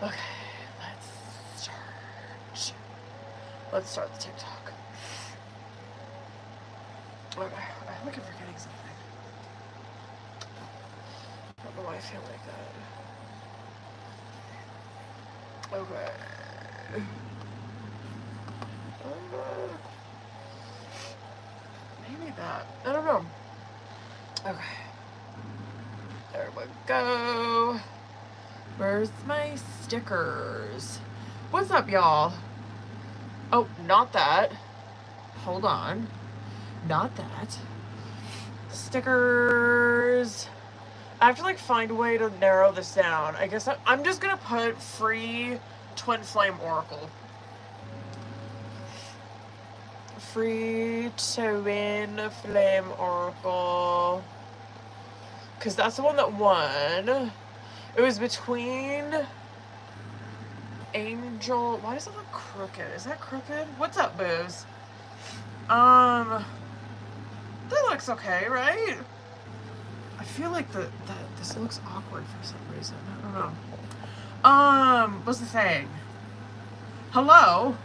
Okay, let's start the TikTok. Okay, I'm looking for getting something. I don't know why I feel like that. Okay. Maybe that. I don't know. Okay. There we go. Where's my stickers? What's up, y'all? Oh, not that. Hold on. Not that. Stickers. I have to like find a way to narrow this down. I guess I'm just gonna put free Twin Flame Oracle. Free Twin Flame Oracle. Because that's the one that won. It was between Angel. Why does it look crooked? Is that crooked? What's up, Booze? That looks okay, right? I feel like this looks awkward for some reason. I don't know. What's the saying? Hello.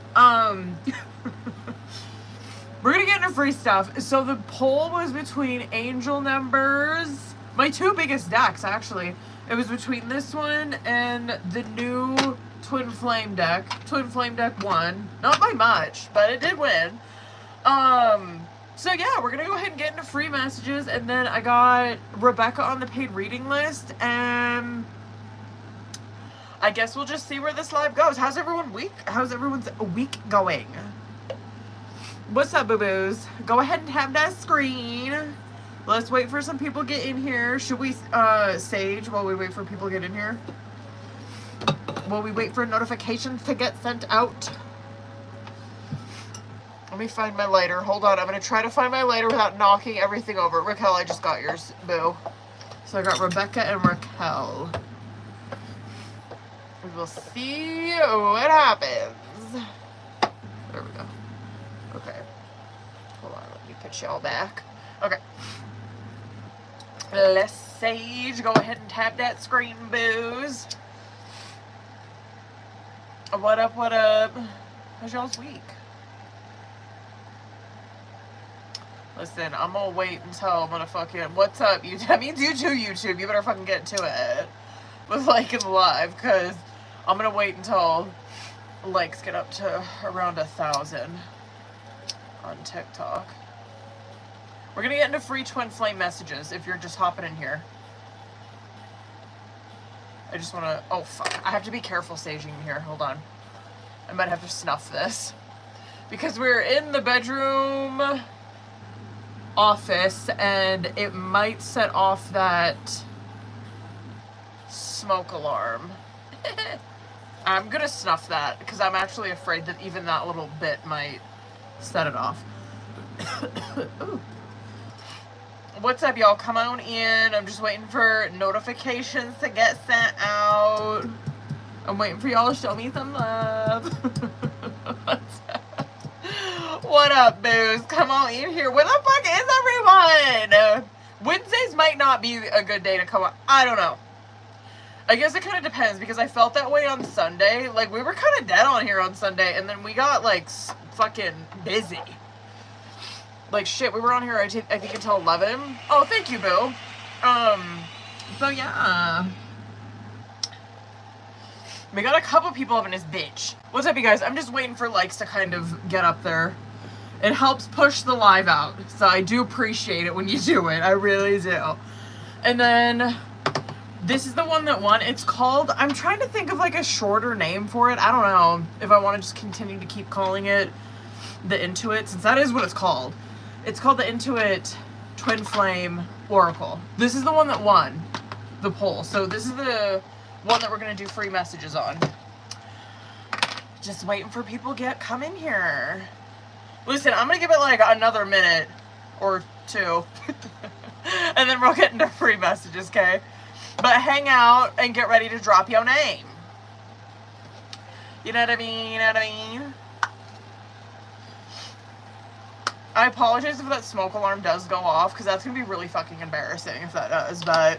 We're gonna get into free stuff. So the poll was between angel numbers. My two biggest decks, actually. It was between this one and the new Twin Flame deck. Twin Flame deck won. Not by much, but it did win. So yeah, we're gonna go ahead and get into free messages, and then I got Rebecca on the paid reading list, and I guess we'll just see where this live goes. How's everyone's week going? What's up, boo-boos? Go ahead and have that screen. Let's wait for some people to get in here. Should we sage while we wait for people to get in here? While we wait for notifications to get sent out? Let me find my lighter. Hold on. I'm going to try to find my lighter without knocking everything over. Raquel, I just got yours. Boo. So I got Rebecca and Raquel. We'll see what happens. There we go. Okay. Hold on. Let me put y'all back. Okay. Let's sage. Go ahead and tap that screen, booze. What up, what up? How's y'all's week? Listen, I'm gonna wait until I'm gonna fucking... What's up, YouTube? That means you too, YouTube. You better fucking get to it with liking the live, because I'm gonna wait until likes get up to around 1,000 on TikTok. We're gonna get into free Twin Flame messages if you're just hopping in here. I just wanna... Oh, fuck. I have to be careful saging here. Hold on. I might have to snuff this. Because we're in the bedroom office, and it might set off that smoke alarm. I'm gonna snuff that, because I'm actually afraid that even that little bit might set it off. Ooh. What's up, y'all? Come on in. I'm just waiting for notifications to get sent out. I'm waiting for y'all to show me some love. What's up? What up, booze? Come on in here. Where the fuck is everyone? Wednesdays might not be a good day to come on. I don't know. I guess it kind of depends, because I felt that way on Sunday. Like, we were kind of dead on here on Sunday, and then we got, like, fucking busy. Like, shit, we were on here, I think, until 11. Oh, thank you, boo. So, yeah. We got a couple people up in this bitch. What's up, you guys? I'm just waiting for likes to kind of get up there. It helps push the live out, so I do appreciate it when you do it. I really do. And then... this is the one that won. It's called... I'm trying to think of, like, a shorter name for it. I don't know if I want to just continue to keep calling it the Intuit, since that is what it's called. It's called the Intuit Twin Flame Oracle. This is the one that won the poll. So this is the one that we're going to do free messages on. Just waiting for people to come in here. Listen, I'm going to give it like another minute or two. And then we'll get into free messages, okay? But hang out and get ready to drop your name. You know what I mean? You know what I mean? I apologize if that smoke alarm does go off, because that's going to be really fucking embarrassing if that does. But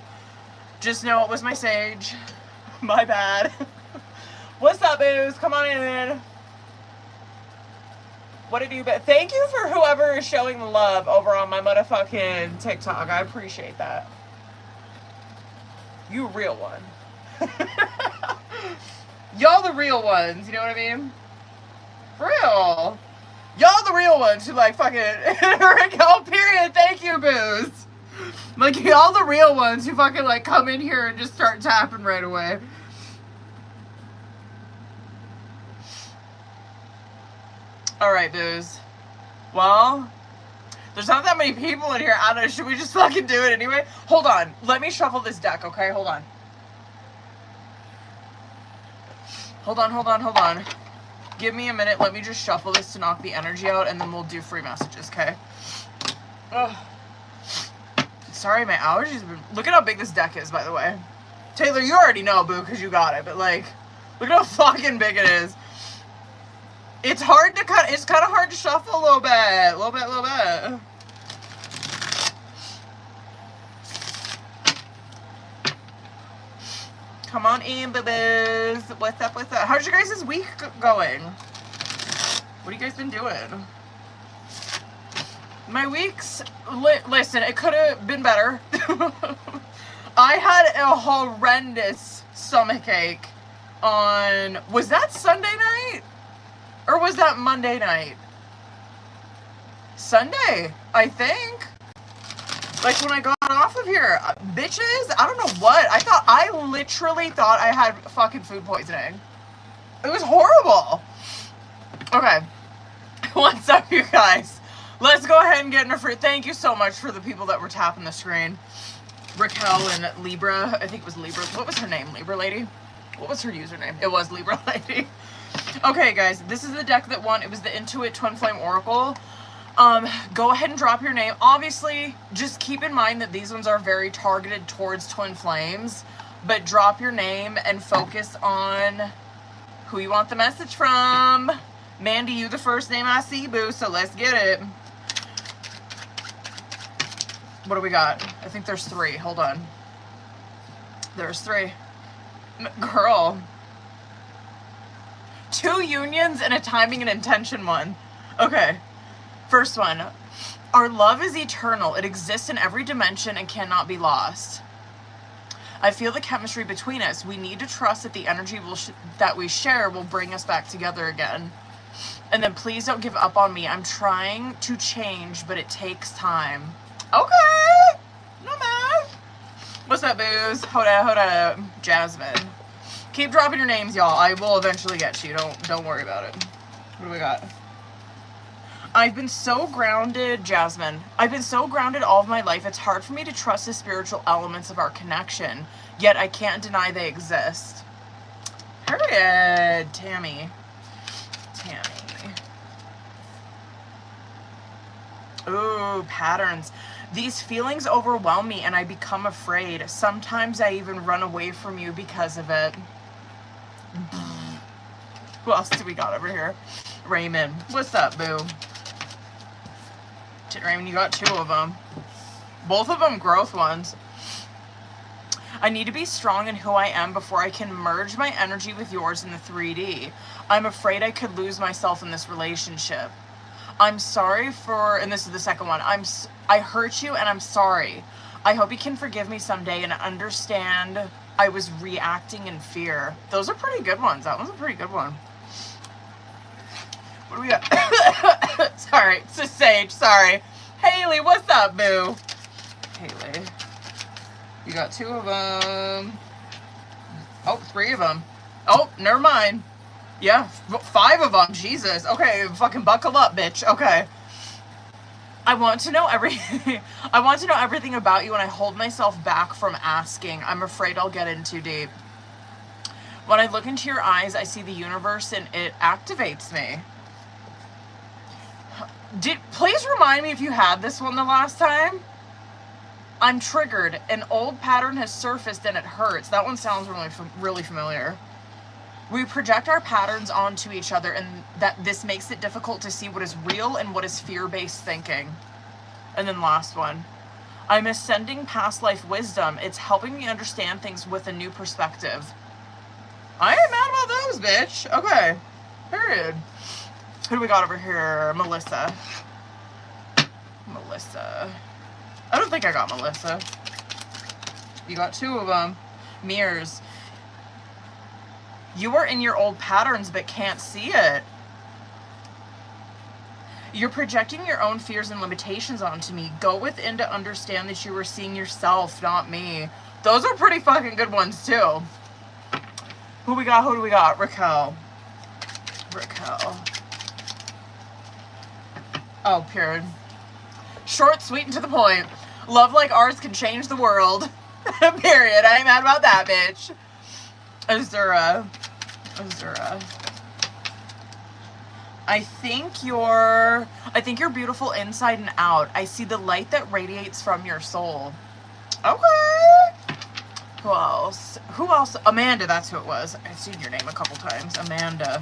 just know it was my sage. My bad. What's up, booze? Come on in. What did you... Thank you for whoever is showing the love over on my motherfucking TikTok. I appreciate that. You real one. Y'all the real ones, you know what I mean? For real. Y'all the real ones who like fucking Raquel, period. Thank you, booze. Like, y'all the real ones who fucking like come in here and just start tapping right away. Alright, booze. Well, there's not that many people in here. I don't know, should we just fucking do it anyway? Hold on. Let me shuffle this deck, okay? Hold on. Hold on. Give me a minute. Let me just shuffle this to knock the energy out, and then we'll do free messages, okay? Ugh. Sorry, my allergies have been... Look at how big this deck is, by the way. Taylor, you already know, boo, because you got it. But, like, look at how fucking big it is. It's hard to cut. It's kind of hard to shuffle a little bit. A little bit. Come on in, babies. What's up? How's your guys' week going? What have you guys been doing? My week's... Listen, it could have been better. I had a horrendous stomachache on... Was that Sunday night? Or was that Monday night? Sunday, I think. Like when I got off of here. Bitches, I don't know what. I literally thought I had fucking food poisoning. It was horrible. Okay. What's up, you guys? Let's go ahead and get into free. Thank you so much for the people that were tapping the screen. Raquel and Libra. I think it was Libra. What was her name? Libra lady? What was her username? It was Libra lady. Okay, guys. This is the deck that won. It was the Intuit Twin Flame Oracle. Go ahead and drop your name. Obviously, just keep in mind that these ones are very targeted towards twin flames, but drop your name and focus on who you want the message from. Mandy, you the first name I see, boo, so let's get it. What do we got? I think there's 3. Hold on. There's 3. Girl. 2 unions and a timing and intention one. Okay. First one, our love is eternal. It exists in every dimension and cannot be lost. I feel the chemistry between us. We need to trust that the energy that we share will bring us back together again. And then please don't give up on me. I'm trying to change, but it takes time. Okay. No man. What's up, booze? Hold up. Jasmine. Keep dropping your names, y'all. I will eventually get you. Don't worry about it. What do we got? I've been so grounded, Jasmine. I've been so grounded all of my life. It's hard for me to trust the spiritual elements of our connection, yet I can't deny they exist. Period. Tammy. Ooh, patterns. These feelings overwhelm me and I become afraid. Sometimes I even run away from you because of it. Who else do we got over here? Raymond. What's up, boo? Raymond, you got 2 of them. Both of them growth ones. I need to be strong in who I am before I can merge my energy with yours in the 3D. I'm afraid I could lose myself in this relationship. I'm sorry for, and this is the second one, I hurt you and I'm sorry. I hope you can forgive me someday and understand I was reacting in fear. Those are pretty good ones. That one's a pretty good one. What do we got? Sorry, it's a Sage, sorry. Haley, what's up, boo? Haley. You got 2 of them. Oh, 3 of them. Oh, never mind. Yeah, 5 of them, Jesus. Okay, fucking buckle up, bitch. Okay. I want to know everything. I want to know everything about you and I hold myself back from asking. I'm afraid I'll get in too deep. When I look into your eyes, I see the universe and it activates me. Please remind me if you had this one the last time. I'm triggered. An old pattern has surfaced and it hurts. That one sounds really familiar. We project our patterns onto each other and that this makes it difficult to see what is real and what is fear-based thinking. And then last one. I'm ascending past life wisdom. It's helping me understand things with a new perspective. I ain't mad about that goes, bitch. Okay. Period. Who do we got over here? Melissa. Melissa. I don't think I got Melissa. You got two of them. Mirrors. You are in your old patterns but can't see it. You're projecting your own fears and limitations onto me. Go within to understand that you were seeing yourself, not me. Those are pretty fucking good ones too. Who we got? Who do we got? Raquel. Raquel. Oh, period. Short, sweet, and to the point. Love like ours can change the world. Period. I ain't mad about that, bitch. Azura. I think you're beautiful inside and out. I see the light that radiates from your soul. Okay. Who else? Who else? Amanda, that's who it was. I've seen your name a couple times. Amanda.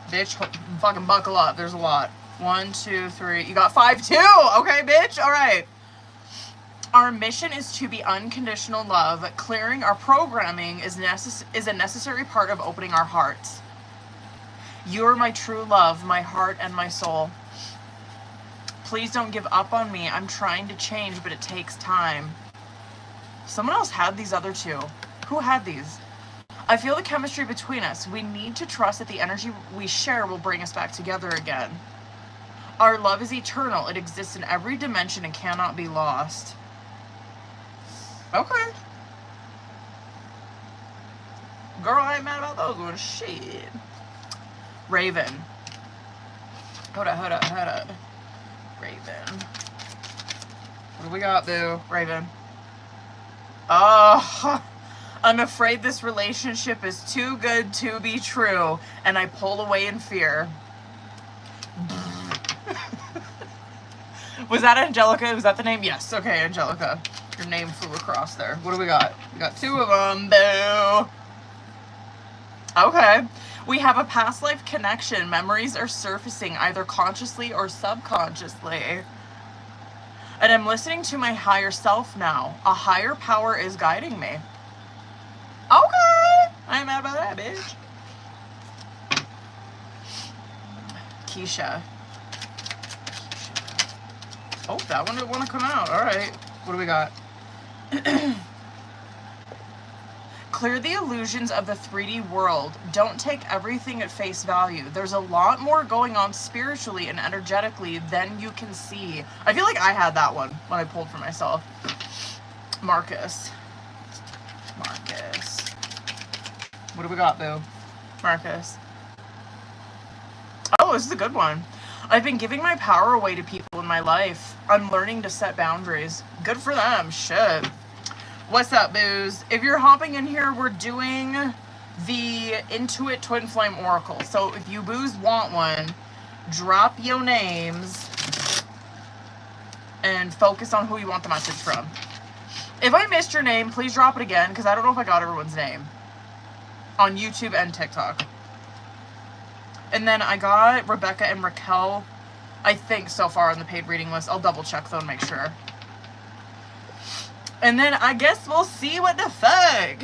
Bitch, fucking buckle up. There's a lot. 1, 2, 3. You got 5 too. Okay, bitch. All right. Our mission is to be unconditional love. Clearing our programming is a necessary part of opening our hearts. You are my true love, my heart, and my soul. Please don't give up on me. I'm trying to change, but it takes time. Someone else had these other two. Who had these? I feel the chemistry between us. We need to trust that the energy we share will bring us back together again. Our love is eternal. It exists in every dimension and cannot be lost. Okay. Girl, I ain't mad about those ones. Shit. Raven. Hold up. Raven. What do we got, boo? Raven. Oh, I'm afraid this relationship is too good to be true, and I pull away in fear. Was that Angelica? Was that the name? Yes. Okay, Angelica. Your name flew across there. What do we got? We got 2 of them, boo. Okay. We have a past life connection. Memories are surfacing either consciously or subconsciously. And I'm listening to my higher self now. A higher power is guiding me. Okay. I ain't mad about that, bitch. Keisha. Oh, that one didn't want to come out. All right. What do we got? Clear the illusions of the 3D world. Don't take everything at face value. There's a lot more going on spiritually and energetically than you can see. I feel like I had that one when I pulled for myself. Marcus. What do we got, boo? Marcus. Oh, this is a good one. I've been giving my power away to people in my life. I'm learning to set boundaries. Good for them. Shit. What's up, boos? If you're hopping in here, we're doing the Intuit Twin Flame Oracle. So if you boos want one, drop your names and focus on who you want the message from. If I missed your name, please drop it again, because I don't know if I got everyone's name on YouTube and TikTok. And then I got Rebecca and Raquel, I think, so far on the paid reading list. I'll double check though and make sure. And then I guess we'll see what the fuck.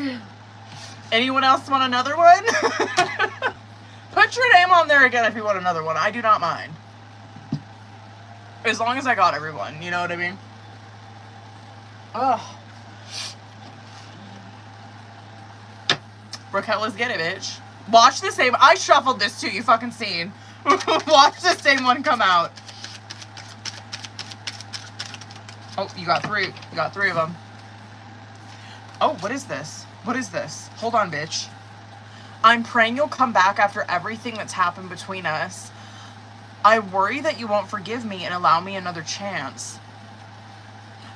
Anyone else want another one? Put your name on there again if you want another one. I do not mind. As long as I got everyone, you know what I mean? Oh. Raquel, let's get it, bitch. Watch the same. I shuffled this too, you fucking seen. Watch the same one come out. Oh, you got 3. You got 3 of them. Oh, what is this? What is this? Hold on, bitch. I'm praying you'll come back after everything that's happened between us. I worry that you won't forgive me and allow me another chance.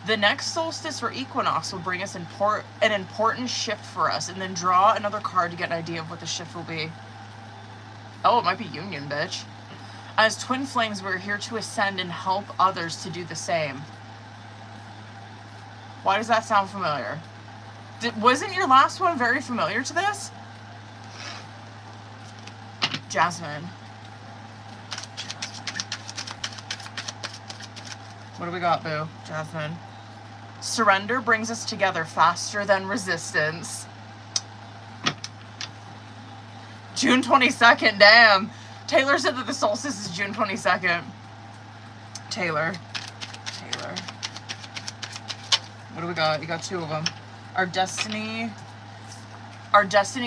The next solstice or equinox will bring us an important shift for us, and then draw another card to get an idea of what the shift will be. Oh, it might be union, bitch. As twin flames, we're here to ascend and help others to do the same. Why does that sound familiar? Wasn't your last one very familiar to this? Jasmine. What do we got, boo? Jasmine. Surrender brings us together faster than resistance. June 22nd, damn. Taylor said that the solstice is June 22nd. Taylor. What do we got? You got two of them. Our destiny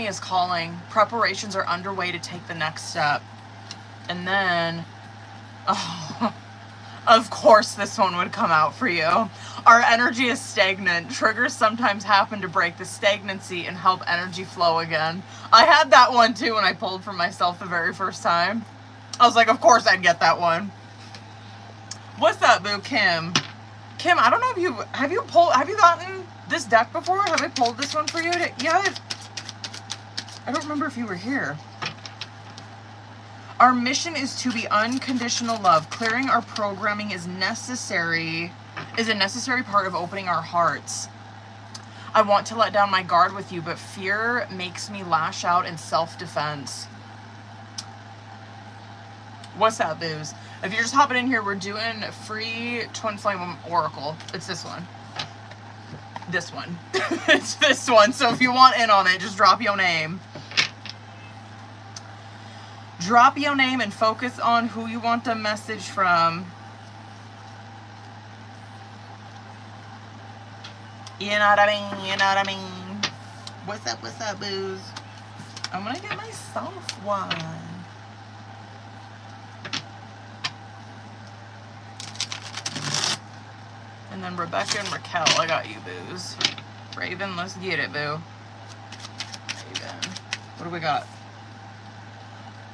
is calling. Preparations are underway to take the next step. And then, oh, of course this one would come out for you. Our energy is stagnant. Triggers sometimes happen to break the stagnancy and help energy flow again. I had that one too when I pulled for myself the very first time. I was like, of course I'd get that one. What's that, boo? Kim, I don't know if have you gotten this deck before? Have I pulled this one for you? Yeah, I don't remember if you were here. Our mission is to be unconditional love. Clearing our programming is a necessary part of opening our hearts. I want to let down my guard with you, but fear makes me lash out in self-defense. What's that, booze? If you're just hopping in here, we're doing free Twin Flame Oracle. It's this one. This one. It's this one. So if you want in on it, just drop your name. Drop your name and focus on who you want the message from. You know what I mean? You know what I mean? What's up, booze? I'm gonna get myself one. And then Rebecca and Raquel, I got you, booze. Raven, let's get it, boo. Raven. What do we got?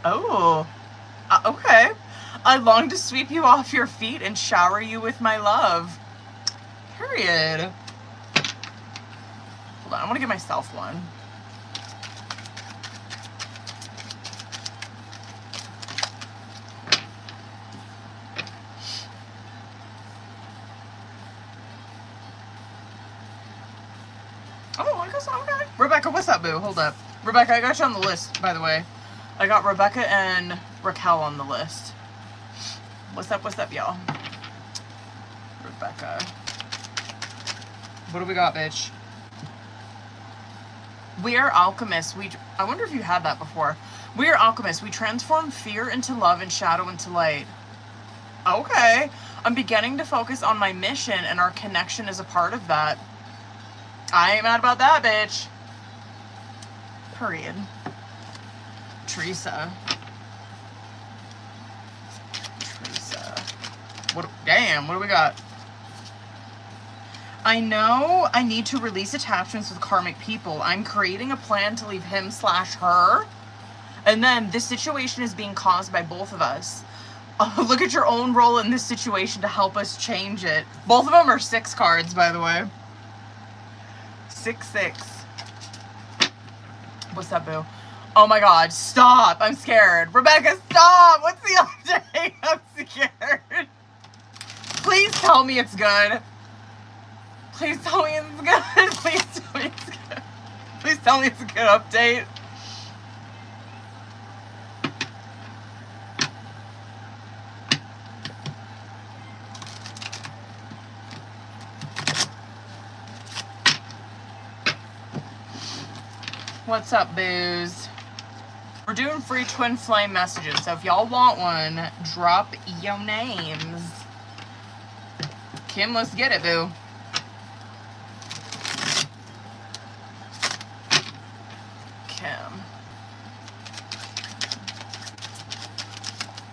Oh, okay. I long to sweep you off your feet and shower you with my love. Period. Hold on, I want to get myself one. Oh, I guess, okay. Rebecca, what's up, boo? Hold up. Rebecca, I got you on the list, by the way. I got Rebecca and Raquel on the list. What's up, y'all? Rebecca. What do we got, bitch? We are alchemists. I wonder if you had that before. We are alchemists. We transform fear into love and shadow into light. Okay. I'm beginning to focus on my mission, and our connection is a part of that. I ain't mad about that, bitch. Period. Teresa. Damn, what do we got? I know I need to release attachments with karmic people. I'm creating a plan to leave him/her. And then this situation is being caused by both of us. Look at your own role in this situation to help us change it. Both of them are 6 cards, by the way. 6. What's up, boo? Oh my god, stop. I'm scared. Rebecca, stop. What's the update? I'm scared. Please tell me it's good. Please tell me it's good. Please tell me it's good. Please tell me it's a good update. What's up, booze? We're doing free twin flame messages, so if y'all want one, drop your names. Kim, let's get it, boo.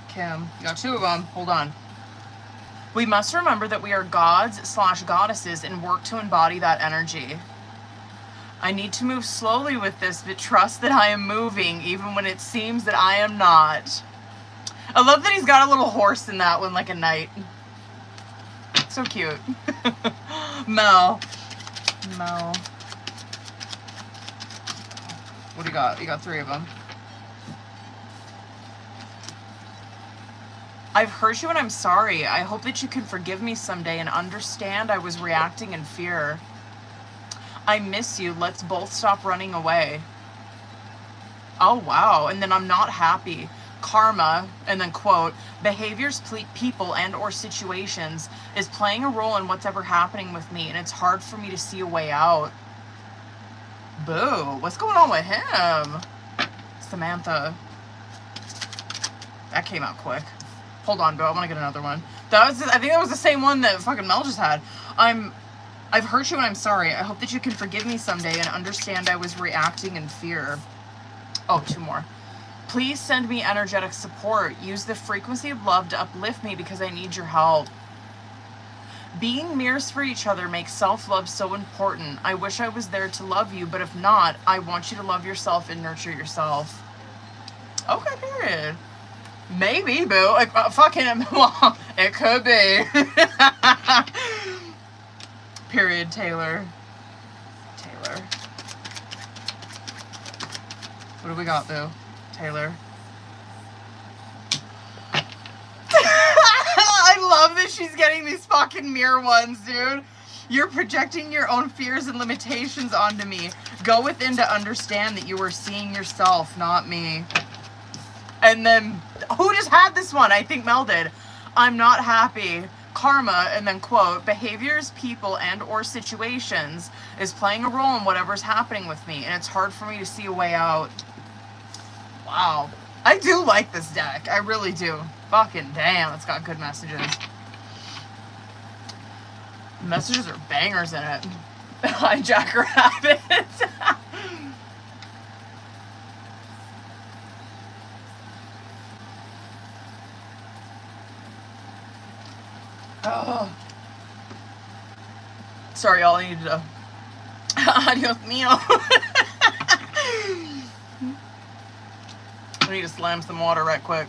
Kim, you got 2 of them. Hold on. We must remember that we are gods/goddesses and work to embody that energy. I need to move slowly with this, but trust that I am moving, even when it seems that I am not. I love that he's got a little horse in that one, like a knight. So cute. Mel. What do you got? You got 3 of them. I've hurt you and I'm sorry. I hope that you can forgive me someday and understand I was reacting in fear. I miss you. Let's both stop running away. Oh, wow. And then I'm not happy. Karma, and then quote, behaviors, people, and or situations is playing a role in what's ever happening with me, and it's hard for me to see a way out. Boo. What's going on with him? Samantha. That came out quick. Hold on, Bill. I want to get another one. I think that was the same one that fucking Mel just had. I've hurt you and I'm sorry. I hope that you can forgive me someday and understand I was reacting in fear. Oh, 2 more. Please send me energetic support. Use the frequency of love to uplift me because I need your help. Being mirrors for each other makes self-love so important. I wish I was there to love you, but if not, I want you to love yourself and nurture yourself. Okay, period. Maybe, boo. Like, fucking, well, it could be. Period, Taylor. Taylor. What do we got, boo? Taylor. I love that she's getting these fucking mirror ones, dude. You're projecting your own fears and limitations onto me. Go within to understand that you are seeing yourself, not me. And then, who just had this one? I think Mel did. I'm not happy. Karma, and then quote, behaviors, people, and or situations is playing a role in whatever's happening with me, and it's hard for me to see a way out. Wow. I do like this deck. I really do. Fucking damn, it's got good messages. The messages are bangers in it. Hi, Jackrabbit. Oh. Sorry, y'all. I needed a adios mio. I need to slam some water right quick.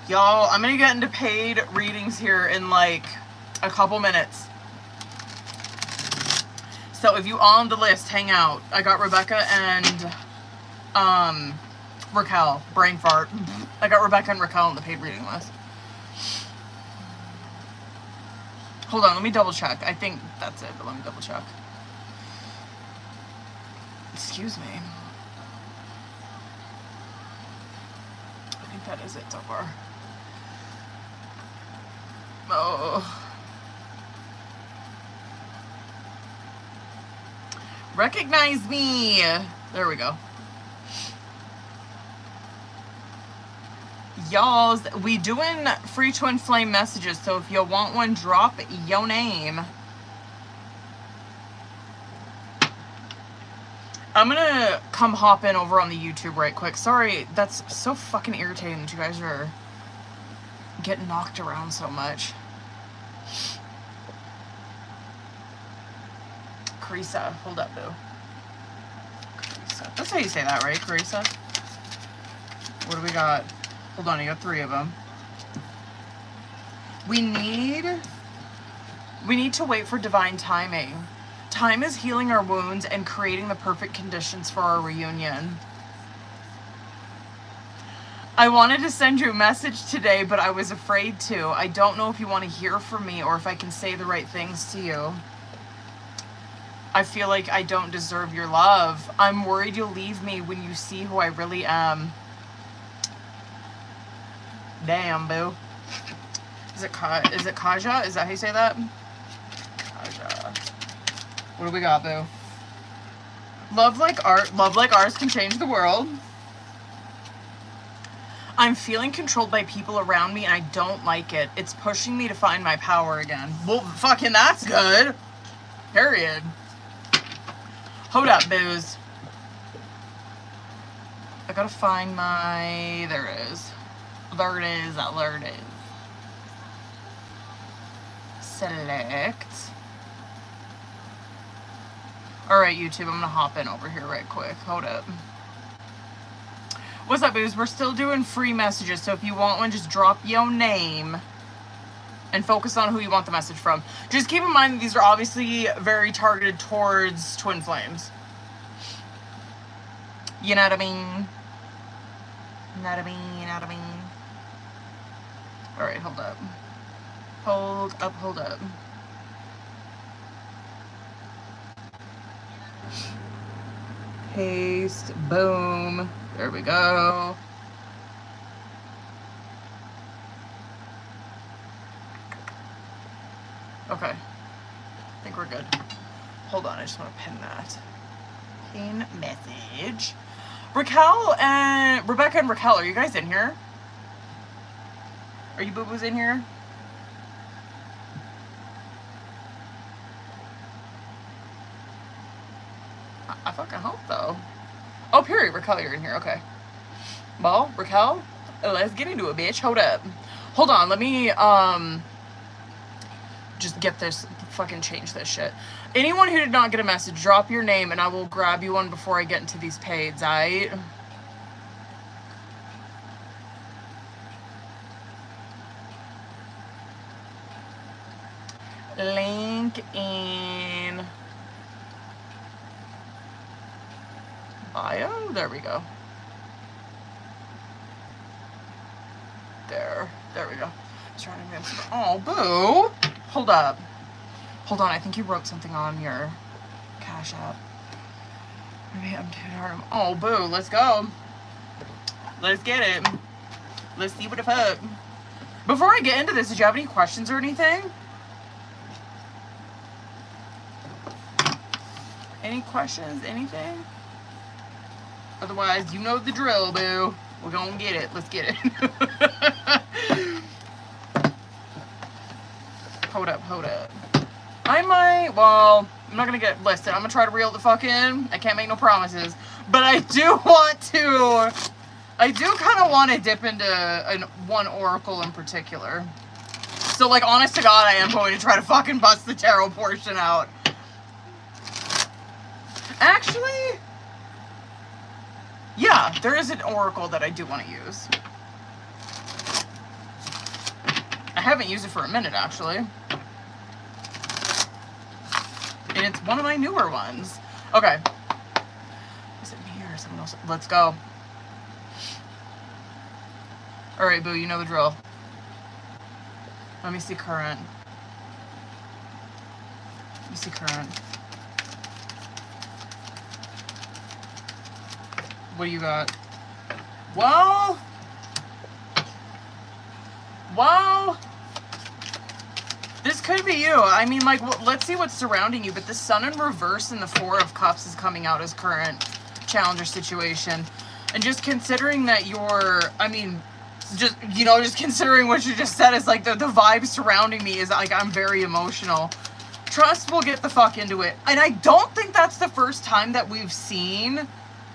Y'all, I'm gonna get into paid readings here in like a couple minutes. So if you on the list, hang out. I got Rebecca and Raquel. Brain fart. I got Rebecca and Raquel on the paid reading list. Hold on, let me double check. I think that's it, but let me double check. Excuse me. I think that is it so far. Oh. Recognize me. There we go. Y'all, we doing free twin flame messages, so if you want one, drop your name. I'm gonna come hop in over on the YouTube right quick. Sorry, that's so fucking irritating that you guys are getting knocked around so much. Carissa, hold up, boo. Carissa. That's how you say that, right, Carissa? What do we got? Hold on, I got 3 of them. We need to wait for divine timing. Time is healing our wounds and creating the perfect conditions for our reunion. I wanted to send you a message today, but I was afraid to. I don't know if you want to hear from me or if I can say the right things to you. I feel like I don't deserve your love. I'm worried you'll leave me when you see who I really am. Damn, boo. Is it Kaja? Is that how you say that? Kaja. What do we got, boo? Love like ours can change the world. I'm feeling controlled by people around me and I don't like it. It's pushing me to find my power again. Well, fucking that's good. Period. Hold up, booze. I gotta find my... There it is. There it is. There it is. Select. Alright, YouTube, I'm gonna hop in over here right quick. Hold up. What's up, booze? We're still doing free messages, so if you want one, just drop your name and focus on who you want the message from. Just keep in mind that these are obviously very targeted towards twin flames. You know what I mean? You know what I mean? You know what I mean? Alright, hold up. Hold up, hold up. Paste, boom. There we go. Okay. I think we're good. Hold on, I just want to pin that. Pin message. Raquel and Rebecca and Raquel, are you guys in here? Are you boo-boos in here? I fucking hope though. Oh, period. Raquel, you're in here. Okay. Well, Raquel, let's get into it, bitch. Hold up. Hold on. Let me, just get this, fucking change this shit. Anyone who did not get a message, drop your name and I will grab you one before I get into these paids, aight? Link in bio. There we go. There we go. Trying to get some. Oh, boo! Hold up. Hold on. I think you wrote something on your Cash App. Maybe I'm too hard. Oh, boo! Let's go. Let's get it. Let's see what the fuck. Before I get into this, did you have any questions or anything? Any questions? Anything? Otherwise, you know the drill, boo. We're gonna get it. Let's get it. Hold up. I might, well, I'm not gonna get listed. I'm gonna try to reel the fuck in. I can't make no promises. But I do kind of want to dip into one oracle in particular. So, like, honest to God, I am going to try to fucking bust the tarot portion out. Actually, yeah, there is an oracle that I do want to use. I haven't used it for a minute, actually. And it's one of my newer ones. Okay. Is it me or someone else? Let's go. Alright, boo, you know the drill. Let me see current. Let me see current. What do you got? Well, this could be you. I mean, like, let's see what's surrounding you. But the Sun in reverse and the Four of Cups is coming out as current challenger situation. And just considering that you're, I mean, just, you know, just considering what you just said is like the vibe surrounding me is like I'm very emotional. Trust will get the fuck into it. And I don't think that's the first time that we've seen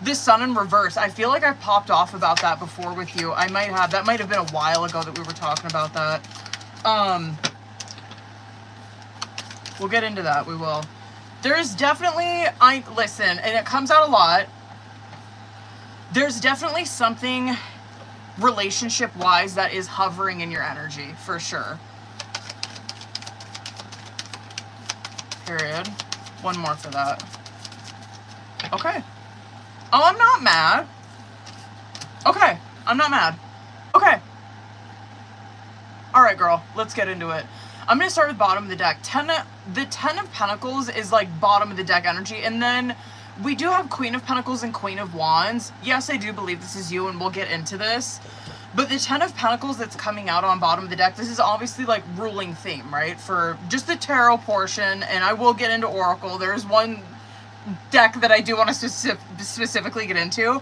this Sun in reverse. I feel like I popped off about that before with you. I might have. That might have been a while ago that we were talking about that. We'll get into that. We will. There's definitely, listen, and it comes out a lot. There's definitely something relationship-wise that is hovering in your energy, for sure. Period. One more for that. Okay. Oh, I'm not mad. Okay, I'm not mad. Okay. Alright, girl, let's get into it. I'm going to start with bottom of the deck. The Ten of Pentacles is like bottom of the deck energy, and then we do have Queen of Pentacles and Queen of Wands. Yes, I do believe this is you, and we'll get into this. But the Ten of Pentacles that's coming out on bottom of the deck, this is obviously like ruling theme, right? For just the tarot portion, and I will get into Oracle. There's one deck that I do want to specifically get into.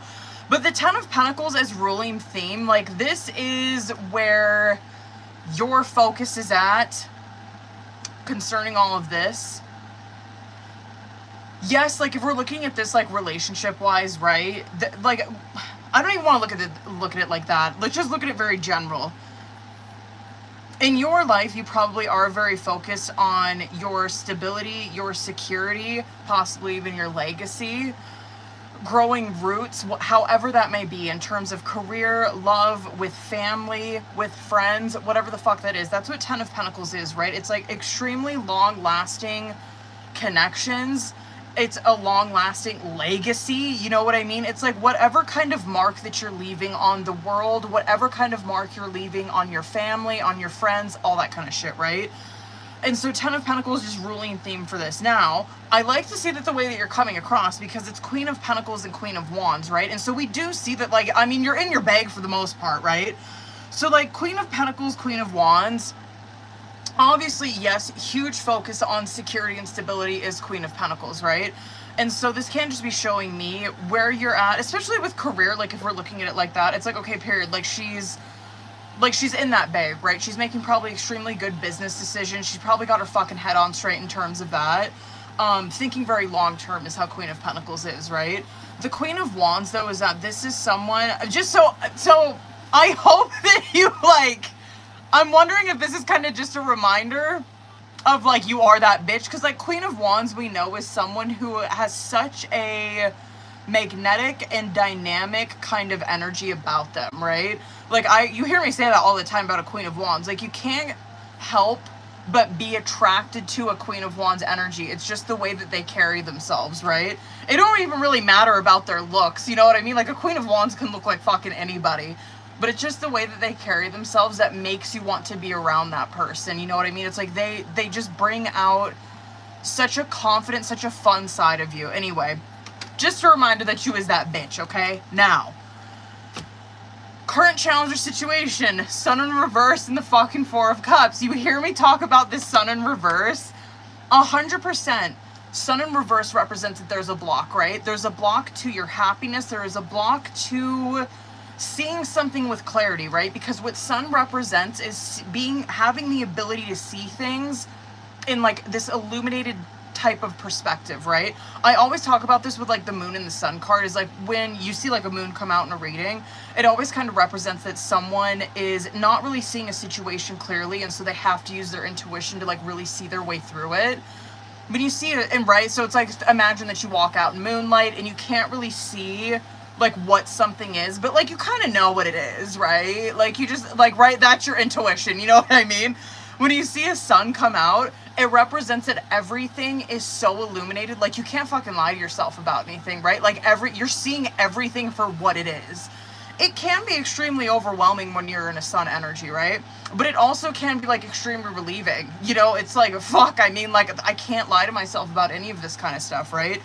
But the Ten of Pentacles as ruling theme, like this is where your focus is at concerning all of this. Yes, like if we're looking at this like relationship wise, right? Like I don't even want to look at it like that. Let's just look at it very general. In your life, you probably are very focused on your stability, your security, possibly even your legacy, growing roots, however that may be, in terms of career, love, with family, with friends, whatever the fuck that is. That's what Ten of Pentacles is, right? It's like extremely long-lasting connections. It's a long-lasting legacy, you know what I mean? It's like whatever kind of mark that you're leaving on the world, whatever kind of mark you're leaving on your family, on your friends, all that kind of shit, right? And so Ten of Pentacles is ruling theme for this. Now, I like to see that the way that you're coming across, because it's Queen of Pentacles and Queen of Wands, right? And so we do see that, like, I mean, you're in your bag for the most part, right? So, like, Queen of Pentacles, Queen of Wands, obviously, yes, huge focus on security and stability is Queen of Pentacles, right? And so this can just be showing me where you're at, especially with career. Like if we're looking at it like that, it's like, okay, period. Like she's in that bay, right? She's making probably extremely good business decisions. She's probably got her fucking head on straight in terms of that. Thinking very long term is how Queen of Pentacles is, right? The Queen of Wands, though, is that this is someone, just so I hope that you, like, I'm wondering if this is kind of just a reminder of, like, you are that bitch, because, like, Queen of Wands, we know, is someone who has such a magnetic and dynamic kind of energy about them, right? Like, you hear me say that all the time about a Queen of Wands. Like, you can't help but be attracted to a Queen of Wands energy. It's just the way that they carry themselves, right? It don't even really matter about their looks, you know what I mean? Like, a Queen of Wands can look like fucking anybody, but it's just the way that they carry themselves that makes you want to be around that person, you know what I mean? It's like they just bring out such a confident, such a fun side of you. Anyway, just a reminder that you is that bitch, okay? Now, current challenge or situation, Sun in reverse and the fucking Four of Cups. You hear me talk about this Sun in reverse? 100%. Sun in reverse represents that there's a block, right? There's a block to your happiness. There is a block to seeing something with clarity, right? Because what Sun represents is having the ability to see things in like this illuminated type of perspective, right? I always talk about this with like the Moon and the Sun card, is like when you see like a moon come out in a reading, it always kind of represents that someone is not really seeing a situation clearly, and so they have to use their intuition to like really see their way through it. When you see it, and right, so it's like, imagine that you walk out in moonlight and you can't really see like what something is, but like you kind of know what it is, right? Like you just like, right, that's your intuition, you know what I mean? When you see a sun come out, it represents that everything is so illuminated, like you can't fucking lie to yourself about anything, right? Like you're seeing everything for what it is. It can be extremely overwhelming when you're in a sun energy, right? But it also can be like extremely relieving. You know, it's like, fuck, I mean, like I can't lie to myself about any of this kind of stuff, right?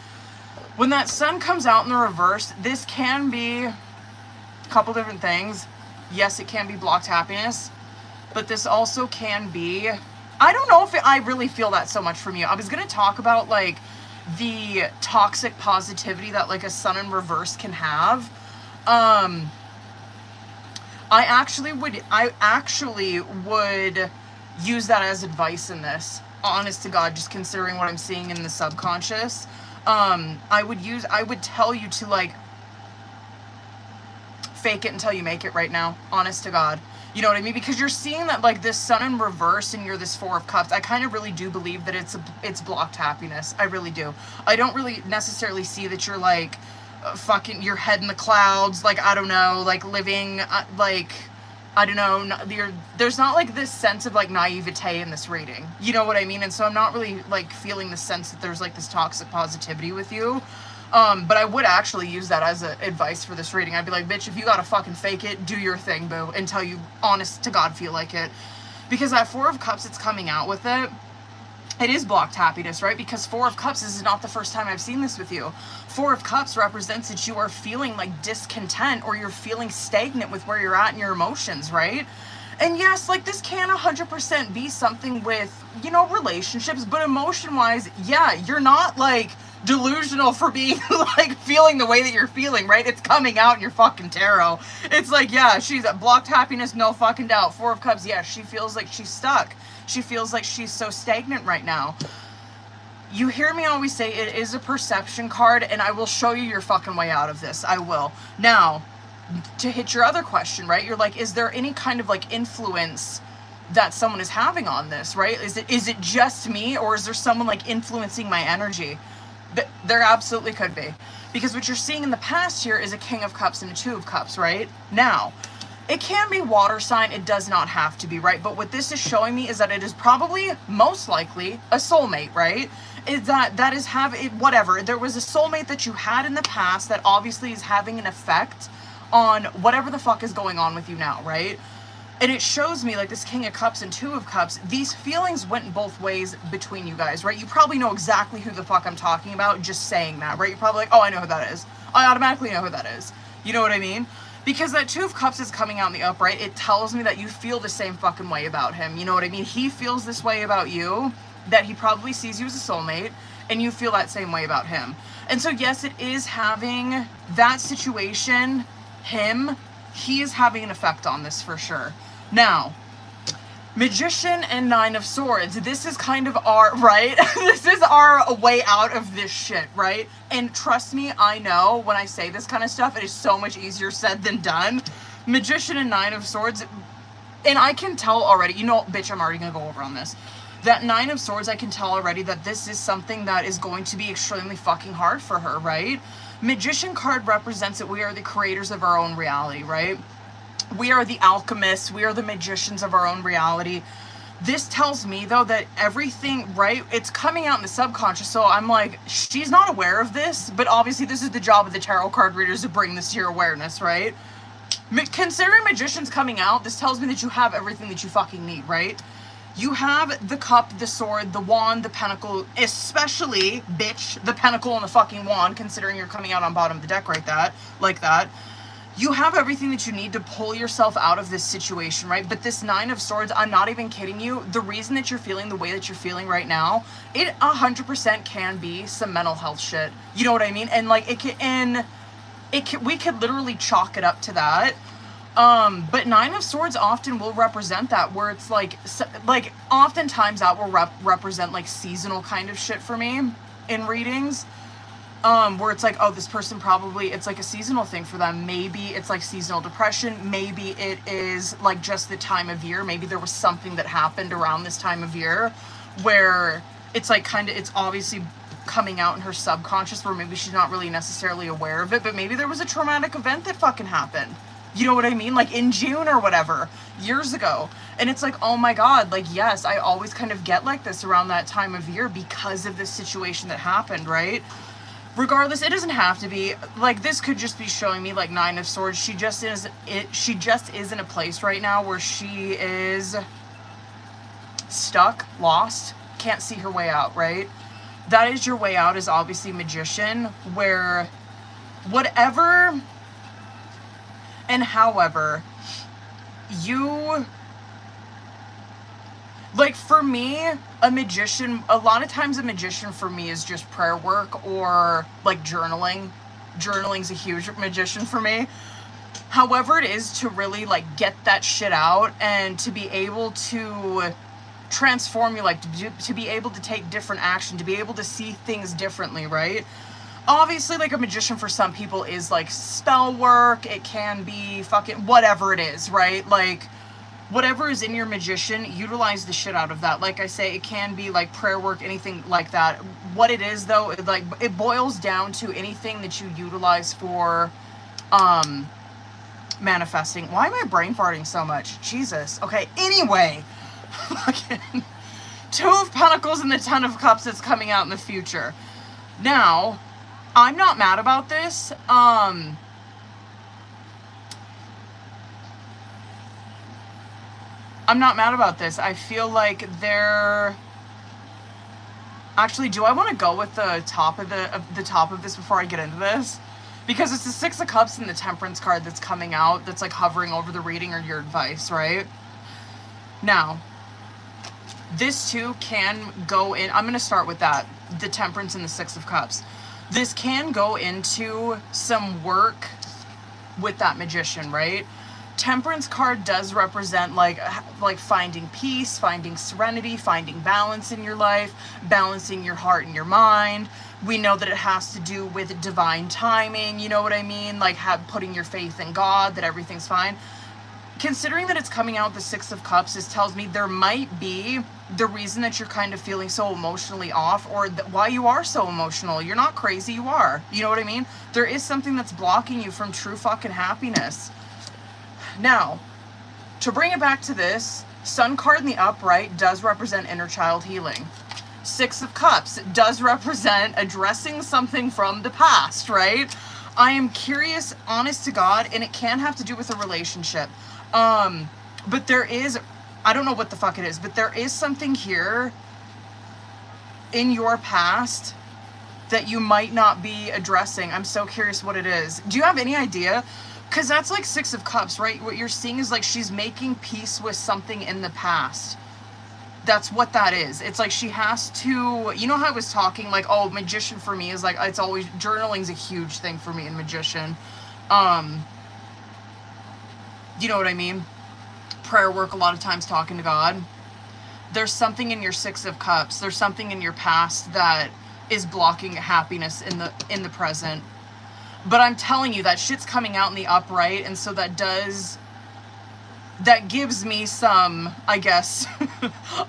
When that sun comes out in the reverse, this can be a couple different things. Yes, it can be blocked happiness, but this also can be, I don't know if I really feel that so much from you. I was going to talk about like the toxic positivity that like a sun in reverse can have. I actually would use that as advice in this, honest to God, just considering what I'm seeing in the subconscious. I would tell you to like fake it until you make it right now, honest to God. You know what I mean? Because you're seeing that like this sun in reverse and you're this Four of Cups. I kind of really do believe that it's blocked happiness. I really do. I don't really necessarily see that you're like fucking your head in the clouds, like I don't know, like living like I don't know, there's not like this sense of like naivete in this reading, you know what I mean? And so I'm not really like feeling the sense that there's like this toxic positivity with you. But I would actually use that as advice for this reading. I'd be like, bitch, if you gotta fucking fake it, do your thing, boo, until you honest to God feel like it. Because that Four of Cups, it's coming out with it. It is blocked happiness, right? Because Four of Cups, this is not the first time I've seen this with you. Four of Cups represents that you are feeling like discontent, or you're feeling stagnant with where you're at in your emotions, right? And yes, like this can 100% be something with, you know, relationships, but emotion-wise, yeah, you're not like delusional for being like feeling the way that you're feeling, right? It's coming out in your fucking tarot. It's like, yeah, she's blocked happiness, no fucking doubt. Four of Cups, yeah, she feels like she's stuck. She feels like she's so stagnant right now. You hear me always say it is a perception card, and I will show you your fucking way out of this. I will. Now, to hit your other question, right? You're like, is there any kind of like influence that someone is having on this, right? Is it just me, or is there someone like influencing my energy? There absolutely could be. Because what you're seeing in the past here is a King of Cups and a Two of Cups, right? Now, it can be water sign, it does not have to be, right? But what this is showing me is that it is probably, most likely, a soulmate, right? Is that is whatever. There was a soulmate that you had in the past that obviously is having an effect on whatever the fuck is going on with you now, right? And it shows me like this King of Cups and Two of Cups, these feelings went both ways between you guys, right? You probably know exactly who the fuck I'm talking about just saying that, right? You're probably like, oh, I know who that is. I automatically know who that is. You know what I mean? Because that Two of Cups is coming out in the upright, it tells me that you feel the same fucking way about him. You know what I mean? He feels this way about you, that he probably sees you as a soulmate, and you feel that same way about him. And so yes, it is having that situation, he is having an effect on this for sure. Now, Magician and Nine of Swords, this is kind of our, right? This is our way out of this shit, right? And trust me, I know when I say this kind of stuff, it is so much easier said than done. Magician and Nine of Swords, and I can tell already, you know, bitch, I'm already gonna go over on this. That Nine of Swords, I can tell already that this is something that is going to be extremely fucking hard for her, right? Magician card represents that we are the creators of our own reality, right? We are the alchemists. We are the magicians of our own reality. This tells me, though, that everything, right, it's coming out in the subconscious. So I'm like, she's not aware of this, but obviously this is the job of the tarot card readers to bring this to your awareness, right? Considering Magician's coming out, this tells me that you have everything that you fucking need, right? You have the cup, the sword, the wand, the pentacle, especially, bitch, the pentacle and the fucking wand, considering you're coming out on bottom of the deck like that. You have everything that you need to pull yourself out of this situation, right? But this Nine of Swords, I'm not even kidding you. The reason that you're feeling the way that you're feeling right now, it 100% can be some mental health shit. You know what I mean? And like we could literally chalk it up to that. But Nine of Swords often will represent that, where it's like oftentimes that will represent like seasonal kind of shit for me in readings. Where it's like, oh, this person probably, it's like a seasonal thing for them. Maybe it's like seasonal depression. Maybe it is like just the time of year. Maybe there was something that happened around this time of year where it's like it's obviously coming out in her subconscious, where maybe she's not really necessarily aware of it, but maybe there was a traumatic event that fucking happened. You know what I mean? Like in June or whatever, years ago. And it's like, oh my God, like, yes, I always kind of get like this around that time of year because of this situation that happened, right? Regardless, it doesn't have to be like, this could just be showing me like Nine of Swords. She just is in a place right now where she is stuck, lost, can't see her way out, right? That is your way out, is obviously Magician, where whatever and however you, like for me, a magician, a lot of times a magician for me is just prayer work or like journaling. Journaling's a huge magician for me. However it is to really like get that shit out and to be able to transform your life, to be able to take different action, to be able to see things differently, right? Obviously, like a magician for some people is like spell work. It can be fucking whatever it is, right? Like whatever is in your magician, utilize the shit out of that. Like I say, it can be like prayer work, anything like that. What it is though, it boils down to anything that you utilize for manifesting. Why am I brain farting so much? Jesus. Okay, anyway. Fucking Two of Pentacles and the Ten of Cups that's coming out in the future. Now, I'm not mad about this. I'm not mad about this. I feel like they're... Actually, do I want to go with the top of this before I get into this? Because it's the Six of Cups and the Temperance card that's coming out, that's like hovering over the reading or your advice, right? Now, this too can go in... I'm going to start with that. The Temperance and the Six of Cups. This can go into some work with that Magician, right? Temperance card does represent like finding peace, finding serenity, finding balance in your life, balancing your heart and your mind. We know that it has to do with divine timing, you know what I mean? Like putting your faith in God, that everything's fine. Considering that it's coming out the Six of Cups, this tells me there might be the reason that you're kind of feeling so emotionally off, or why you are so emotional. You're not crazy, you are. You know what I mean? There is something that's blocking you from true fucking happiness. Now, to bring it back to this, Sun card in the upright does represent inner child healing. Six of Cups does represent addressing something from the past, right? I am curious, honest to God, and it can have to do with a relationship. But there is, I don't know what the fuck it is, but there is something here in your past that you might not be addressing. I'm so curious what it is. Do you have any idea? Because that's like Six of Cups, right? What you're seeing is like she's making peace with something in the past. That's what that is. It's like she has to, you know how I was talking, like, oh, magician for me is like, it's always, journaling's a huge thing for me in magician. You know what I mean? Prayer work, a lot of times talking to God. There's something in your Six of Cups. There's something in your past that is blocking happiness in the present. But I'm telling you, that shit's coming out in the upright, and so that gives me some, I guess,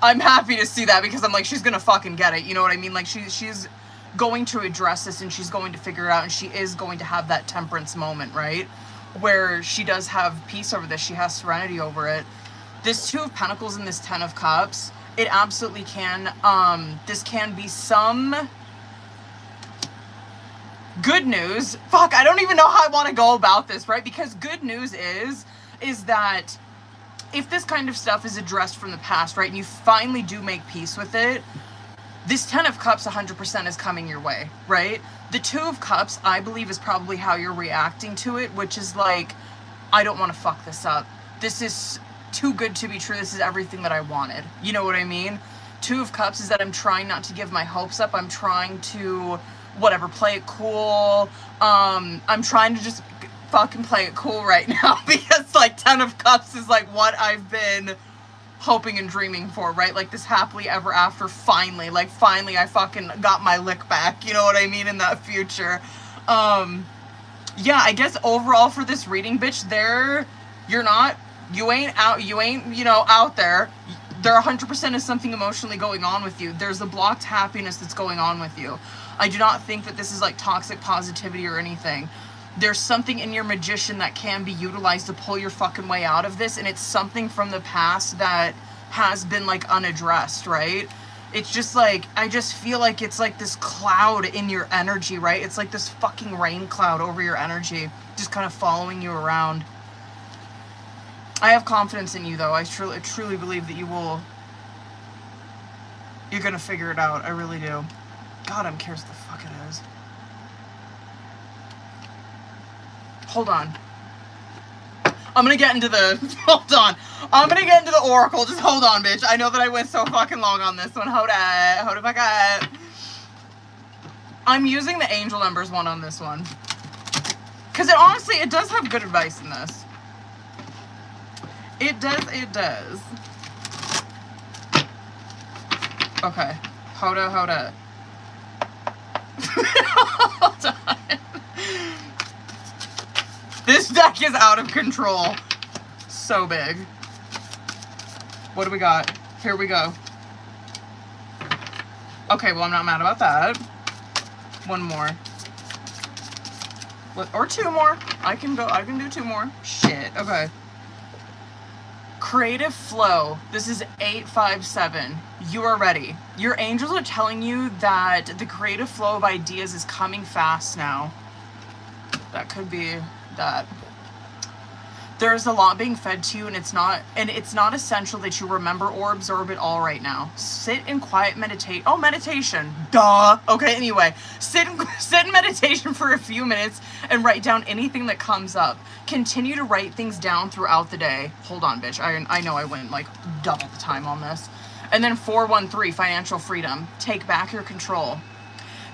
I'm happy to see that, because I'm like, she's gonna fucking get it, you know what I mean? Like, she's going to address this, and she's going to figure it out, and she is going to have that temperance moment, right? Where she does have peace over this, she has serenity over it. This Two of Pentacles and this Ten of Cups, it absolutely can, this can be some good news. Fuck, I don't even know how I want to go about this, right? Because good news is that if this kind of stuff is addressed from the past, right, and you finally do make peace with it, this Ten of Cups 100% is coming your way, right? The Two of Cups, I believe, is probably how you're reacting to it, which is like, I don't want to fuck this up. This is too good to be true. This is everything that I wanted. You know what I mean? Two of Cups is that I'm trying not to give my hopes up. I'm trying to, whatever, play it cool. I'm trying to just fucking play it cool right now, because like Ten of Cups is like what I've been hoping and dreaming for, right? Like this happily ever after, finally, like finally I fucking got my lick back, you know what I mean, in that future. Yeah, I guess overall for this reading, bitch, you ain't out, you know, out there. There 100% is something emotionally going on with you. There's a blocked happiness that's going on with you. I do not think that this is like toxic positivity or anything. There's something in your magician that can be utilized to pull your fucking way out of this, and it's something from the past that has been like unaddressed, right? It's just like, I just feel like it's like this cloud in your energy, right? It's like this fucking rain cloud over your energy, just kind of following you around. I have confidence in you, though. I truly believe that you're gonna figure it out. I really do. God, I'm curious what the fuck it is. Hold on. I'm gonna get into the, hold on. I'm gonna get into the oracle. Just hold on, bitch. I know that I went so fucking long on this one. Hold it back up. I'm using the angel numbers one on this one. Because it does have good advice in this. It does. Okay. Hold it. Hold on. This deck is out of control. So big. What do we got? Here we go. Okay, well, I'm not mad about that. One more. Or two more. I can do two more. Shit. Okay. Creative flow. This is 857. You are ready. Your angels are telling you that the creative flow of ideas is coming fast now. That could be that. There's a lot being fed to you, and it's not essential that you remember or absorb it all right now. Sit in quiet meditate. Oh, meditation. Duh. Okay, anyway. Sit in meditation for a few minutes and write down anything that comes up. Continue to write things down throughout the day. Hold on, bitch. I know I went like double the time on this. And then 413, financial freedom. Take back your control.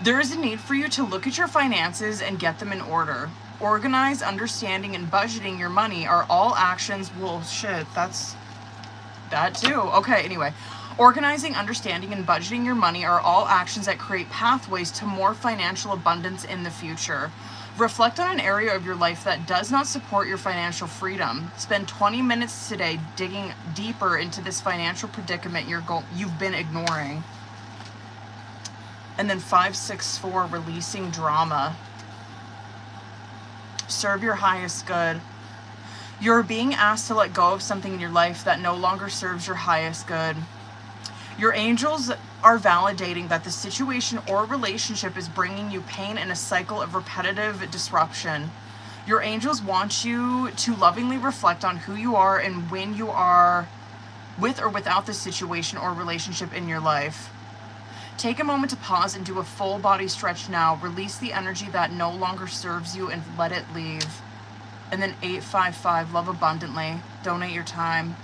There is a need for you to look at your finances and get them in order. Organize, understanding, and budgeting your money are all actions. Well, shit, that's that too. Okay, anyway. Organizing, understanding, and budgeting your money are all actions that create pathways to more financial abundance in the future. Reflect on an area of your life that does not support your financial freedom. Spend 20 minutes today digging deeper into this financial predicament you've been ignoring. And then 564, releasing drama. Serve your highest good. You're being asked to let go of something in your life that no longer serves your highest good. Your angels are validating that the situation or relationship is bringing you pain and a cycle of repetitive disruption. Your angels want you to lovingly reflect on who you are and when you are with or without the situation or relationship in your life. Take a moment to pause and do a full body stretch now. Release the energy that no longer serves you and let it leave. And then 855, love abundantly. Donate your time.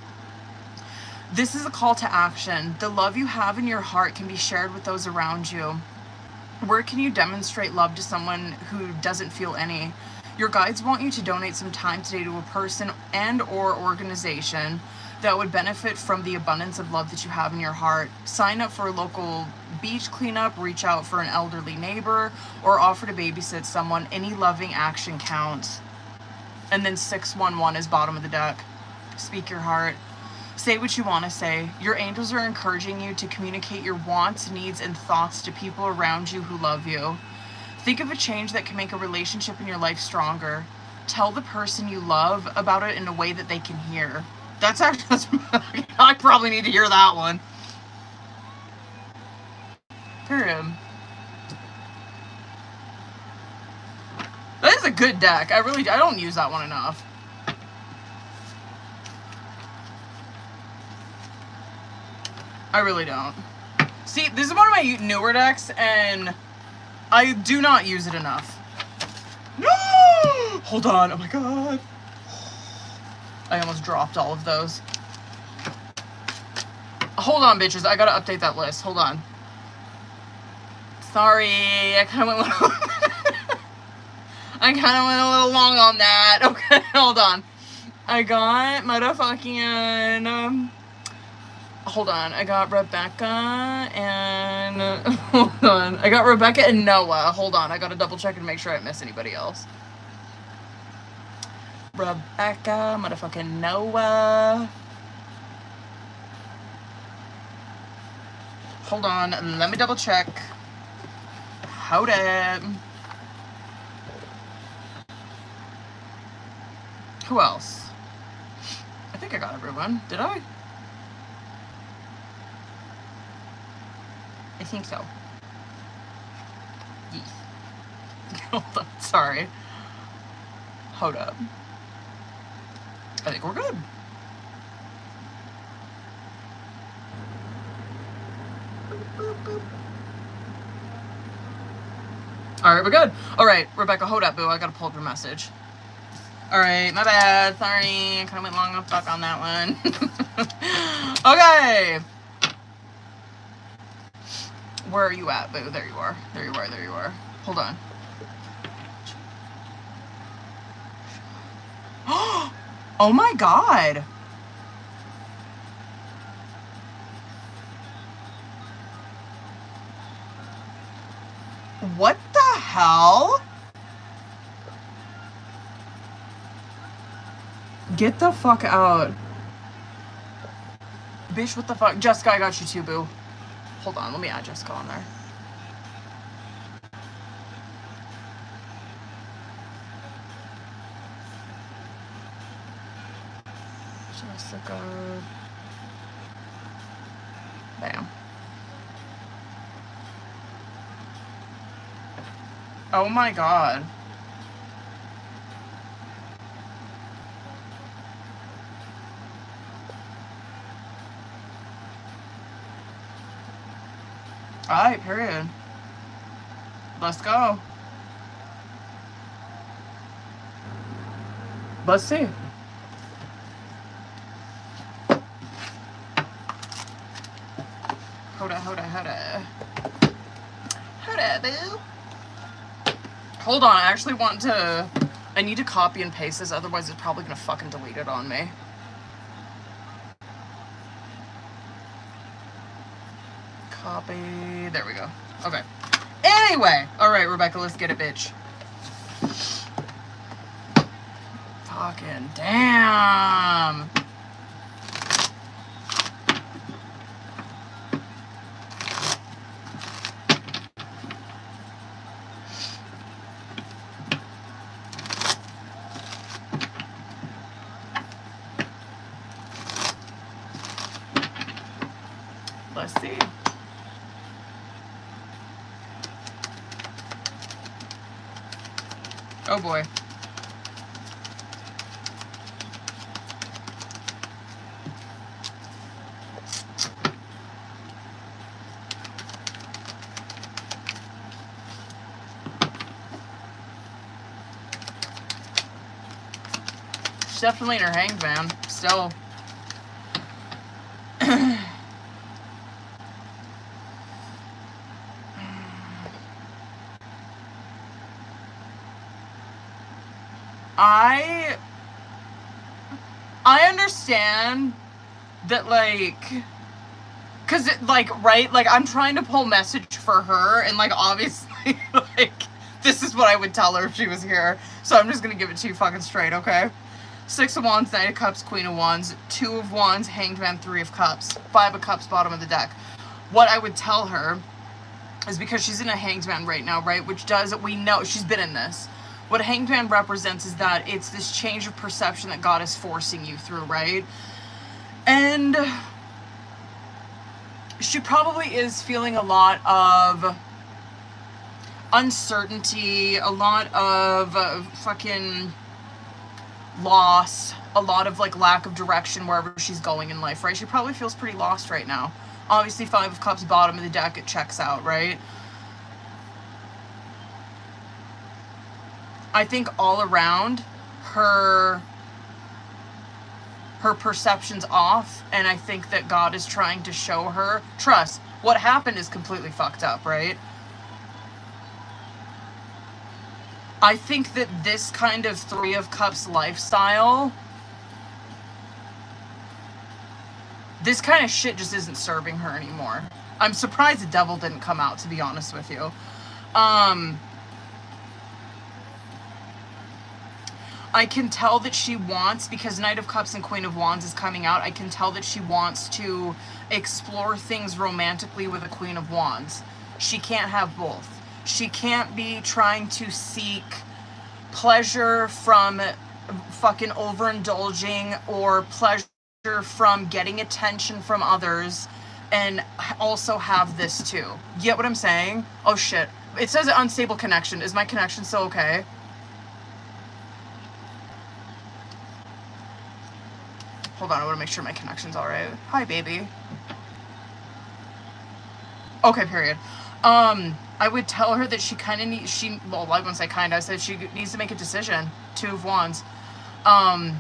This is a call to action. The love you have in your heart can be shared with those around you. Where can you demonstrate love to someone who doesn't feel any? Your guides want you to donate some time today to a person and or organization that would benefit from the abundance of love that you have in your heart. Sign up for a local beach cleanup, reach out for an elderly neighbor, or offer to babysit someone. Any loving action counts. And then 611 is bottom of the deck. Speak your heart. Say what you want to say. Your angels are encouraging you to communicate your wants, needs, and thoughts to people around you who love you. Think of a change that can make a relationship in your life stronger. Tell the person you love about it in a way that they can hear. That's actually, I probably need to hear that one. Period. That is a good deck. I don't use that one enough. I really don't. See, this is one of my newer decks, and I do not use it enough. No! Hold on. Oh my god. I almost dropped all of those. Hold on, bitches. I gotta update that list. Hold on. Sorry. I kind of went I kind of went a little long on that. Okay, hold on. I got motherfucking... hold on. I got Rebecca and... hold on. I got Rebecca and Noah. Hold on. I gotta double check and make sure I didn't miss anybody else. Rebecca, motherfucking Noah. Hold on, let me double check. Hold it. Who else? I think I got everyone. Did I? I think so. Yes. Hold on, sorry. Hold up. I think we're good. Alright, we're good. Alright, Rebecca, hold up, boo. I gotta pull up your message. Alright, my bad. Sorry. I kinda went long enough talk on that one. Okay. Where are you at, boo? There you are. There you are. There you are. Hold on. Oh my god. What the hell? Get the fuck out. Bitch, what the fuck? Jessica, I got you too, boo. Hold on, let me add Jessica on there. Jessica. Bam. Oh my god. Alright, period. Let's go. Let's see. Hold on, boo. Hold on, I actually want to... I need to copy and paste this, otherwise it's probably gonna fucking delete it on me. Copy. There we go. Okay. Anyway. Alright, Rebecca, let's get it, bitch. Fucking damn. Let's see. Oh boy. She's definitely in her hanged man. Still. I understand that, like, cause it, like, right, like, I'm trying to pull message for her, and, like, obviously, like, this is what I would tell her if she was here, so I'm just gonna give it to you fucking straight, okay? 6 of Wands, 9 of Cups, Queen of Wands, 2 of Wands, Hanged Man, 3 of Cups, 5 of Cups, bottom of the deck. What I would tell her is, because she's in a Hanged Man right now, right, which does, we know, she's been in this. What Hanged Man represents is that it's this change of perception that God is forcing you through, right? And she probably is feeling a lot of uncertainty, a lot of fucking loss, a lot of, like, lack of direction wherever she's going in life, right? She probably feels pretty lost right now. Obviously, 5 of Cups, bottom of the deck, it checks out, right? I think all around, her perception's off, and I think that God is trying to show her, trust, what happened is completely fucked up, right? I think that this kind of 3 of Cups lifestyle, this kind of shit just isn't serving her anymore. I'm surprised the devil didn't come out, to be honest with you. I can tell that she wants, because Knight of Cups and Queen of Wands is coming out, I can tell that she wants to explore things romantically with a Queen of Wands. She can't have both. She can't be trying to seek pleasure from fucking overindulging, or pleasure from getting attention from others, and also have this too. You get what I'm saying? Oh shit. It says unstable connection. Is my connection still okay? Hold on, I want to make sure my connection's alright. Hi, baby. Okay, period. I would tell her that she kind of needs, well, I wouldn't say kind of, I said she needs to make a decision. 2 of Wands. I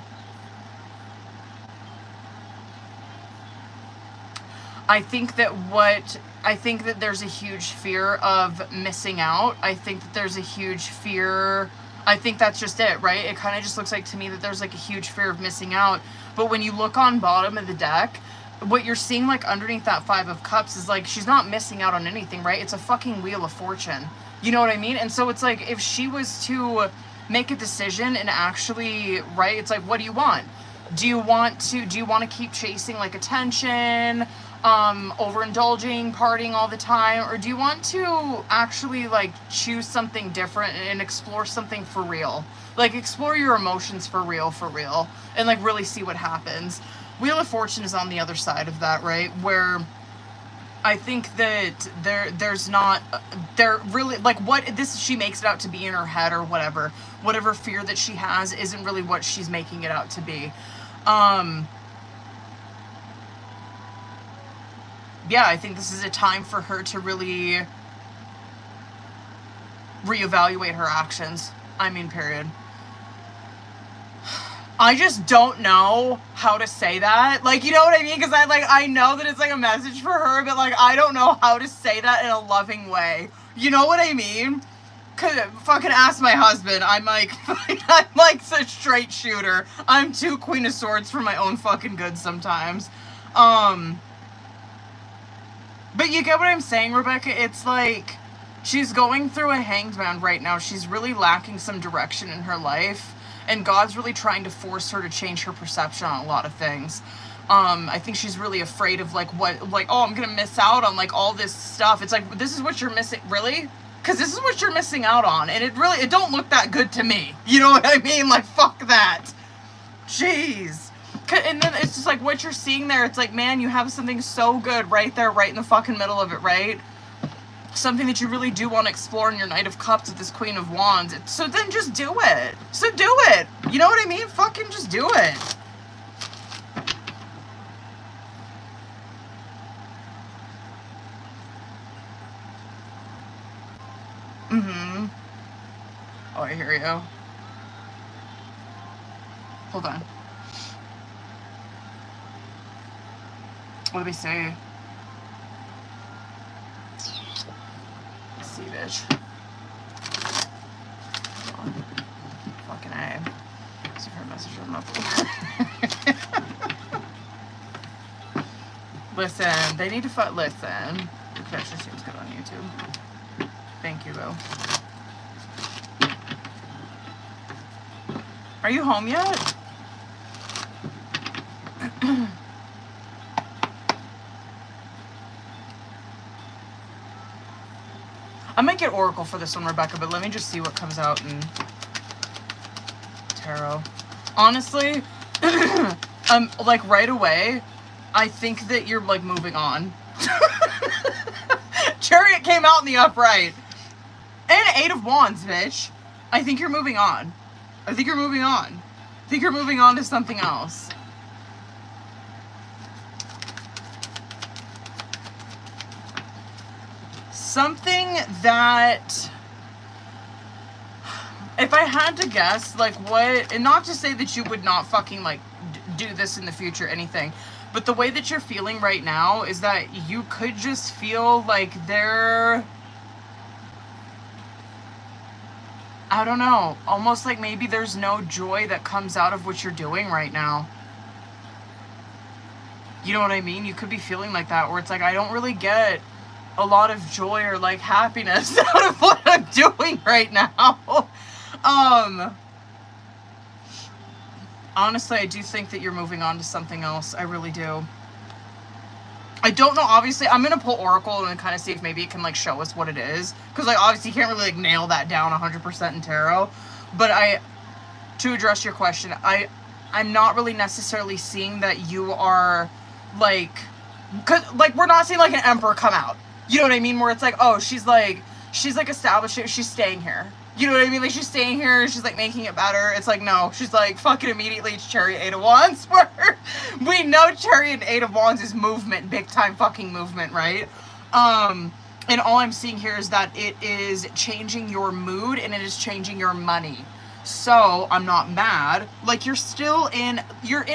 think that there's a huge fear of missing out. I think that there's a huge fear, I think that's just it, right? It kind of just looks like to me that there's, like, a huge fear of missing out. But when you look on bottom of the deck, what you're seeing, like, underneath that 5 of Cups is, like, she's not missing out on anything, right? It's a fucking Wheel of Fortune. You know what I mean? And so it's like, if she was to make a decision and actually, right, it's like, what do you want? Do you want to keep chasing, like, attention, overindulging, partying all the time? Or do you want to actually, like, choose something different and explore something for real? Like, explore your emotions for real, and, like, really see what happens. Wheel of Fortune is on the other side of that, right? Where I think that there's not, there really, like, what this, she makes it out to be in her head or whatever fear that she has isn't really what she's making it out to be. Yeah, I think this is a time for her to really reevaluate her actions. I mean, period. I just don't know how to say that. Like, you know what I mean? Because I know that it's, like, a message for her, but, like, I don't know how to say that in a loving way. You know what I mean? Cause fucking ask my husband. I'm like such straight shooter. I'm too Queen of Swords for my own fucking good sometimes. But you get what I'm saying, Rebecca? It's like, she's going through a Hanged Man right now. She's really lacking some direction in her life. And God's really trying to force her to change her perception on a lot of things. I think she's really afraid of, like, oh, I'm gonna miss out on, like, all this stuff. It's like, this is what you're missing, really? Because this is what you're missing out on. And it don't look that good to me. You know what I mean? Like, fuck that. Jeez. And then it's just like, what you're seeing there, it's like, man, you have something so good right there, right in the fucking middle of it, right? Something that you really do want to explore in your Knight of Cups with this Queen of Wands. So then just do it. So do it. You know what I mean? Fucking just do it. Mm-hmm. Oh, I hear you. Hold on. What do we say? Let's see, bitch. Fucking A. up. Listen, they need to listen. The connection seems good on YouTube. Thank you, though. Are you home yet? I might get Oracle for this one, Rebecca, but let me just see what comes out in Tarot. Honestly, like right away, I think that you're like moving on. Chariot came out in the upright. And 8 of Wands, bitch. I think you're moving on. I think you're moving on. I think you're moving on to something else. Something that, if I had to guess, like what, and not to say that you would not fucking like do this in the future, anything, but the way that you're feeling right now is that you could just feel like they're, I don't know, almost like maybe there's no joy that comes out of what you're doing right now. You know what I mean? You could be feeling like that, where it's like, I don't really get a lot of joy or like happiness out of what I'm doing right now. Honestly, I do think that you're moving on to something else. I really do. I don't know, obviously, I'm going to pull Oracle and kind of see if maybe it can like show us what it is. Because like obviously you can't really like nail that down 100% in Tarot. But to address your question, I'm not really necessarily seeing that you are like, cause like we're not seeing like an Emperor come out. You know what I mean? Where it's like, oh, she's like established, she's staying here. You know what I mean? Like, she's staying here, she's like making it better. It's like, no, she's like fucking immediately it's Chariot 8 of Wands, where we know Chariot 8 of Wands is movement, big time fucking movement, right? And all I'm seeing here is that it is changing your mood and it is changing your money. So I'm not mad. Like, you're in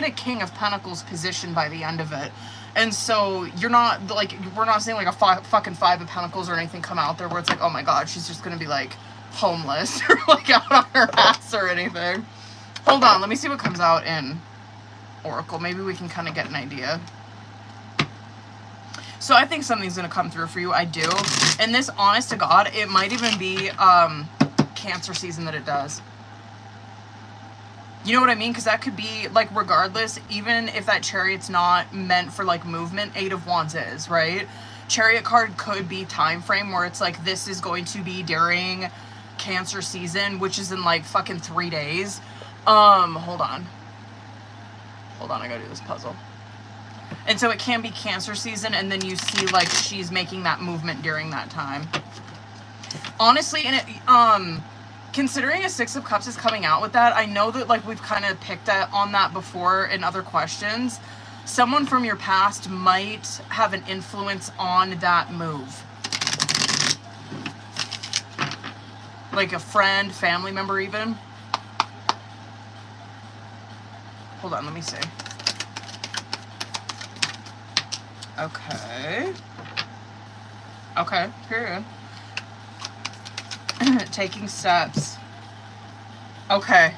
a King of Pentacles position by the end of it. And so you're not, like, we're not seeing like a fucking 5 of Pentacles or anything come out there where it's like, oh my god, she's just gonna be like homeless or like out on her ass or anything. Hold on, let me see what comes out in Oracle. Maybe we can kind of get an idea. So I think something's gonna come through for you. I do. And this, honest to God, it might even be Cancer season that it does. You know what I mean? Because that could be, like, regardless, even if that Chariot's not meant for, like, movement, 8 of Wands is, right? Chariot card could be time frame where it's like, this is going to be during Cancer season, which is in, like, fucking 3 days. Hold on. Hold on, I gotta do this puzzle. And so it can be Cancer season, and then you see, like, she's making that movement during that time. Honestly, and it, considering a 6 of Cups is coming out with that, I know that like we've kind of picked on that before in other questions. Someone from your past might have an influence on that move. Like a friend, family member even. Hold on, let me see. Okay. Okay, period. Taking steps. Okay.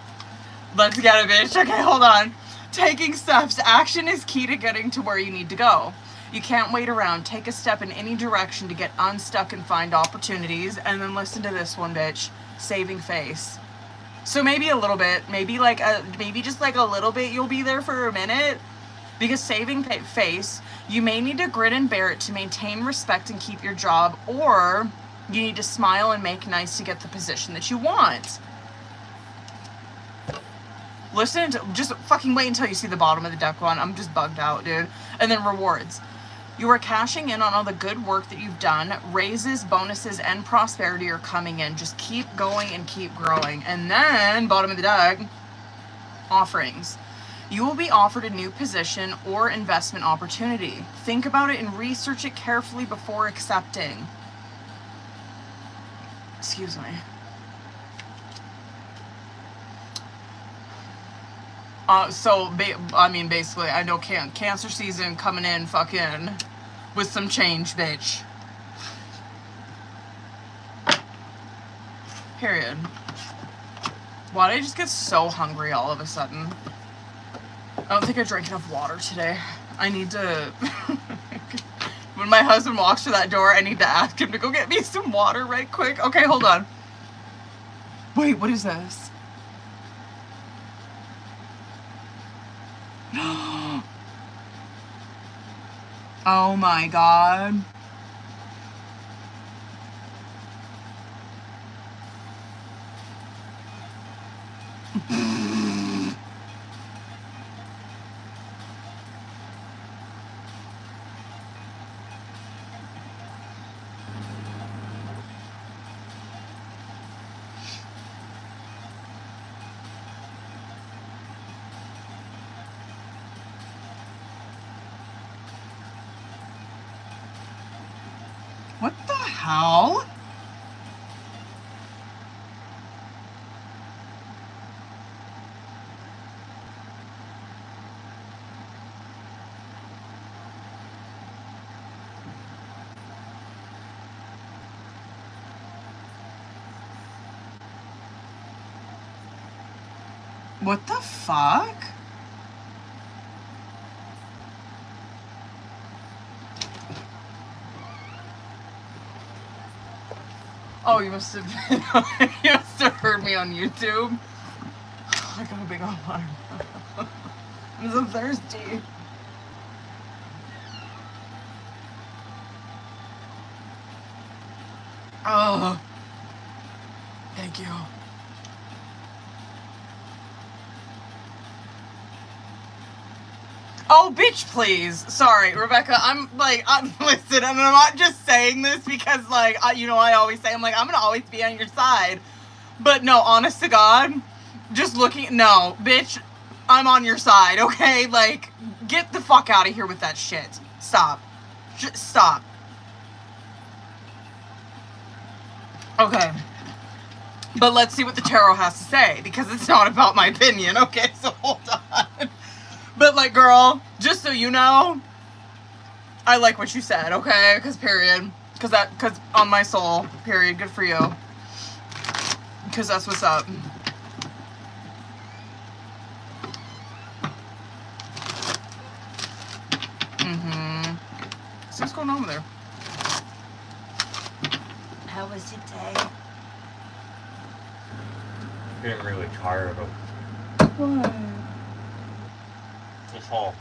Let's get it, bitch. Okay, hold on. Taking steps. Action is key to getting to where you need to go. You can't wait around. Take a step in any direction to get unstuck and find opportunities. And then listen to this one, bitch. Saving face. So maybe a little bit. Maybe like maybe just like a little bit you'll be there for a minute. Because saving face, you may need to grit and bear it to maintain respect and keep your job, or you need to smile and make nice to get the position that you want. Listen to, just fucking wait until you see the bottom of the deck one. I'm just bugged out, dude. And then rewards. You are cashing in on all the good work that you've done. Raises, bonuses, and prosperity are coming in. Just keep going and keep growing. And then, bottom of the deck, offerings. You will be offered a new position or investment opportunity. Think about it and research it carefully before accepting. Excuse me. I mean, basically, I know Cancer season coming in fucking with some change, bitch. Period. Why did I just get so hungry all of a sudden? I don't think I drank enough water today. I need to... When my husband walks through that door, I need to ask him to go get me some water right quick. Okay, hold on. Wait, what is this? Oh my god. What the hell? What the fuck? Oh, you must have you must have heard me on YouTube. I got a big old water. I'm so thirsty. Oh, thank you. Oh, bitch, please. Sorry, Rebecca. I'm listen, and I'm not just saying this because, like, I always say, I'm like, I'm gonna always be on your side. But no, honest to God, just looking, no, bitch, I'm on your side, okay? Like, get the fuck out of here with that shit. Stop. Just stop. Okay. But let's see what the tarot has to say, because it's not about my opinion, okay? So hold on. But, like, girl, just so you know, I like what you said, okay? Because, period. Because on my soul, period. Good for you. Because that's what's up. So what's going on with there? How was your day? I'm getting really tired of What? this whole,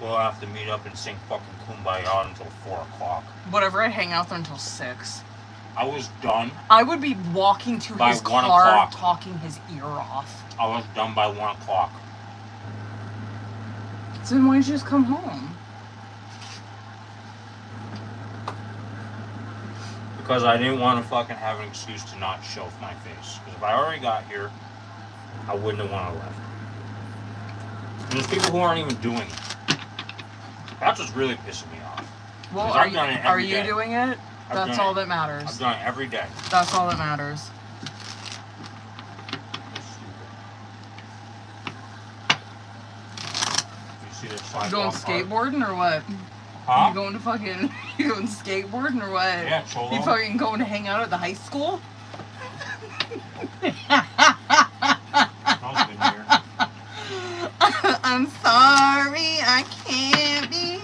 we'll have to meet up and sing fucking Kumbaya until 4 o'clock. Whatever, I'd hang out there until 6. I was done. I would be walking to by his 1 car, o'clock. talking his ear off. I was done by 1 o'clock. So then why don't you just come home? Because I didn't want to fucking have an excuse to not show my face. Because if I already got here, I wouldn't have wanted to left. And there's people who aren't even doing it. That's what's really pissing me off. Well, are you doing it? That's all that matters. I've done it every day. That's all that matters. You see this sidewalk You going skateboarding or what? Huh? You going to fucking, you going skateboarding or what? Yeah, Cholo. You fucking going to hang out at the high school? I'm sorry, I can't be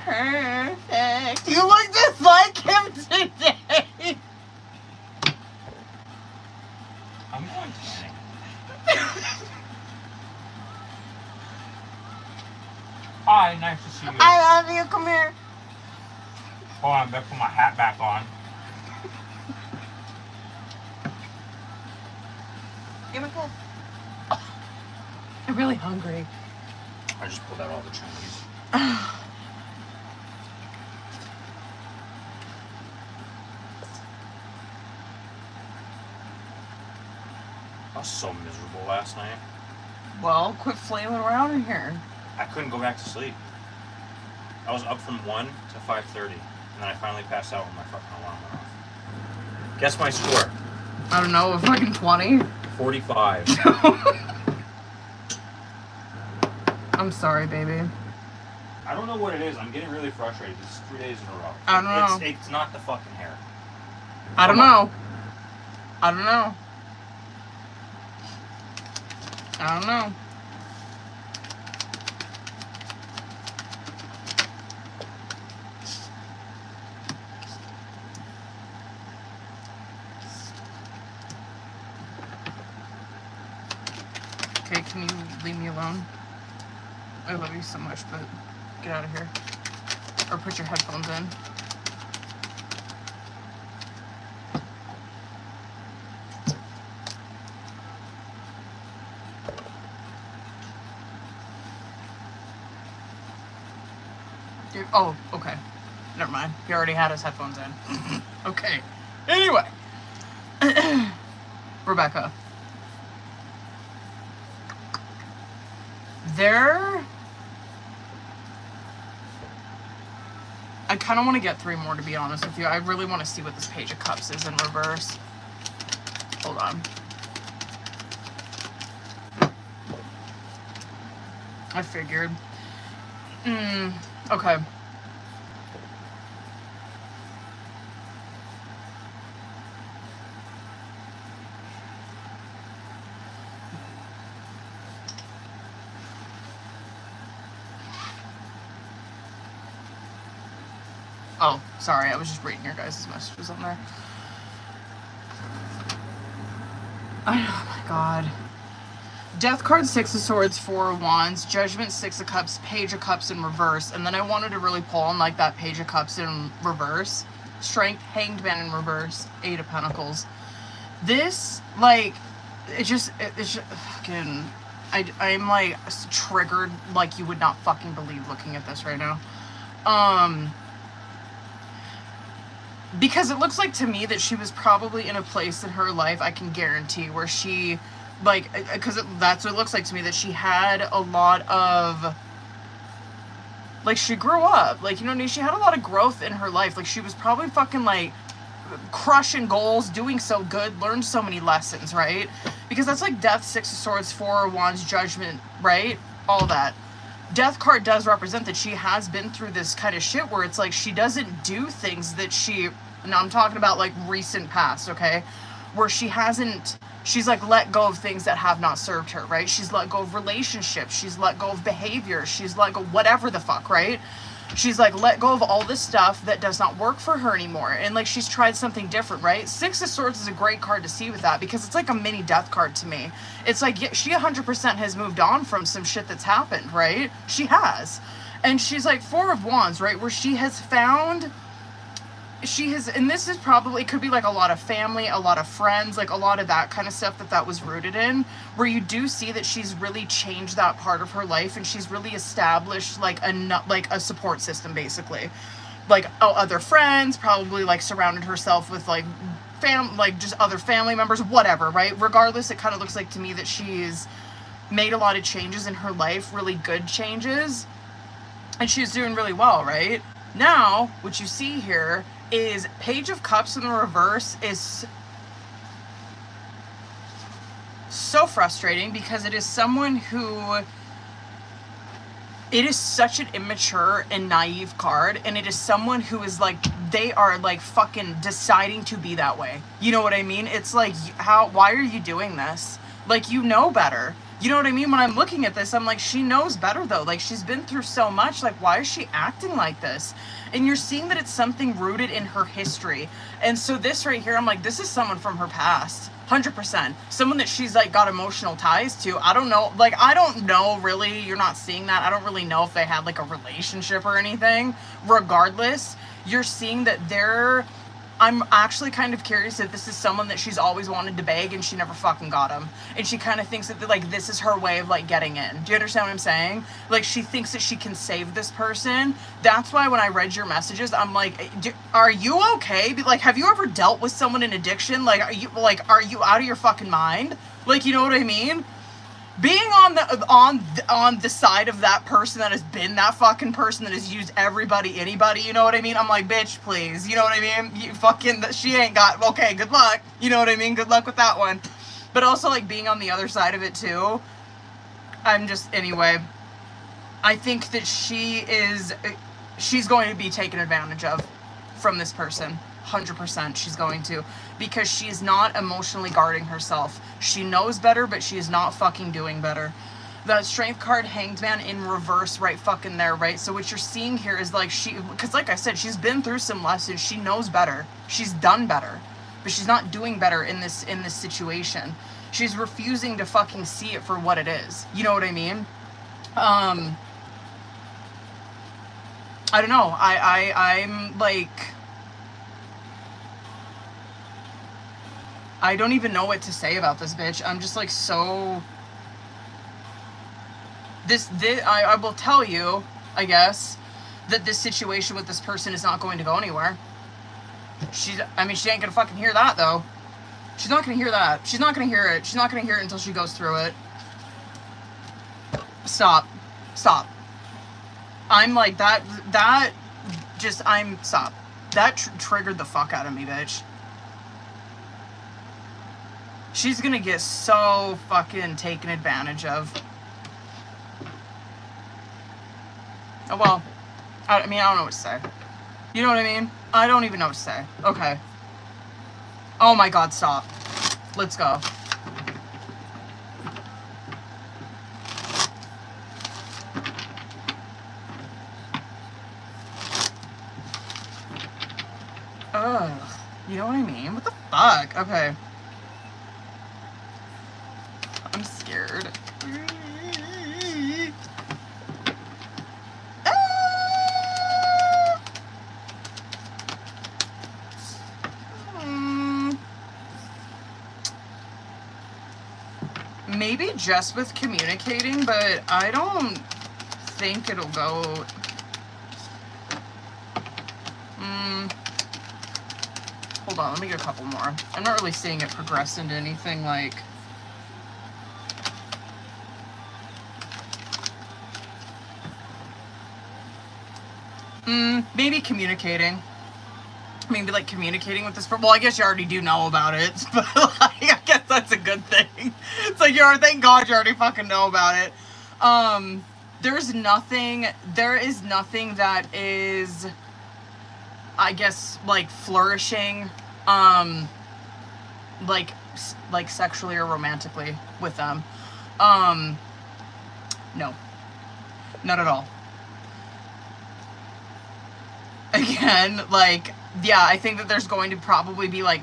perfect. You look just like him today. I'm going tanning. Hi, nice to see you. I love you, come here. Hold on, I better put my hat back on. Give me a cup. I'm really hungry. I just pulled out all the Chinese. I was so miserable last night. Well, quit flailing around in here. I couldn't go back to sleep. I was up from 1 to 5:30, and then I finally passed out when my fucking alarm went off. Guess my score. I don't know, fucking 20? 45. I'm sorry, baby. I don't know what it is. I'm getting really frustrated. This is 3 days in a row. I don't know. It's not the fucking hair. I don't know. I don't know. I don't know. can you leave me alone? I love you so much, but get out of here. Or put your headphones in. Oh, okay. Never mind. He already had his headphones in. Okay. Anyway. Rebecca. I kind of want to get 3 more, to be honest with you. I really want to see what this Page of Cups is in reverse. Hold on. I figured. Okay. Oh, sorry, I was just reading your guys' messages on there. Oh my god. Death card, 6 of Swords, 4 of Wands, Judgment, 6 of Cups, Page of Cups in reverse, and then I wanted to really pull on like that Page of Cups in reverse, Strength, Hanged Man in reverse, 8 of Pentacles. This, like, it's just fucking, I'm like triggered like you would not fucking believe looking at this right now. Because it looks like to me that she was probably in a place in her life, I can guarantee, where she, like, because that's what it looks like to me, that she had a lot of, like, she grew up, like, you know what I mean, she had a lot of growth in her life, like, she was probably fucking, like, crushing goals, doing so good, learned so many lessons, right? Because that's like Death, 6 of Swords, 4 of Wands, Judgment, right? All that. Death card does represent that she has been through this kind of shit where it's like she doesn't do things that she, now I'm talking about like recent past, okay? Where she hasn't, she's like let go of things that have not served her, right? She's let go of relationships, she's let go of behavior, she's let go whatever the fuck, right? She's like let go of all this stuff that does not work for her anymore, and like she's tried something different, right? 6 of Swords is a great card to see with that, because it's like a mini death card to me. It's like, yeah, she 100% has moved on from some shit that's happened, right? She has. And she's like 4 of Wands, right? Where she has found, and this is probably, it could be like a lot of family, a lot of friends, like a lot of that kind of stuff that was rooted in, where you do see that she's really changed that part of her life, and she's really established like a support system, basically. Like other friends, probably like surrounded herself with like like just other family members, whatever, right? Regardless, it kind of looks like to me that she's made a lot of changes in her life, really good changes, and she's doing really well, right? Now, what you see here is Page of Cups in the reverse is so frustrating, because it is someone who, it is such an immature and naive card, and it is someone who is like, they are like fucking deciding to be that way. You know what I mean? It's like, why are you doing this? Like, you know better. You know what I mean? When I'm looking at this, I'm like, she knows better though. Like, she's been through so much. Like, why is she acting like this? And you're seeing that it's something rooted in her history. And so this right here, I'm like, this is someone from her past. 100%. Someone that she's like got emotional ties to. I don't know. Like, I don't know really. You're not seeing that. I don't really know if they had like a relationship or anything. Regardless, you're seeing that I'm actually kind of curious if this is someone that she's always wanted to beg and she never fucking got him. And she kind of thinks that like this is her way of like getting in. Do you understand what I'm saying? Like, she thinks that she can save this person. That's why when I read your messages, I'm like, are you okay? Like, have you ever dealt with someone in addiction? Like, are you out of your fucking mind? Like, you know what I mean? Being on the side of that person that has been that fucking person that has used everybody, anybody, you know what I mean? I'm like, bitch, please, you know what I mean? You fucking, she ain't got, okay, good luck, you know what I mean? Good luck with that one. But also, like, being on the other side of it, too, I'm just, anyway, I think that she's going to be taken advantage of from this person. 100% she's going to, because she is not emotionally guarding herself. She knows better, but she is not fucking doing better. The Strength card, Hanged Man in reverse, right fucking there, right? So what you're seeing here is like because like I said, she's been through some lessons. She knows better. She's done better, but she's not doing better in this situation. She's refusing to fucking see it for what it is. You know what I mean? I don't know. I'm like, I don't even know what to say about this bitch. I'm just like so... I will tell you, I guess, that this situation with this person is not going to go anywhere. She ain't gonna fucking hear that, though. She's not gonna hear that. She's not gonna hear it. She's not gonna hear it until she goes through it. Stop. Stop. I'm like, stop. That triggered the fuck out of me, bitch. She's gonna get so fucking taken advantage of. Oh, well. I don't know what to say. You know what I mean? I don't even know what to say. Okay. Oh my god, stop. Let's go. Ugh. You know what I mean? What the fuck? Okay. I'm scared. Maybe just with communicating, but I don't think it'll go... Hold on, let me get a couple more. I'm not really seeing it progress into anything like... Maybe communicating. Maybe like communicating with this person. Well, I guess you already do know about it, but like, I guess that's a good thing. It's like, thank God you already fucking know about it. There is nothing that is, I guess, like flourishing, like sexually or romantically with them. No, not at all. Again, like, yeah, I think that there's going to probably be, like,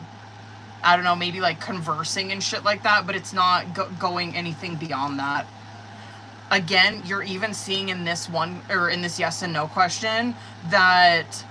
I don't know, maybe, like, conversing and shit like that, but it's not going anything beyond that. Again, you're even seeing in this one, or in this yes and no question, that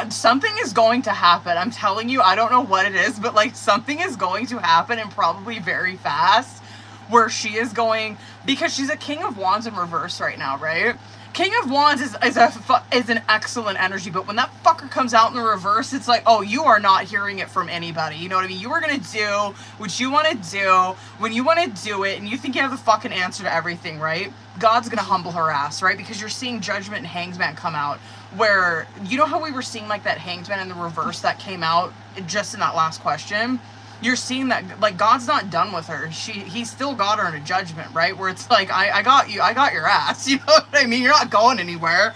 something is going to happen. I'm telling you, I don't know what it is, but, like, something is going to happen, and probably very fast, where she is going, because she's a King of Wands in reverse right now, right? King of Wands is an excellent energy, but when that fucker comes out in the reverse, it's like, oh, you are not hearing it from anybody. You know what I mean? You are going to do what you want to do when you want to do it, and you think you have the fucking answer to everything, right? God's going to humble her ass, right? Because you're seeing Judgment and Hangman come out, where, you know how we were seeing, like, that Hangman in the reverse that came out just in that last question? You're seeing that, like, God's not done with her. He still got her in a judgment, right? Where it's like, I got you, I got your ass. You know what I mean? You're not going anywhere.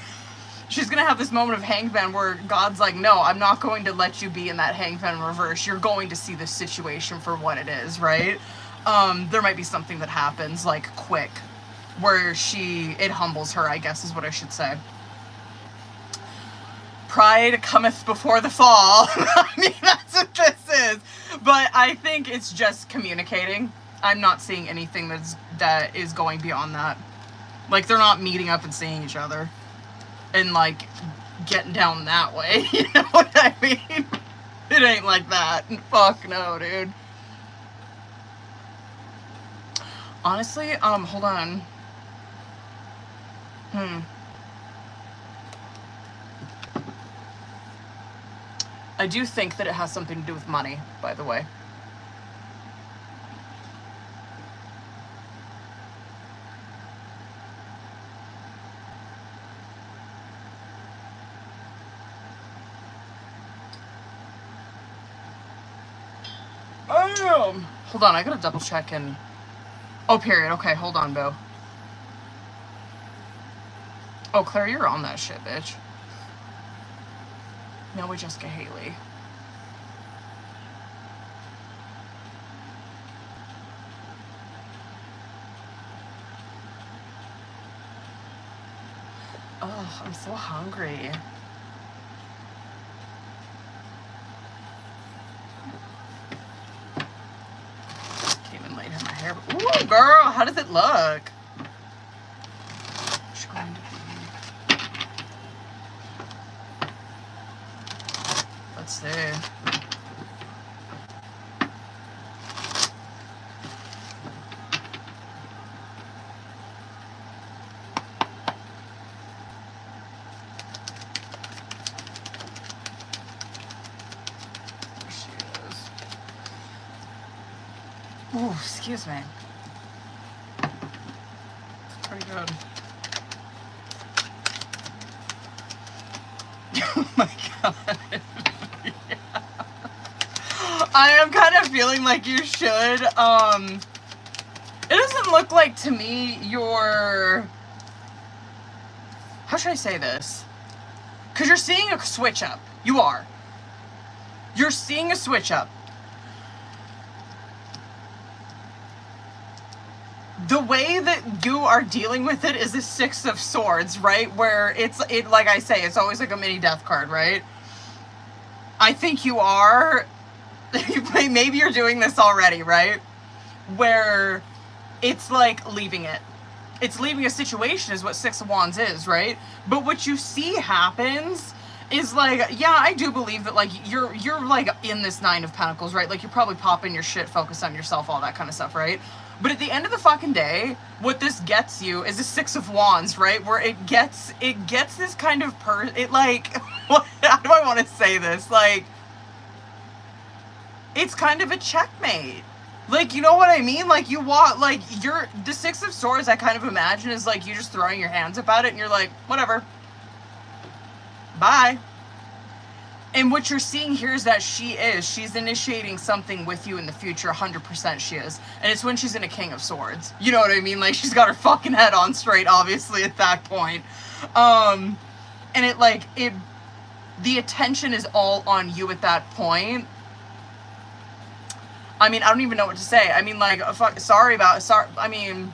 She's going to have this moment of Hangman where God's like, no, I'm not going to let you be in that Hangman reverse. You're going to see this situation for what it is, right? There might be something that happens, like, quick, where it humbles her, I guess is what I should say. Pride cometh before the fall. I mean, that's what this is. But I think it's just communicating. I'm not seeing anything that is going beyond that. Like, they're not meeting up and seeing each other and, like, getting down that way. You know what I mean? It ain't like that. Fuck no, dude. Honestly, hold on. I do think that it has something to do with money, by the way. Hold on, I gotta double check and... Oh, period. Okay, hold on, Bo. Oh, Claire, you're on that shit, bitch. Now we just get Haley. Oh, I'm so hungry. How does it look? Let's see. There she is. Ooh, excuse me. Pretty good. Oh my god. Yeah. I am kind of feeling like you should. It doesn't look like to me your... How should I say this? Because you're seeing a switch up. You are. You're seeing a switch up. The way that you are dealing with it is the Six of Swords, right? Where it like I say, it's always like a mini death card, right? I think you are, maybe you're doing this already, right? Where it's like leaving it. It's leaving a situation is what Six of Wands is, right? But what you see happens is like, yeah, I do believe that like you're like in this Nine of Pentacles, right? Like you're probably popping your shit, focus on yourself, all that kind of stuff, right? But at the end of the fucking day, what this gets you is a Six of Wands, right? Where it gets this kind of it like, how do I want to say this? Like, it's kind of a checkmate. Like, you know what I mean? Like, you want, like, the Six of Swords, I kind of imagine is like you just throwing your hands up at it and you're like, whatever. Bye. And what you're seeing here is that she's initiating something with you in the future, 100% she is. And it's when she's in a King of Swords. You know what I mean? Like, she's got her fucking head on straight, obviously, at that point. And the attention is all on you at that point. I mean, I don't even know what to say. I mean, like, I mean...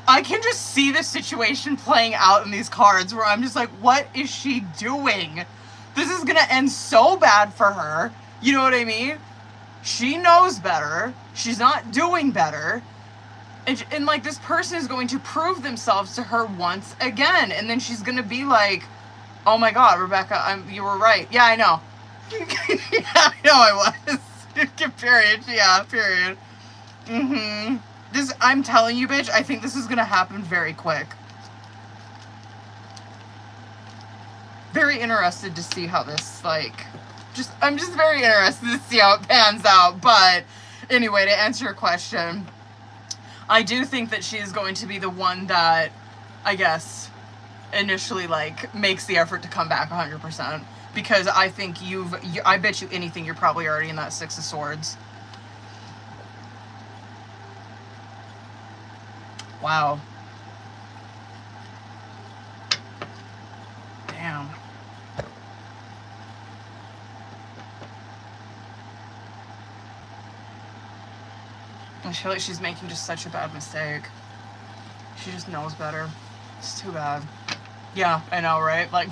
I can just see the situation playing out in these cards where I'm just like, what is she doing? This is gonna end so bad for her. You know what I mean? She knows better. She's not doing better. And like, this person is going to prove themselves to her once again. And then she's gonna be like, oh my god, Rebecca, you were right. Yeah, I know. Yeah, I know I was. Period. Yeah, period. Mm-hmm. I'm telling you, bitch, I think this is gonna happen very quick. Very interested to see how this, like, I'm just very interested to see how it pans out. But anyway, to answer your question, I do think that she is going to be the one that, I guess, initially, like, makes the effort to come back 100%. Because I think I bet you anything you're probably already in that Six of Swords. Wow. Damn. I feel like she's making just such a bad mistake. She just knows better. It's too bad. Yeah, I know, right? Like...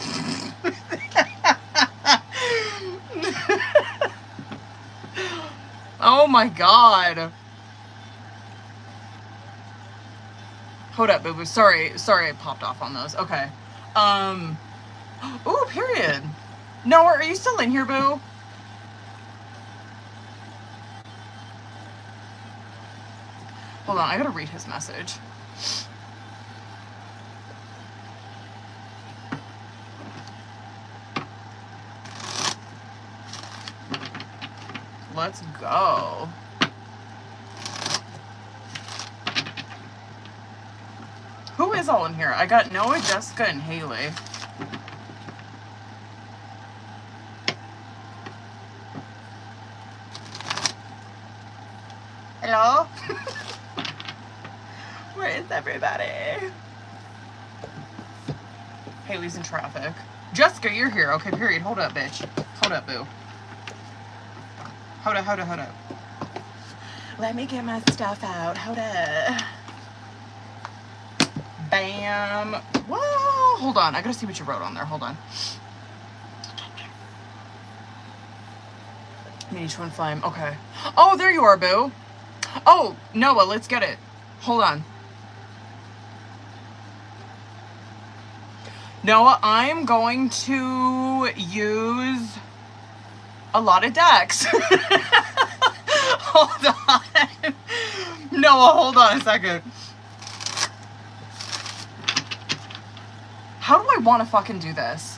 Oh my god. Hold up, boo-boo. Sorry I popped off on those. Okay. Ooh, period. No, are you still in here, boo? Hold on, I gotta read his message. Let's go. Who is all in here? I got Noah, Jessica, and Haley. Hello? Where is everybody? Haley's in traffic. Jessica, you're here. Okay, period. Hold up, bitch. Hold up, boo. Hold up. Let me get my stuff out. Hold up. Bam. Whoa. hold on. I gotta see what you wrote on there. Hold on. Mini twin flame. Okay. Oh, there you are, boo. Oh, Noah, let's get it. Hold on. Noah, I'm going to use a lot of decks. Hold on. Noah, hold on a second. How do I want to fucking do this?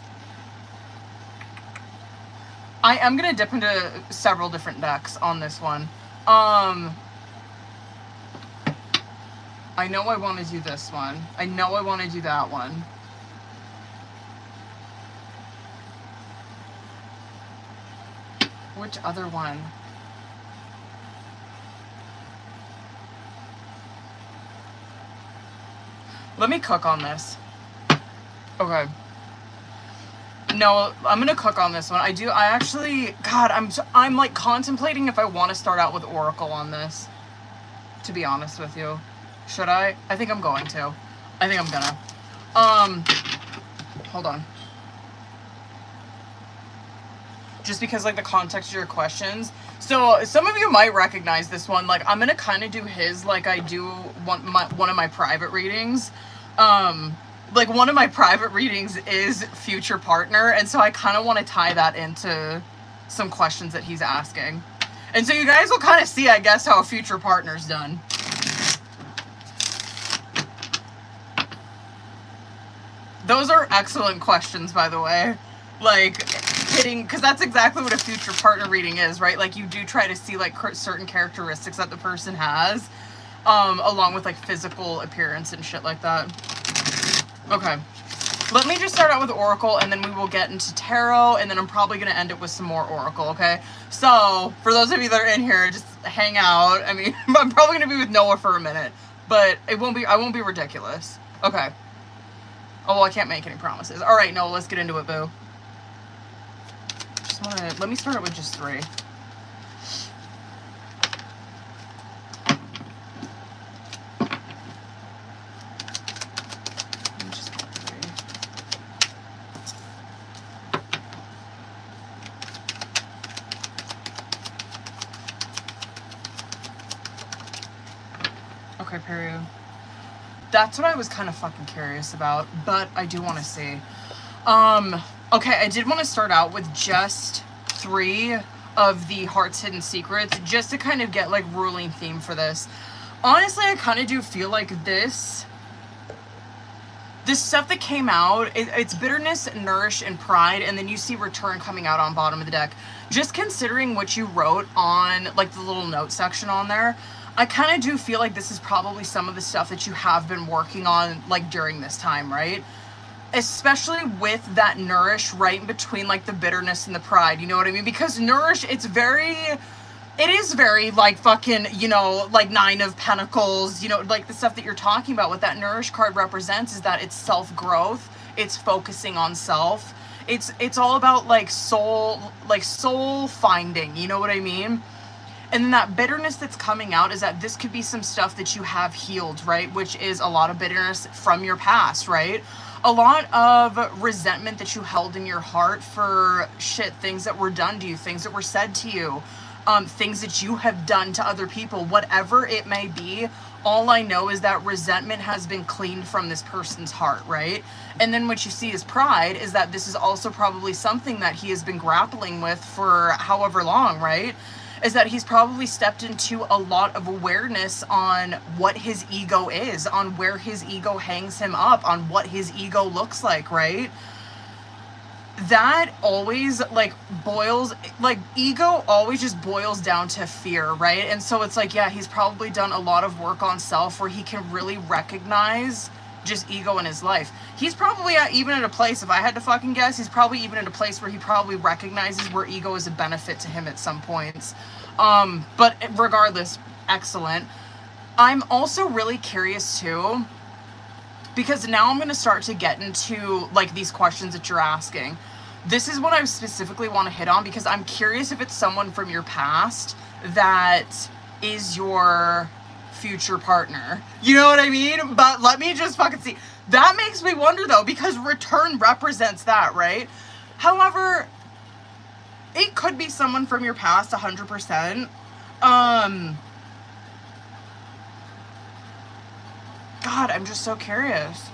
I am going to dip into several different decks on this one. I know I want to do this one. I know I want to do that one. Which other one? Let me cook on this. Okay. No, I'm gonna cook on this one. I actually, God, I'm like contemplating if I want to start out with Oracle on this. To be honest with you. Should I? I think I'm going to. I think I'm gonna. Hold on. Just because, like, the context of your questions. So, some of you might recognize this one. Like, I'm gonna kind of do his like I do one of my private readings. Like, one of my private readings is future partner, and so I kind of want to tie that into some questions that he's asking. And so you guys will kind of see, I guess, how a future partner's done. Those are excellent questions, by the way. Like, hitting, because that's exactly what a future partner reading is, right? Like, you do try to see, like, certain characteristics that the person has, along with, like, physical appearance and shit like that. Okay. Let me just start out with Oracle, and then we will get into Tarot, and then I'm probably going to end it with some more Oracle, okay? So, for those of you that are in here, just hang out. I mean, I'm probably going to be with Noah for a minute, but I won't be ridiculous. Okay. Oh, well, I can't make any promises. All right, Noah, let's get into it, boo. Let me start it with just 3. Okay, period. That's what I was kind of fucking curious about, but I do want to see. Okay, I did want to start out with just 3 of the Heart's Hidden Secrets, just to kind of get, like, ruling theme for this. Honestly, I kind of do feel like this stuff that came out, it's bitterness, nourish, and pride, and then you see return coming out on bottom of the deck. Just considering what you wrote on, like, the little note section on there, I kind of do feel like this is probably some of the stuff that you have been working on, like, during this time, right? Especially with that nourish right in between, like, the bitterness and the pride, you know what I mean? Because nourish, it is very, like, fucking, you know, like, 9 of Pentacles, you know, like, the stuff that you're talking about. What that nourish card represents is that it's self-growth, it's focusing on self, it's all about, like, soul finding, you know what I mean? And then that bitterness that's coming out is that this could be some stuff that you have healed, right? Which is a lot of bitterness from your past, right? A lot of resentment that you held in your heart for things that were done to you, things that were said to you, things that you have done to other people, whatever it may be. All I know is that resentment has been cleaned from this person's heart, right? And then what you see is pride, is that this is also probably something that he has been grappling with for however long, right? Is that he's probably stepped into a lot of awareness on what his ego is, on where his ego hangs him up, on what his ego looks like, right? That always, like, ego always just boils down to fear, right? And so it's like, yeah, he's probably done a lot of work on self where he can really recognize just ego in his life. He's probably even at a place, if I had to fucking guess, he's probably even at a place where he probably recognizes where ego is a benefit to him at some points. But regardless, excellent. I'm also really curious too, because now I'm going to start to get into, like, these questions that you're asking. This is what I specifically want to hit on, because I'm curious if it's someone from your past that is your future partner. You know what I mean? But let me just fucking see. That makes me wonder though, because return represents that, right? However, it could be someone from your past 100%. God, I'm just so curious.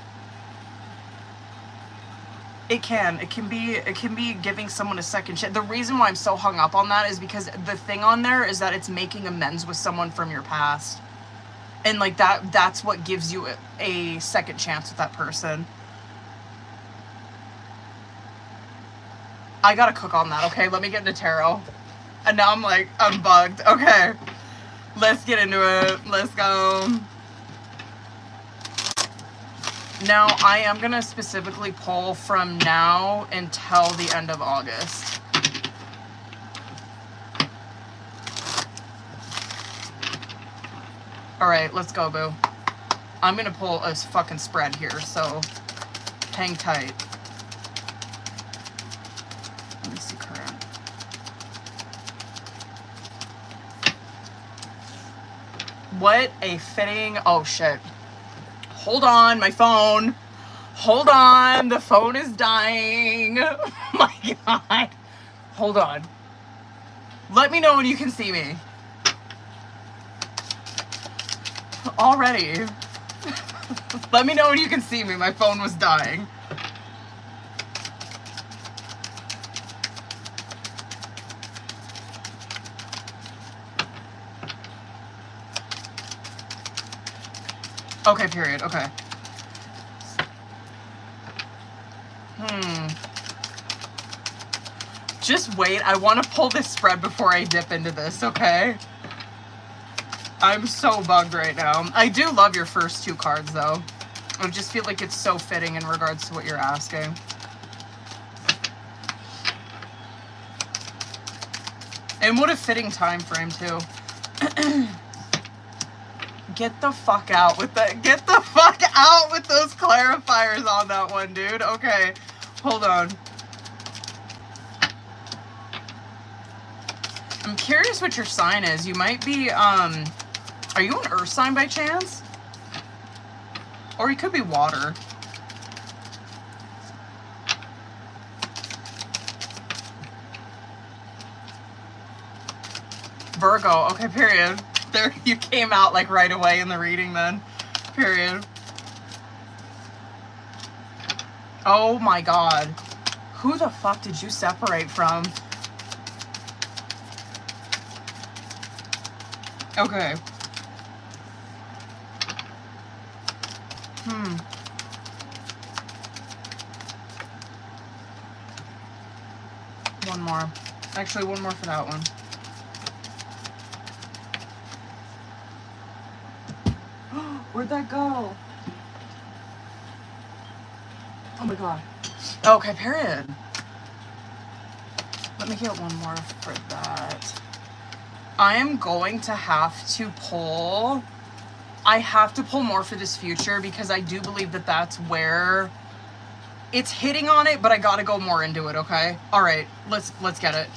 It can be giving someone a second chance. The reason why I'm so hung up on that is because the thing on there is that it's making amends with someone from your past. And like that's what gives you a second chance with that person. I gotta cook on that, okay? Let me get into tarot. And now I'm bugged. Okay. Let's get into it. Let's go. Now, I am going to specifically pull from now until the end of August. Alright, let's go, boo. I'm going to pull a fucking spread here, so hang tight. Let me see current. What a fitting... Oh, shit. Hold on, my phone. Hold on, the phone is dying. Oh my God. Hold on. Let me know when you can see me. Already. Let me know when you can see me. My phone was dying. Okay, period. Okay. Just wait. I want to pull this spread before I dip into this, okay? I'm so bugged right now. I do love your first two cards, though. I just feel like it's so fitting in regards to what you're asking. And what a fitting time frame, too. Get the fuck out with those clarifiers on that one, dude. Okay, hold on. I'm curious what your sign is. You might be, are you an earth sign by chance? Or you could be water. Virgo, okay, period. There, you came out like right away in the reading then. Period. Oh my God. Who the fuck did you separate from? Okay. One more. Actually, one more for that one. Where'd that go? Oh my God. Okay, period. Let me get one more for that. I am going to have to pull... I have to pull more for this future because I do believe that that's where it's hitting on it, but I gotta go more into it, okay? All right, let's get it.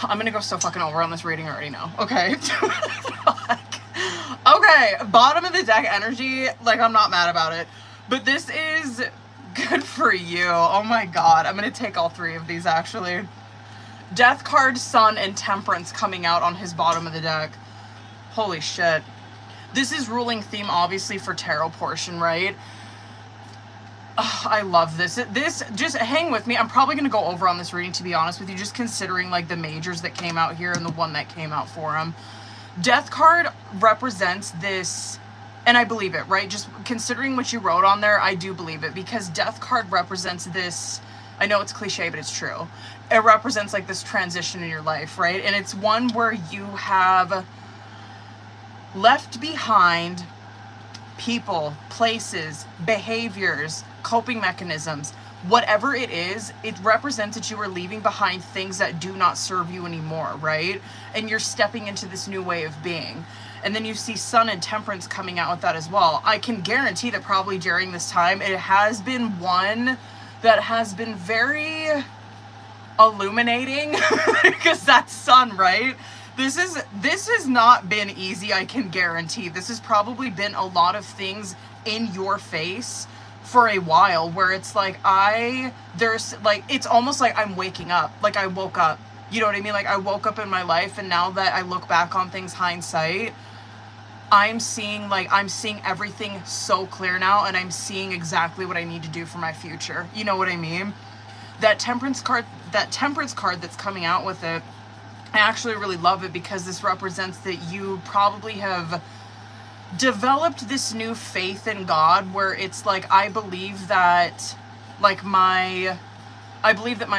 I'm gonna go so fucking over on this reading already now, okay? Okay, bottom of the deck energy, like I'm not mad about it, but this is good for you. Oh my God, I'm gonna take all three of these actually. Death card, Sun, and Temperance coming out on his bottom of the deck. Holy shit. This is ruling theme obviously for tarot portion, right? Ugh, I love this. This, just hang with me. I'm probably gonna go over on this reading, to be honest with you, just considering like the majors that came out here and the one that came out for him. Death card represents this, and I believe it, right? Just considering what you wrote on there, I do believe it, because Death card represents this, I know it's cliche, but it's true. It represents like this transition in your life, right? And it's one where you have left behind people, places, behaviors, coping mechanisms, whatever it is, it represents that you are leaving behind things that do not serve you anymore, right? And you're stepping into this new way of being. And then you see Sun and Temperance coming out with that as well. I can guarantee that probably during this time, it has been one that has been very illuminating because that's Sun, right? This has not been easy, I can guarantee. This has probably been a lot of things in your face for a while, where it's like it's almost like I'm waking up. Like I woke up. You know what I mean? Like I woke up in my life, and now that I look back on things hindsight, I'm seeing everything so clear now, and I'm seeing exactly what I need to do for my future. You know what I mean? That temperance card that's coming out with it, I actually really love it, because this represents that you probably have developed this new faith in God, where it's like, I believe that my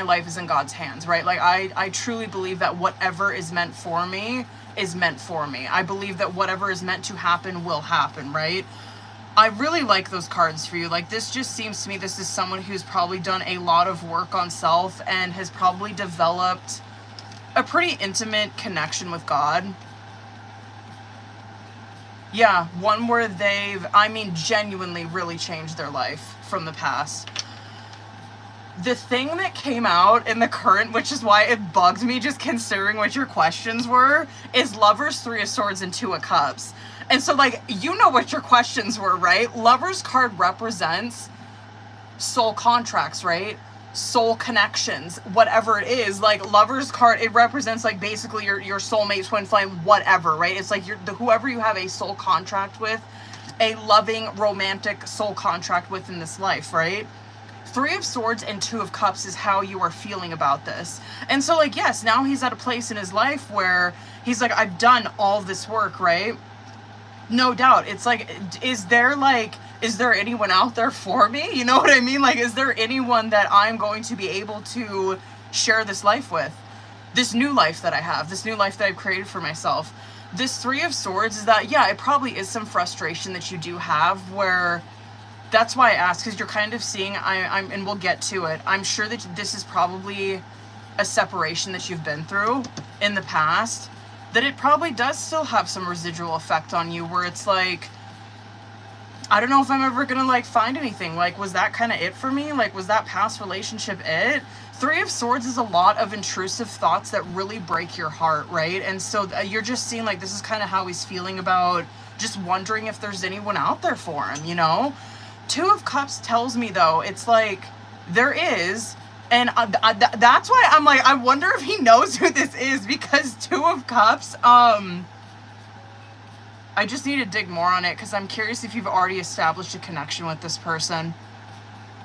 life is in God's hands, right? Like I truly believe that whatever is meant for me is meant for me. I believe that whatever is meant to happen will happen, right? I really like those cards for you. Like, this just seems to me, this is someone who's probably done a lot of work on self and has probably developed a pretty intimate connection with God. Yeah, one where they've, genuinely really changed their life from the past. The thing that came out in the current, which is why it bugged me just considering what your questions were, is Lovers, Three of Swords, and Two of Cups. And so, like, you know what your questions were, right? Lovers card represents soul contracts, right? Soul connections, whatever it is. Like, Lovers card, it represents, like, basically your soulmate, twin flame, whatever, right? It's like whoever you have a soul contract with, a loving, romantic soul contract with in this life, right? Three of Swords and Two of Cups is how you are feeling about this. And so, like, yes, now he's at a place in his life where he's like, I've done all this work, right? No doubt. It's like, is there anyone out there for me? You know what I mean? Like, is there anyone that I'm going to be able to share this life with? This new life that I have, this new life that I've created for myself. This Three of Swords is that, yeah, it probably is some frustration that you do have, where that's why I asked, because you're kind of seeing, and we'll get to it. I'm sure that this is probably a separation that you've been through in the past, that it probably does still have some residual effect on you, where it's like, I don't know if I'm ever gonna, like, find anything. Like, was that kind of it for me? Like, was that past relationship it? Three of Swords is a lot of intrusive thoughts that really break your heart, right? And so you're just seeing, like, this is kind of how he's feeling about just wondering if there's anyone out there for him, you know? Two of Cups tells me, though, it's like, there is, and that's why I'm like, I wonder if he knows who this is, because Two of Cups, I just need to dig more on it, because I'm curious if you've already established a connection with this person,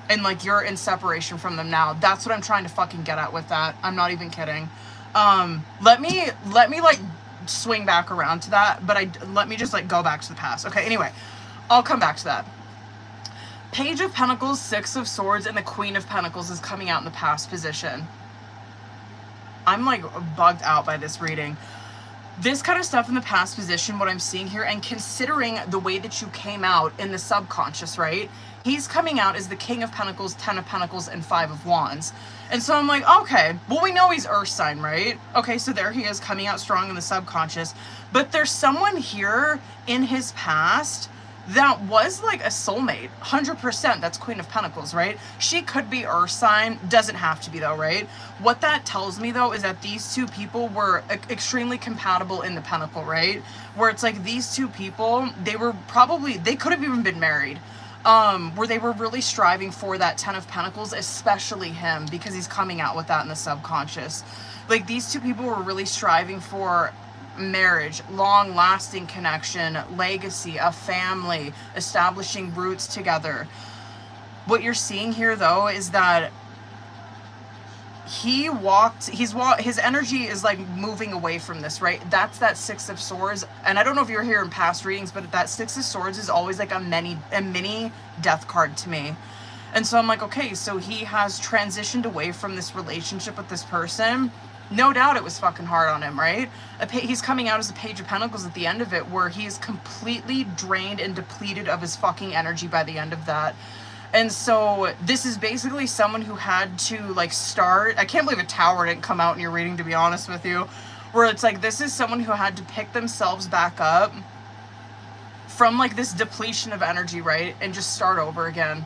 and, like, you're in separation from them now. That's what I'm trying to fucking get at with that. I'm not even kidding. Let me, like, swing back around to that, but let me just, like, go back to the past. Okay, anyway, I'll come back to that. Page of Pentacles, Six of Swords, and the Queen of Pentacles is coming out in the past position. I'm, like, bugged out by this reading. This kind of stuff in the past position, what I'm seeing here, and considering the way that you came out in the subconscious, right? He's coming out as the King of Pentacles, Ten of Pentacles, and Five of Wands. And so I'm like, okay, well, we know he's Earth sign, right? Okay, so there he is, coming out strong in the subconscious. But there's someone here in his past that was like a soulmate, 100%. That's Queen of Pentacles, right? She could be Earth sign, doesn't have to be though, right? What that tells me though is that these two people were extremely compatible in the Pentacle, right? Where it's like these two people, they could have even been married, where they were really striving for that Ten of Pentacles, especially him, because he's coming out with that in the subconscious. Like, these two people were really striving for marriage, long-lasting connection, legacy, a family, establishing roots together. What you're seeing here though is that his energy is like moving away from this, right? That's that Six of Swords. And I don't know if you're here in past readings, but that Six of Swords is always like a mini death card to me. And so I'm like, okay, so he has transitioned away from this relationship with this person. No doubt it was fucking hard on him, right? He's coming out as a Page of Pentacles at the end of it, where he is completely drained and depleted of his fucking energy by the end of that. And so this is basically someone who had to, like, start... I can't believe a Tower didn't come out in your reading, to be honest with you. Where it's like, this is someone who had to pick themselves back up from, like, this depletion of energy, right? And just start over again.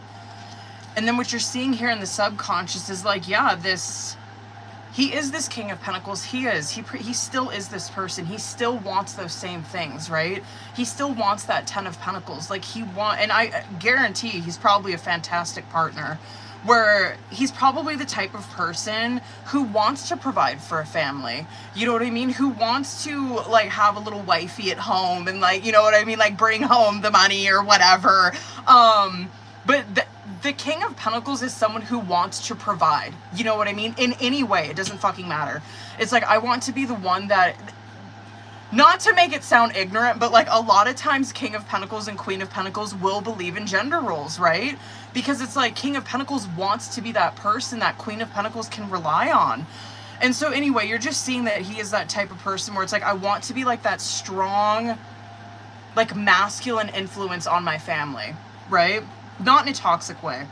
And then what you're seeing here in the subconscious is, like, yeah, this he is this King of Pentacles. He still is this person. He still wants those same things, right? He still wants that 10 of Pentacles. Like and I guarantee he's probably a fantastic partner, where he's probably the type of person who wants to provide for a family. You know what I mean? Who wants to like have a little wifey at home and like, you know what I mean? Like bring home the money or whatever. But the King of Pentacles is someone who wants to provide. You know what I mean? In any way. It doesn't fucking matter. It's like, I want to be the one that, not to make it sound ignorant, but like a lot of times King of Pentacles and Queen of Pentacles will believe in gender roles, right? Because it's like King of Pentacles wants to be that person that Queen of Pentacles can rely on. And so anyway, you're just seeing that he is that type of person where it's like, I want to be like that strong, like masculine influence on my family, right? Not in a toxic way.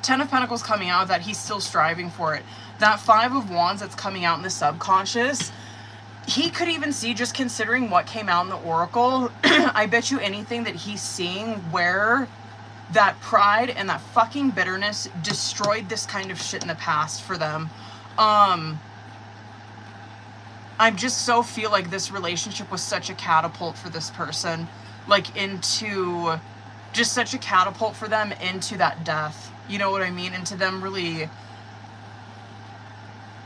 10 of Pentacles coming out, that he's still striving for it. That 5 of Wands that's coming out in the subconscious, he could even see, just considering what came out in the Oracle, I bet you anything that he's seeing where that pride and that fucking bitterness destroyed this kind of shit in the past for them. I just so feel like this relationship was such a catapult for this person, like into... just such a catapult for them into that death. You know what I mean? Into them really,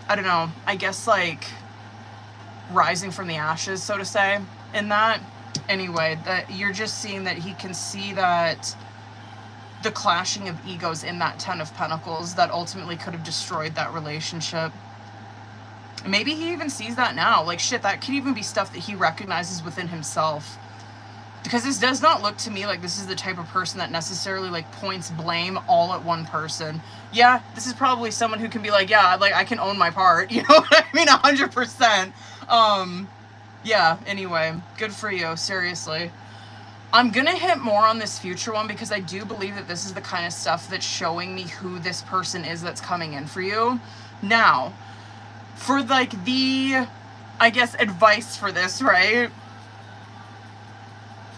I don't know, I guess like rising from the ashes, so to say, in that. Anyway, that you're just seeing that he can see that the clashing of egos in that 10 of Pentacles that ultimately could have destroyed that relationship. Maybe he even sees that now. Like, shit, that could even be stuff that he recognizes within himself. Because this does not look to me like this is the type of person that necessarily like points blame all at one person. Yeah, this is probably someone who can be like, yeah, like I can own my part. You know what I mean? 100%. Yeah, anyway, good for you. Seriously. I'm gonna hit more on this future one because I do believe that this is the kind of stuff that's showing me who this person is that's coming in for you. Now, for like the, I guess, advice for this, right?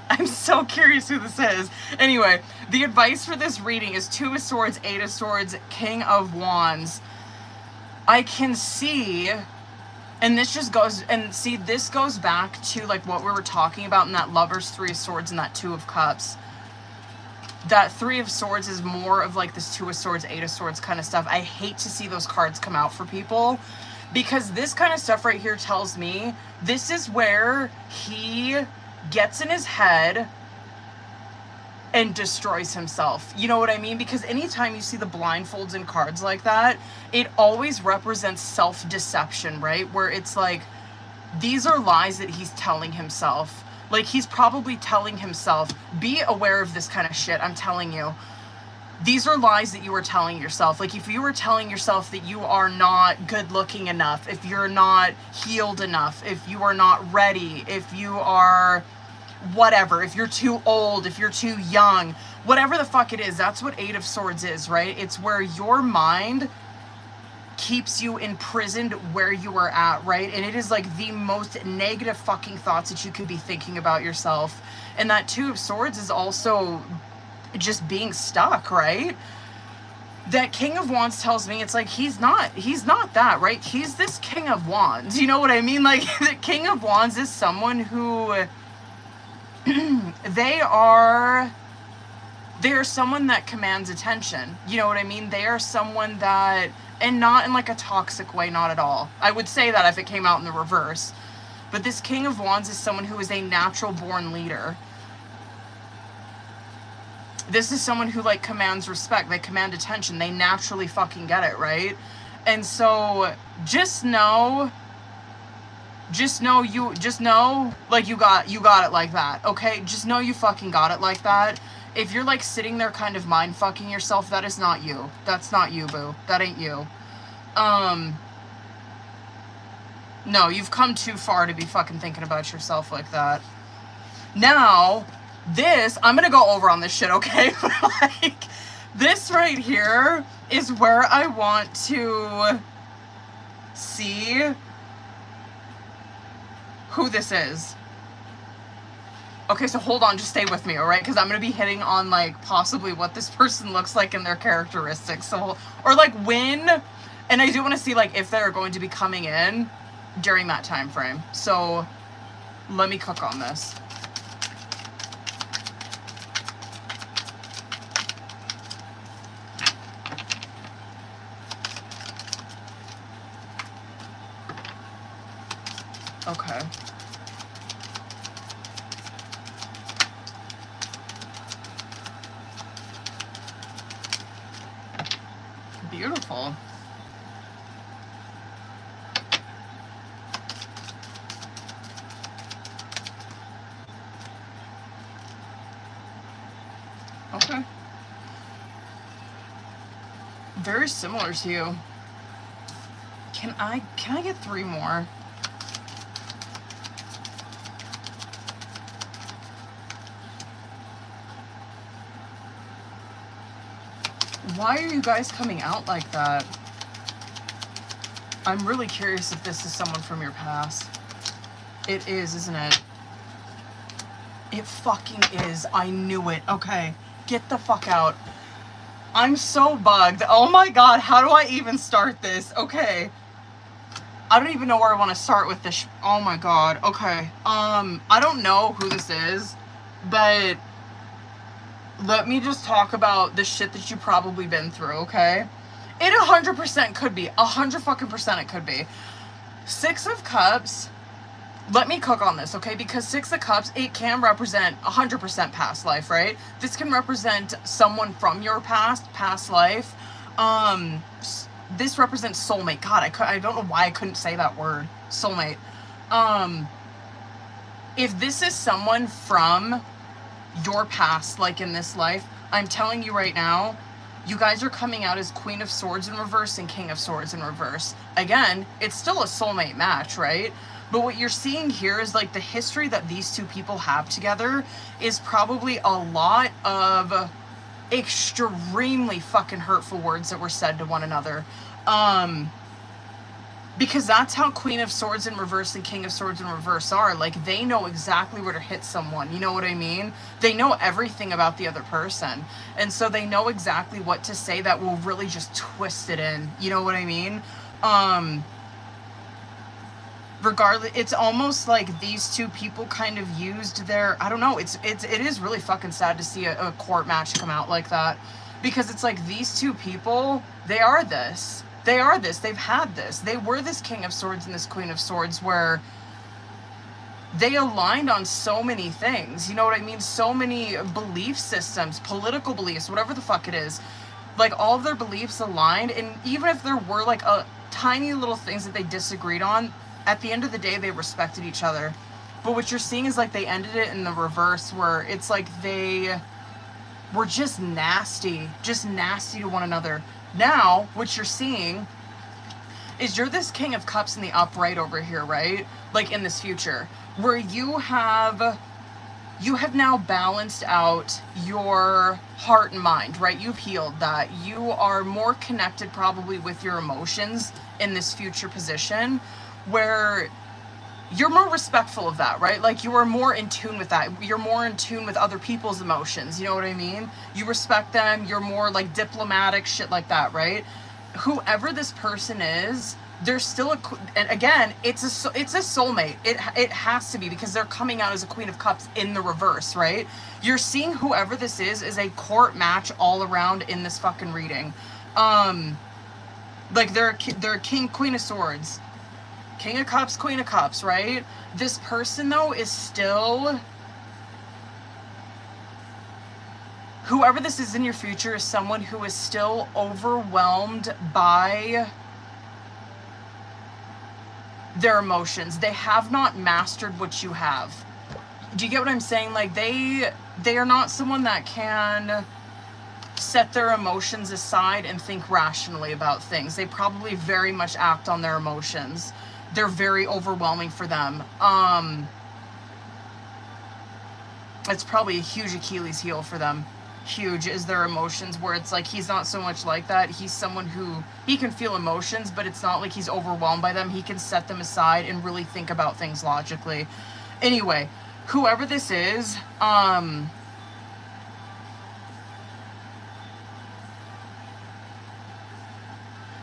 I'm so curious who this is. Anyway, the advice for this reading is 2 of Swords, 8 of Swords, King of Wands. I can see, and this just goes, and see, this goes back to like what we were talking about in that Lovers, 3 of Swords, and that 2 of Cups. That 3 of Swords is more of like this 2 of Swords, 8 of Swords kind of stuff. I hate to see those cards come out for people because this kind of stuff right here tells me this is where he gets in his head and destroys himself. You know what I mean? Because anytime you see the blindfolds in cards like that, it always represents self-deception, right? Where it's like, these are lies that he's telling himself. Like, he's probably telling himself, be aware of this kind of shit, I'm telling you. These are lies that you are telling yourself. Like, if you were telling yourself that you are not good looking enough, if you're not healed enough, if you are not ready, if you are whatever, if you're too old, if you're too young, whatever the fuck it is, that's what 8 of Swords is, right? It's where your mind keeps you imprisoned where you are at, right? And it is like the most negative fucking thoughts that you could be thinking about yourself. And that 2 of Swords is also just being stuck, right? That King of Wands tells me it's like he's not that, right? He's this King of Wands, you know what I mean? Like, the King of Wands is someone who they are someone that commands attention, you know what I mean? They are someone that, and not in like a toxic way, not at all. I would say that if it came out in the reverse, but this King of Wands is someone who is a natural born leader. This is someone who like commands respect. They command attention. They naturally fucking get it, right? And so just know like you got it like that, okay? Just know you fucking got it like that. If you're like sitting there kind of mind fucking yourself, that is not you. That's not you, boo. That ain't you. No, you've come too far to be fucking thinking about yourself like that. Now, this, I'm gonna go over on this shit, okay? Like, this right here is where I want to see who this is. Okay, so hold on, just stay with me, all right? Because I'm going to be hitting on, like, possibly what this person looks like and their characteristics. So, or, like, when And I do want to see, like, if they're going to be coming in during that time frame. So let me cook on this. Okay. Beautiful. Okay. Very similar to you. Can I get 3 more? Why are you guys coming out like that? I'm really curious if this is someone from your past. It is, isn't it? It fucking is. I knew it. Okay. Get the fuck out. I'm so bugged. Oh my god, how do I even start this? Okay. I don't even know where I want to start with this. Oh my god. Okay. I don't know who this is, but let me just talk about the shit that you've probably been through, okay? It 100% could be. 100% it could be. 6 of Cups. Let me cook on this, okay? Because 6 of Cups, it can represent 100% past life, right? This can represent someone from your past life. This represents soulmate. God, I don't know why I couldn't say that word. Soulmate. If this is someone from your past, like in this life, I'm telling you right now, you guys are coming out as Queen of Swords in reverse and King of Swords in reverse. Again, it's still a soulmate match, right? But what you're seeing here is like the history that these two people have together is probably a lot of extremely fucking hurtful words that were said to one another. Because that's how Queen of Swords in reverse and King of Swords in reverse are. Like, they know exactly where to hit someone. You know what I mean? They know everything about the other person. And so they know exactly what to say that will really just twist it in. You know what I mean? Regardless, it's almost like these two people kind of used their, I don't know, it is really fucking sad to see a court match come out like that. Because it's like these two people, they are this. They are this. They've had this. They were this King of Swords and this Queen of Swords where they aligned on so many things. You know what I mean? So many belief systems, political beliefs, whatever the fuck it is. Like, all of their beliefs aligned. And even if there were, like, a tiny little things that they disagreed on, at the end of the day, they respected each other. But what you're seeing is, like, they ended it in the reverse where it's like they were just nasty to one another. Now, what you're seeing is you're this King of Cups in the upright over here, right? Like in this future, where you have now balanced out your heart and mind, right? You've healed that. You are more connected probably with your emotions in this future position, where you're more respectful of that, right? Like, you are more in tune with that. You're more in tune with other people's emotions. You know what I mean? You respect them. You're more like diplomatic, shit like that, right? Whoever this person is, there's still and again, it's a soulmate. It has to be, because they're coming out as a Queen of Cups in the reverse, right? You're seeing whoever this is a court match all around in this fucking reading. Like, they're King, Queen of Swords. King of Cups, Queen of Cups, right? This person, though, is still... Whoever this is in your future is someone who is still overwhelmed by their emotions. They have not mastered what you have. Do you get what I'm saying? Like, they are not someone that can set their emotions aside and think rationally about things. They probably very much act on their emotions. They're very overwhelming for them. It's probably a huge Achilles heel for them. Huge is their emotions, where it's like he's not so much like that. He's someone who, he can feel emotions, but it's not like he's overwhelmed by them. He can set them aside and really think about things logically. Anyway, whoever this is,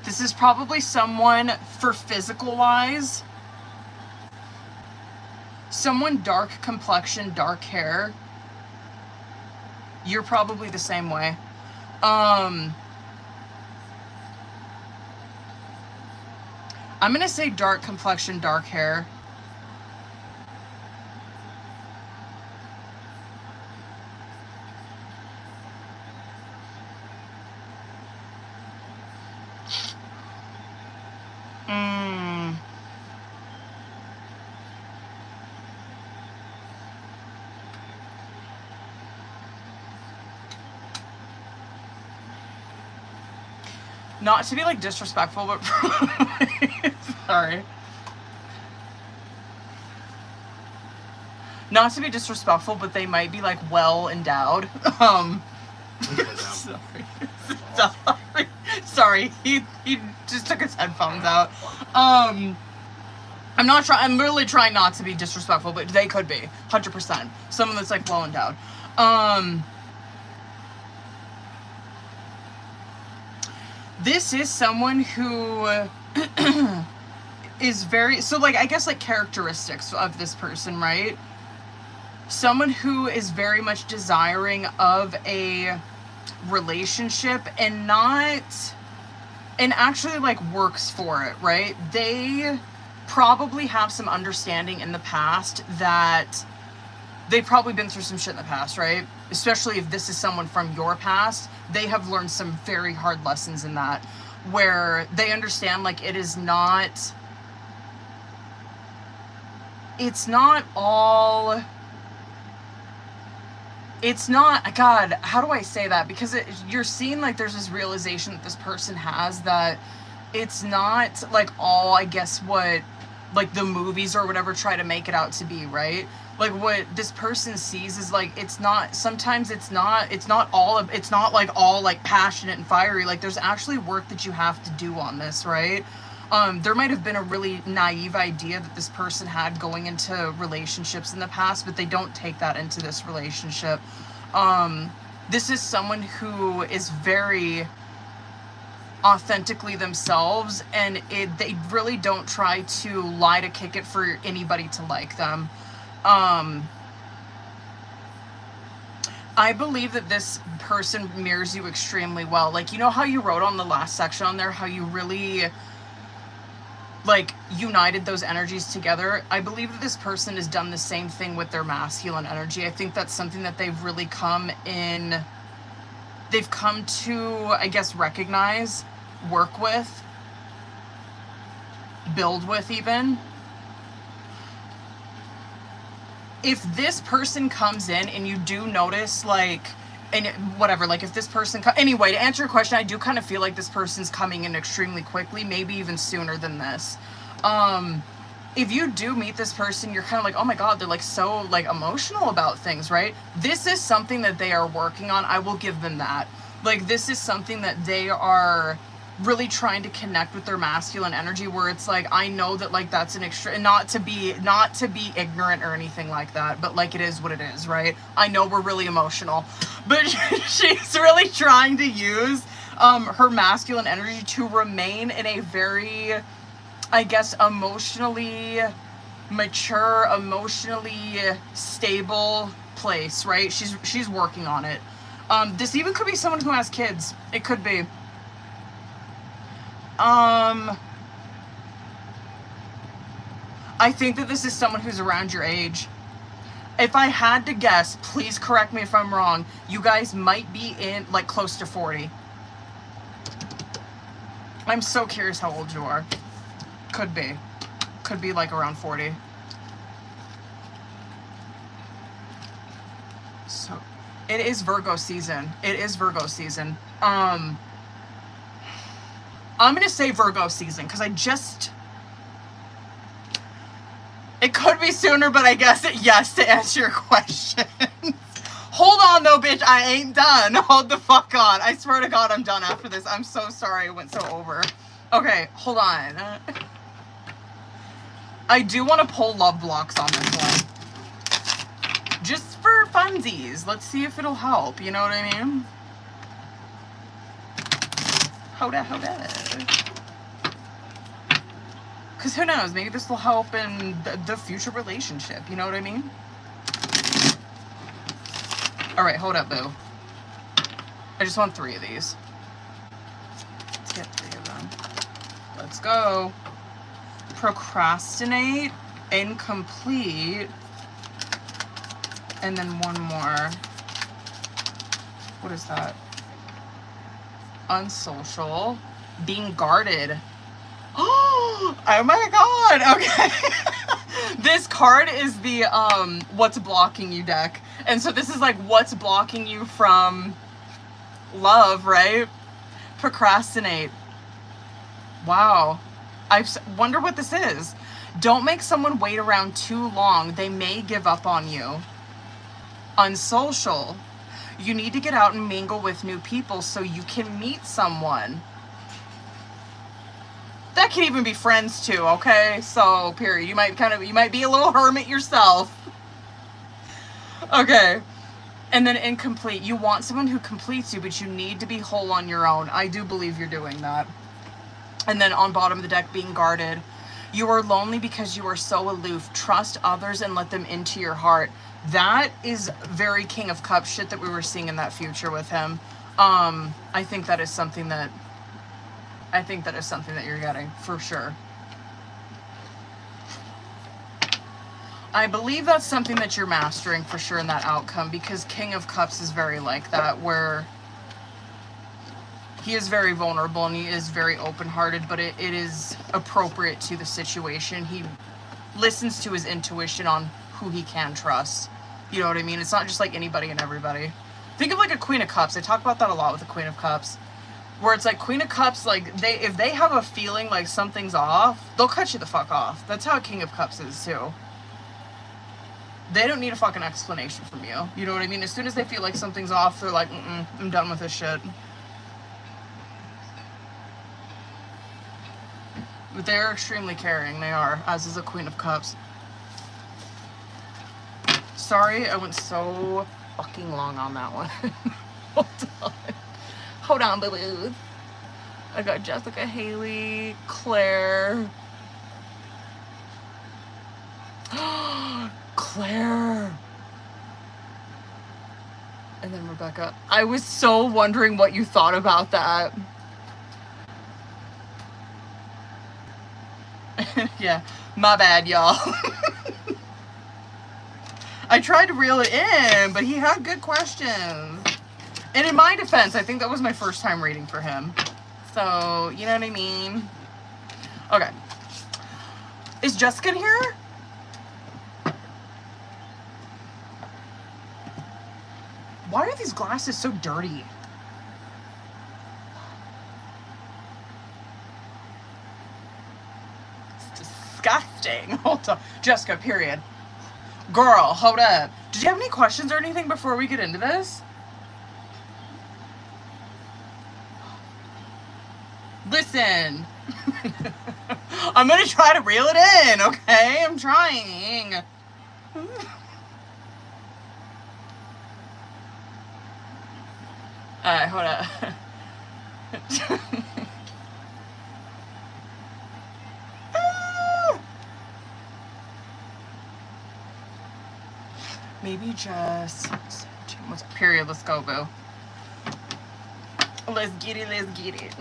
This is probably someone, for physical wise, someone dark complexion, dark hair. You're probably the same way. I'm gonna say dark complexion, dark hair. Not to be like disrespectful, but sorry. Not to be disrespectful, but they might be like well endowed. Sorry. Sorry. He just took his headphones out. I'm really trying not to be disrespectful, but they could be 100%. Someone that's like well endowed. This is someone who is very, so like, I guess like characteristics of this person, right? Someone who is very much desiring of a relationship and actually like works for it, right? They probably have some understanding in the past that they've probably been through some shit in the past, right? Especially if this is someone from your past, they have learned some very hard lessons in that, where they understand like it's not God, how do I say that? Because you're seeing like there's this realization that this person has that it's not like all, I guess, what like the movies or whatever try to make it out to be, right? Like what this person sees is like, it's not like all like passionate and fiery. Like there's actually work that you have to do on this, right? There might have been a really naive idea that this person had going into relationships in the past, but they don't take that into this relationship. This is someone who is very authentically themselves, and they really don't try to lie to kick it for anybody to like them. I believe that this person mirrors you extremely well. Like, you know how you wrote on the last section on there how you really like united those energies together? I believe that this person has done the same thing with their masculine energy. I think that's something that they've really come to, I guess, recognize, work with, build with even. If this person comes in and you do notice, like, and whatever, like if this person, anyway, to answer your question, I do kind of feel like this person's coming in extremely quickly, maybe even sooner than this. If you do meet this person, you're kind of like, oh my God, they're like so like emotional about things, right? This is something that they are working on. I will give them that. Like, this is something that they are really trying to connect with their masculine energy, where it's like, I know that like that's an extra, not to be ignorant or anything like that, but like it is what it is, right? I know we're really emotional, but she's really trying to use her masculine energy to remain in a very, I guess, emotionally mature, emotionally stable place, right? She's working on it. This even could be someone who has kids. It could be. I think that this is someone who's around your age. If I had to guess, please correct me if I'm wrong, you guys might be in like close to 40. I'm so curious how old you are. Could be like around 40. So it is Virgo season. I'm going to say Virgo season because it could be sooner, but I guess yes to answer your question. Hold on though, bitch. I ain't done. Hold the fuck on. I swear to God I'm done after this. I'm so sorry I went so over. Okay, hold on. I do want to pull love blocks on this one. Just for funsies. Let's see if it'll help. You know what I mean? Hold up. Because who knows, maybe this will help in the future relationship, you know what I mean? Alright, hold up, boo. I just want 3 of these. Let's get 3 of them. Let's go. Procrastinate, incomplete, and then one more. What is that? Unsocial, being guarded. Oh my god, okay. This card is the what's blocking you deck. And so this is like what's blocking you from love, right? Procrastinate. Wow. I wonder what this is. Don't make someone wait around too long. They may give up on you. Unsocial. You need to get out and mingle with new people so you can meet someone. That can even be friends too, okay? So, period. You might be a little hermit yourself. Okay. And then incomplete. You want someone who completes you, but you need to be whole on your own. I do believe you're doing that. And then on bottom of the deck, being guarded. You are lonely because you are so aloof. Trust others and let them into your heart. That is very King of Cups shit that we were seeing in that future with him. I think that is something that you're getting for sure. I believe that's something that you're mastering for sure in that outcome, because King of Cups is very like that, where he is very vulnerable and he is very open-hearted, but it is appropriate to the situation. He listens to his intuition on who he can trust. You know what I mean? It's not just like anybody and everybody. Think of like a Queen of Cups. I talk about that a lot with the Queen of Cups. Where it's like Queen of Cups, like if they have a feeling like something's off, they'll cut you the fuck off. That's how a King of Cups is too. They don't need a fucking explanation from you. You know what I mean? As soon as they feel like something's off, they're like, I'm done with this shit. But they're extremely caring. They are, as is a Queen of Cups. Sorry, I went so fucking long on that one. Hold on, boo-boo. I got Jessica, Haley, Claire. Claire. And then Rebecca. I was so wondering what you thought about that. Yeah, my bad, y'all. I tried to reel it in, but he had good questions. And in my defense, I think that was my first time reading for him. So, you know what I mean? Okay. Is Jessica in here? Why are these glasses so dirty? It's disgusting. Hold on. Jessica, period. Girl, hold up. Did you have any questions or anything before we get into this? Listen. I'm gonna try to reel it in, okay? I'm trying. Hold up. Maybe just period. Let's go, boo. Let's get it. Let's get it.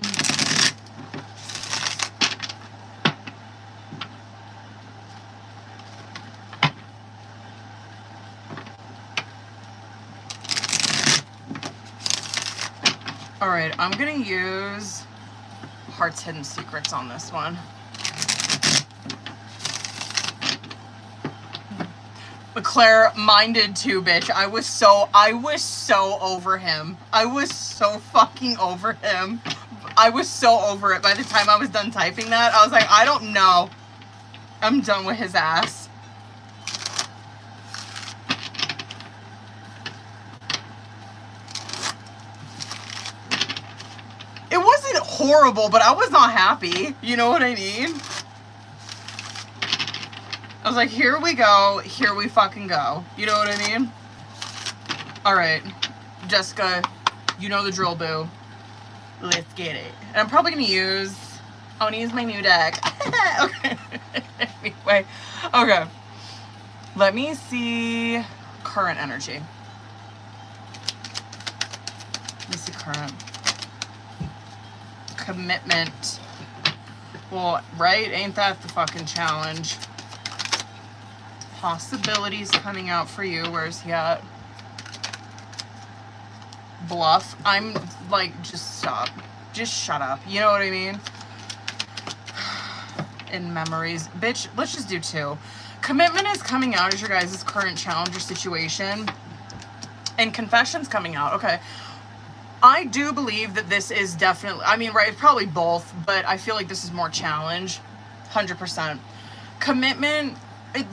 All right, I'm gonna use Heart's Hidden Secrets on this one. But Claire, mine did too, bitch. I was so over him. I was so fucking over him. I was so over it. By the time I was done typing that, I was like, I don't know. I'm done with his ass. It wasn't horrible, but I was not happy. You know what I mean? I was like, here we go. Here we fucking go. You know what I mean? All right. Jessica, you know the drill, boo. Let's get it. And I'm probably going to use my new deck. Okay. Anyway. Okay. Let me see current energy. Let me see current. Commitment. Well, right? Ain't that the fucking challenge? Possibilities coming out for you. Where's he at? Bluff. I'm like, just stop. Just shut up. You know what I mean? In memories. Bitch, let's just do 2. Commitment is coming out as your guys' current challenge or situation. And confession's coming out. Okay. I do believe that this is definitely, I mean, right, it's probably both, but I feel like this is more challenge. 100%. Commitment,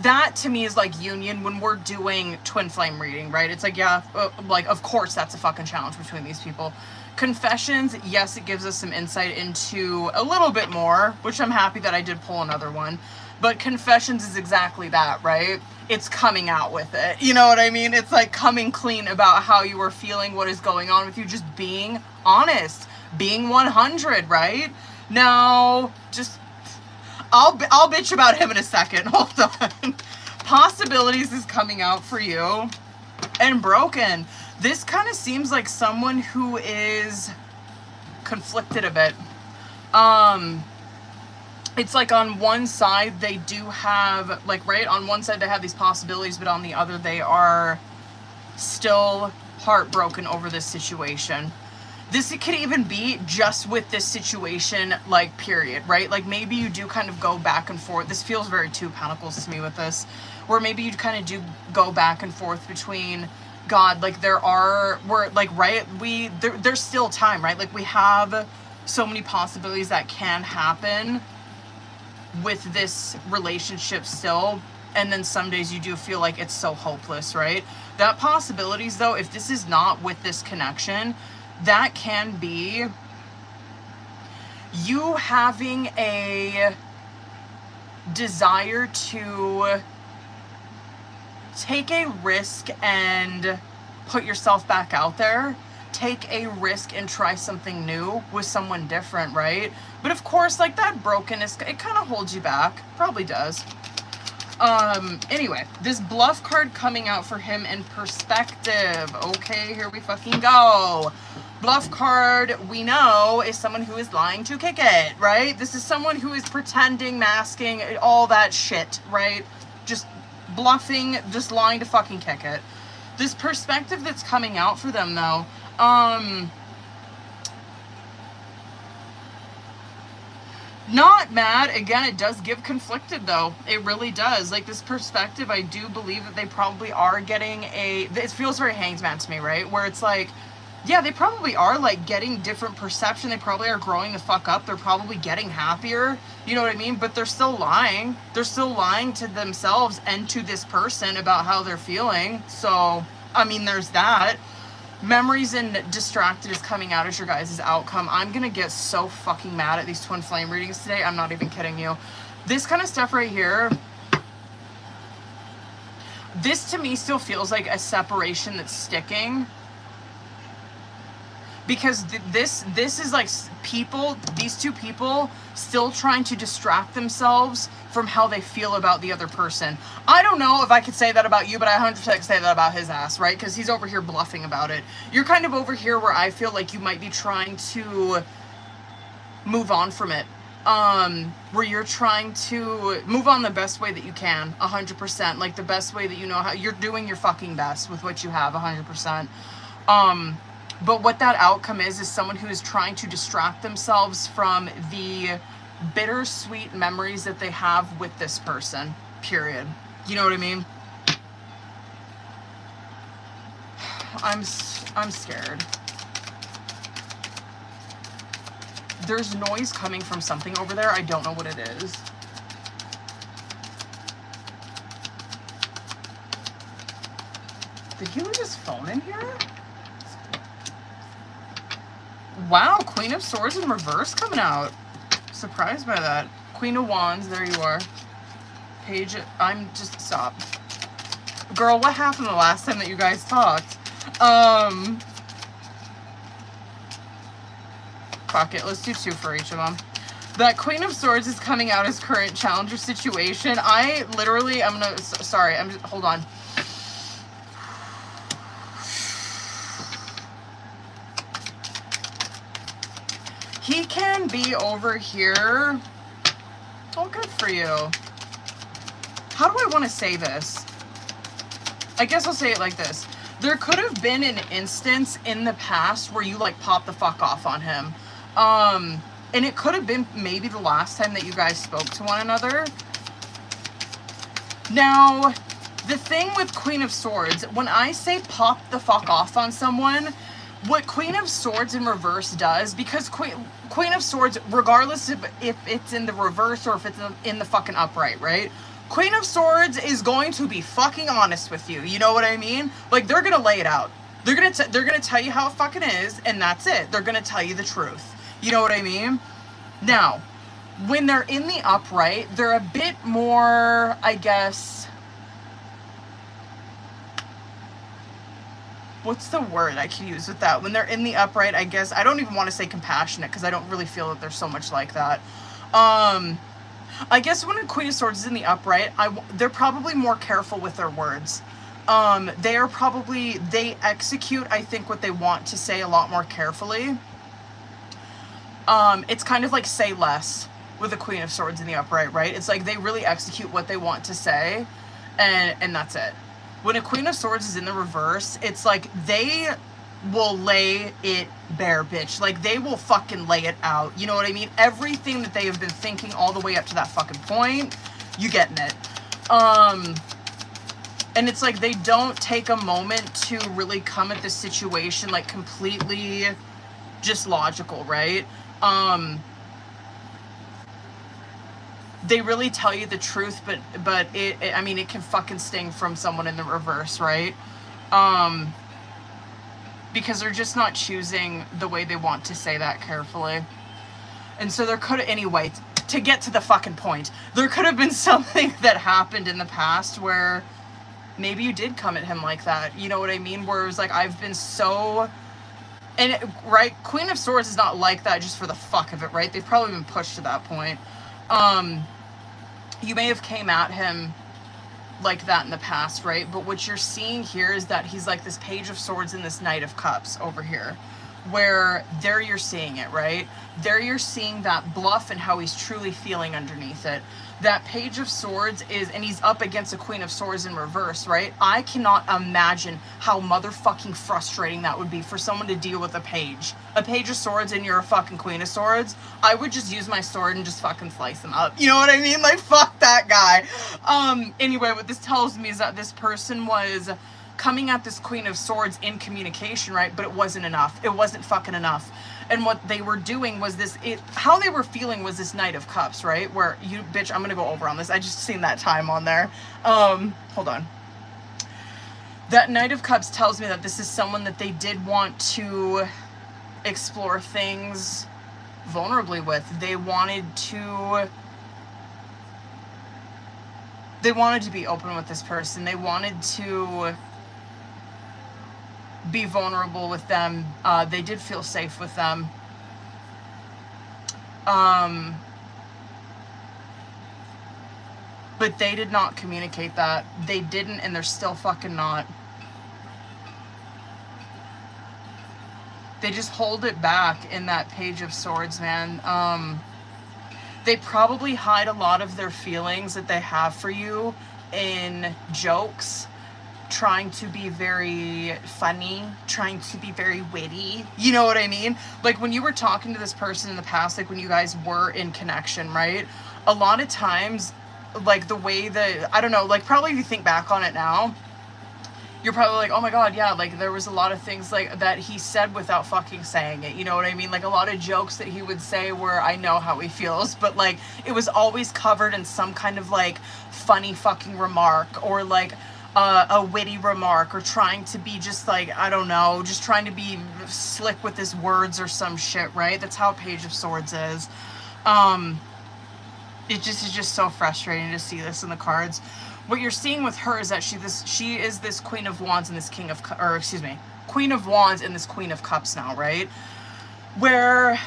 that to me is like union when we're doing twin flame reading, right? It's like, yeah, like, of course that's a fucking challenge between these people. Confessions, yes, it gives us some insight into a little bit more, which I'm happy that I did pull another one. But confessions is exactly that, right? It's coming out with it. You know what I mean? It's like coming clean about how you were feeling, what is going on with you, just being honest, being 100, right? Now, just, I'll bitch about him in a second. Hold on. Possibilities is coming out for you. And broken. This kind of seems like someone who is conflicted a bit. It's like on one side they do have, like, right, on one side they have these possibilities, but on the other they are still heartbroken over this situation. This could even be just with this situation, like, period, right? Like, maybe you do kind of go back and forth. This feels very 2 Pentacles to me with this, where maybe you kind of do go back and forth between, God, like, we're like, right, there's still time, right? Like, we have so many possibilities that can happen with this relationship still, and then some days you do feel like it's so hopeless, right? That possibilities, though, if this is not with this connection, that can be you having a desire to take a risk and put yourself back out there, take a risk and try something new with someone different, right? But of course, like, that brokenness, it kind of holds you back. Probably does. Anyway, this bluff card coming out for him in perspective. Okay, here we fucking go. Bluff card, we know, is someone who is lying to kick it, right? This is someone who is pretending, masking, all that shit, right? Just bluffing, just lying to fucking kick it. This perspective that's coming out for them, though, not mad. Again, it does give conflicted, though. It really does. Like, this perspective, I do believe that they probably are getting it feels very Hangman to me, right? Where it's like, yeah, they probably are, like, getting different perception. They probably are growing the fuck up. They're probably getting happier. You know what I mean? But they're still lying. They're still lying to themselves and to this person about how they're feeling. So, I mean, there's that. Memories and distracted is coming out as your guys' outcome. I'm gonna get so fucking mad at these twin flame readings today. I'm not even kidding you. This kind of stuff right here, this to me still feels like a separation that's sticking. Because this is like people, these two people still trying to distract themselves from how they feel about the other person. I don't know if I could say that about you, but I 100% say that about his ass, right? Because he's over here bluffing about it. You're kind of over here where I feel like you might be trying to move on from it. Where you're trying to move on the best way that you can, 100%. Like, the best way that you know how. You're doing your fucking best with what you have, 100%. But what that outcome is someone who is trying to distract themselves from the bittersweet memories that they have with this person, period. You know what I mean? I'm scared. There's noise coming from something over there. I don't know what it is. Did he leave his phone in here? Wow, Queen of Swords in reverse coming out. Surprised by that. Queen of Wands, there you are. Page, I'm just, stop. Girl, what happened the last time that you guys talked? fuck it. Let's do 2 for each of them. That Queen of Swords is coming out as current challenger situation. I literally, I'm gonna, sorry, I'm just, hold on. He can be over here. Oh, good for you. How do I want to say this? I guess I'll say it like this. There could have been an instance in the past where you like popped the fuck off on him. And it could have been maybe the last time that you guys spoke to one another. Now, the thing with Queen of Swords, when I say pop the fuck off on someone, what Queen of Swords in reverse does, because Queen of Swords, regardless of if it's in the reverse or if it's in the fucking upright, right? Queen of Swords is going to be fucking honest with you. You know what I mean? Like, they're gonna lay it out. They're gonna tell you how it fucking is, and that's it. They're gonna tell you the truth. You know what I mean? Now, when they're in the upright, they're a bit more, I guess, what's the word I can use with that? When they're in the upright, I guess, I don't even want to say compassionate, because I don't really feel that there's so much like that. I guess when a Queen of Swords is in the upright, they're probably more careful with their words. They execute, I think, what they want to say a lot more carefully. It's kind of like say less with the Queen of Swords in the upright, right? It's like they really execute what they want to say, and that's it. When a Queen of Swords is in the reverse, it's like they will lay it bare, bitch. Like, they will fucking lay it out. You know what I mean? Everything that they have been thinking all the way up to that fucking point, you getting it. And it's like they don't take a moment to really come at the situation like completely just logical, right? They really tell you the truth, but I mean, it can fucking sting from someone in the reverse, right? Because they're just not choosing the way they want to say that carefully. And so there could, anyway, to get to the fucking point, there could have been something that happened in the past where maybe you did come at him like that. You know what I mean? Where it was like, I've been so... And, right, Queen of Swords is not like that just for the fuck of it, right? They've probably been pushed to that point. You may have came at him like that in the past, right? But what you're seeing here is that he's like this Page of Swords and this Knight of Cups over here. Where there you're seeing it, right? There you're seeing that bluff and how he's truly feeling underneath it. That Page of Swords is, and he's up against a Queen of Swords in reverse, right? I cannot imagine how motherfucking frustrating that would be for someone to deal with a Page. A Page of Swords and you're a fucking Queen of Swords. I would just use my sword and just fucking slice him up. You know what I mean? Like, fuck that guy. Anyway, what this tells me is that this person was coming at this Queen of Swords in communication, right? But it wasn't enough. It wasn't fucking enough. And what they were doing was this, how they were feeling was this Knight of Cups, right? Where, you, bitch, I'm gonna go over on this. I just seen that time on there. Hold on. That Knight of Cups tells me that this is someone that they did want to explore things vulnerably with. They wanted to be open with this person. They wanted to be vulnerable with them. They did feel safe with them. But they did not communicate that. They didn't, and they're still fucking not. They just hold it back in that Page of Swords, man. They probably hide a lot of their feelings that they have for you in jokes, trying to be very funny, trying to be very witty. You know what I mean? Like, when you were talking to this person in the past, like when you guys were in connection, right? A lot of times, like the way that, I don't know, like probably if you think back on it now, you're probably like, oh my god, yeah, like there was a lot of things like that he said without fucking saying it. You know what I mean? Like a lot of jokes that he would say where I know how he feels, but like it was always covered in some kind of like funny fucking remark or like a witty remark or trying to be just like, I don't know, just trying to be slick with his words or some shit, right? That's how Page of Swords is. It just is just so frustrating to see this in the cards. What you're seeing with her is that she is this Queen of Wands and this Queen of Wands and this Queen of Cups now, right? Where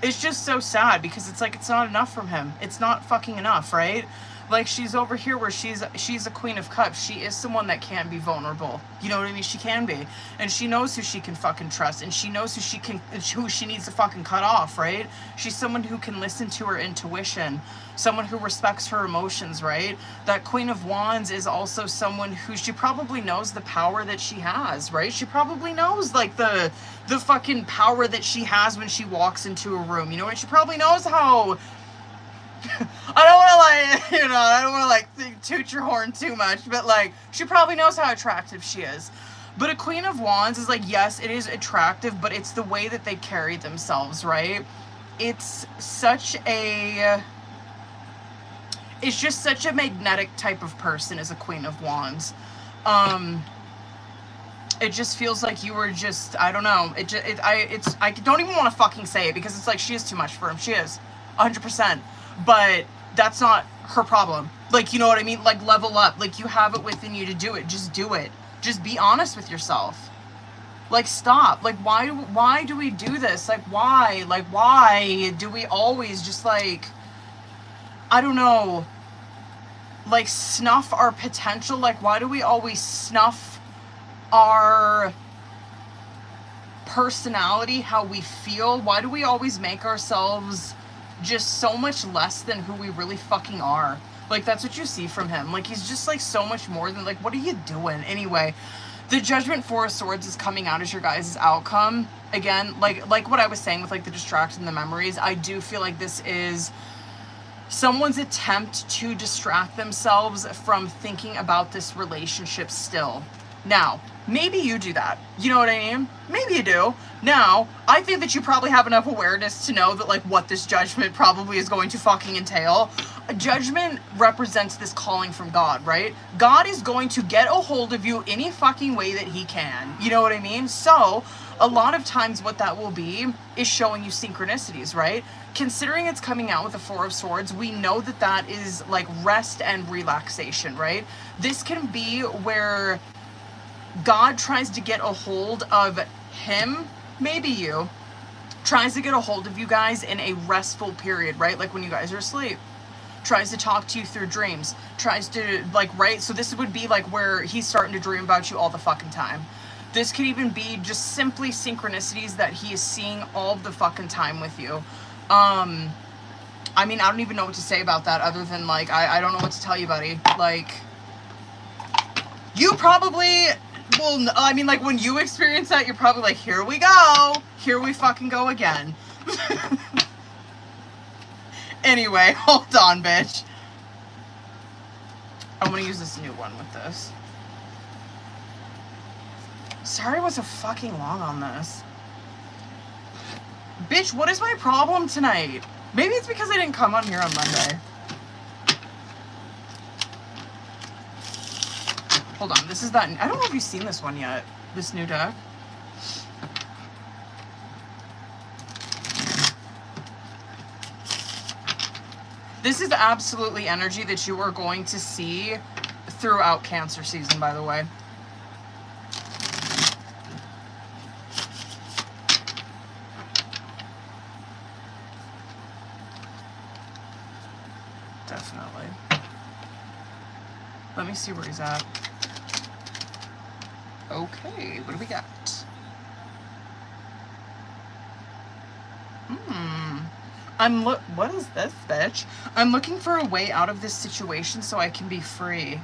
It's just so sad because it's like, it's not enough from him. It's not fucking enough, right? Like, she's over here where she's a Queen of Cups. She is someone that can be vulnerable. You know what I mean? She can be. And she knows who she can fucking trust. And she knows who she needs to fucking cut off, right? She's someone who can listen to her intuition. Someone who respects her emotions, right? That Queen of Wands is also someone who, she probably knows the power that she has, right? She probably knows, like, the fucking power that she has when she walks into a room. You know, and she probably knows how... I don't want to, like, you know, I don't want to, like, toot your horn too much, but, like, she probably knows how attractive she is. But a Queen of Wands is like, yes, it is attractive, but it's the way that they carry themselves, right? It's such a... It's just such a magnetic type of person as a Queen of Wands. It just feels like you were just, I don't know. I don't even want to fucking say it because it's like, she is too much for him. She is 100%. But that's not her problem. Like, you know what I mean? Like, level up. Like, you have it within you to do it. Just do it. Just be honest with yourself. Like, stop. Like, why do we do this? Like, why? Like, why do we always just, like, I don't know, like, snuff our potential? Like, why do we always snuff our personality, how we feel? Why do we always make ourselves just so much less than who we really fucking are? Like, that's what you see from him. Like, he's just, like, so much more than, like, what are you doing? Anyway, the Judgment Four of Swords is coming out as your guys' outcome. Again, like what I was saying with, like, the distraction and the memories, I do feel like this is someone's attempt to distract themselves from thinking about this relationship still. Now, maybe you do that. You know what I mean? Maybe you do. Now, I think that you probably have enough awareness to know that, like, what this judgment probably is going to fucking entail. A judgment represents this calling from God, right? God is going to get a hold of you any fucking way that he can. You know what I mean? So, a lot of times what that will be is showing you synchronicities, right? Considering it's coming out with the Four of Swords, we know that that is, like, rest and relaxation, right? This can be where God tries to get a hold of him, maybe you, tries to get a hold of you guys in a restful period, right? Like when you guys are asleep. Tries to talk to you through dreams. Tries to, like, right? So this would be like where he's starting to dream about you all the fucking time. This could even be just simply synchronicities that he is seeing all the fucking time with you. I mean, I don't even know what to say about that other than, like, I don't know what to tell you, buddy. Like, you probably... Well, I mean, like, when you experience that, you're probably like, here we go. Here we fucking go again. Anyway, hold on, bitch. I'm gonna use this new one with this. Sorry I was so fucking long on this. Bitch, what is my problem tonight? Maybe it's because I didn't come on here on Monday. Hold on, this is that... I don't know if you've seen this one yet. This new deck. This is absolutely energy that you are going to see throughout Cancer season, by the way. Definitely. Let me see where he's at. Okay, what do we got? What is this, bitch? I'm looking for a way out of this situation so I can be free.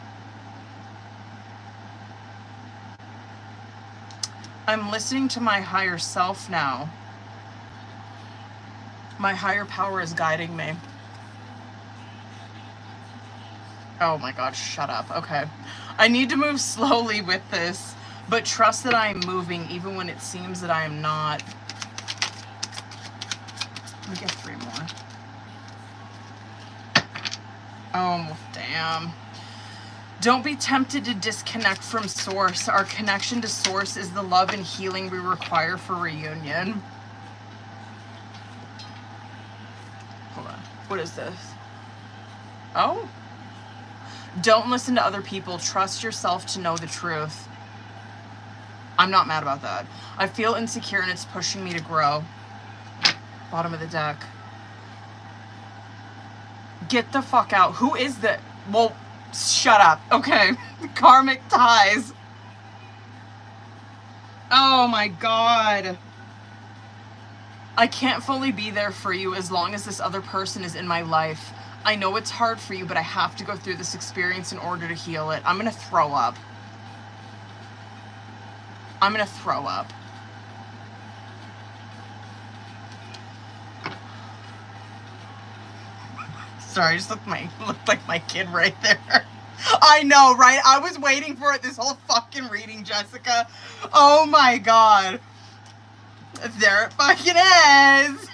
I'm listening to my higher self now. My higher power is guiding me. Oh my god, shut up. Okay. I need to move slowly with this, but trust that I am moving even when it seems that I am not. Let me get 3 more. Oh, damn. Don't be tempted to disconnect from Source. Our connection to Source is the love and healing we require for reunion. Hold on. What is this? Oh. Don't listen to other people. Trust yourself to know the truth. I'm not mad about that. I feel insecure and it's pushing me to grow. Bottom of the deck. Get the fuck out. Who is that? Well, shut up. Okay. Karmic ties. Oh my god. I can't fully be there for you as long as this other person is in my life. I know it's hard for you, but I have to go through this experience in order to heal it. I'm gonna throw up. I'm gonna throw up. Sorry, I just looked like my kid right there. I know, right? I was waiting for it this whole fucking reading, Jessica. Oh my god. There it fucking is.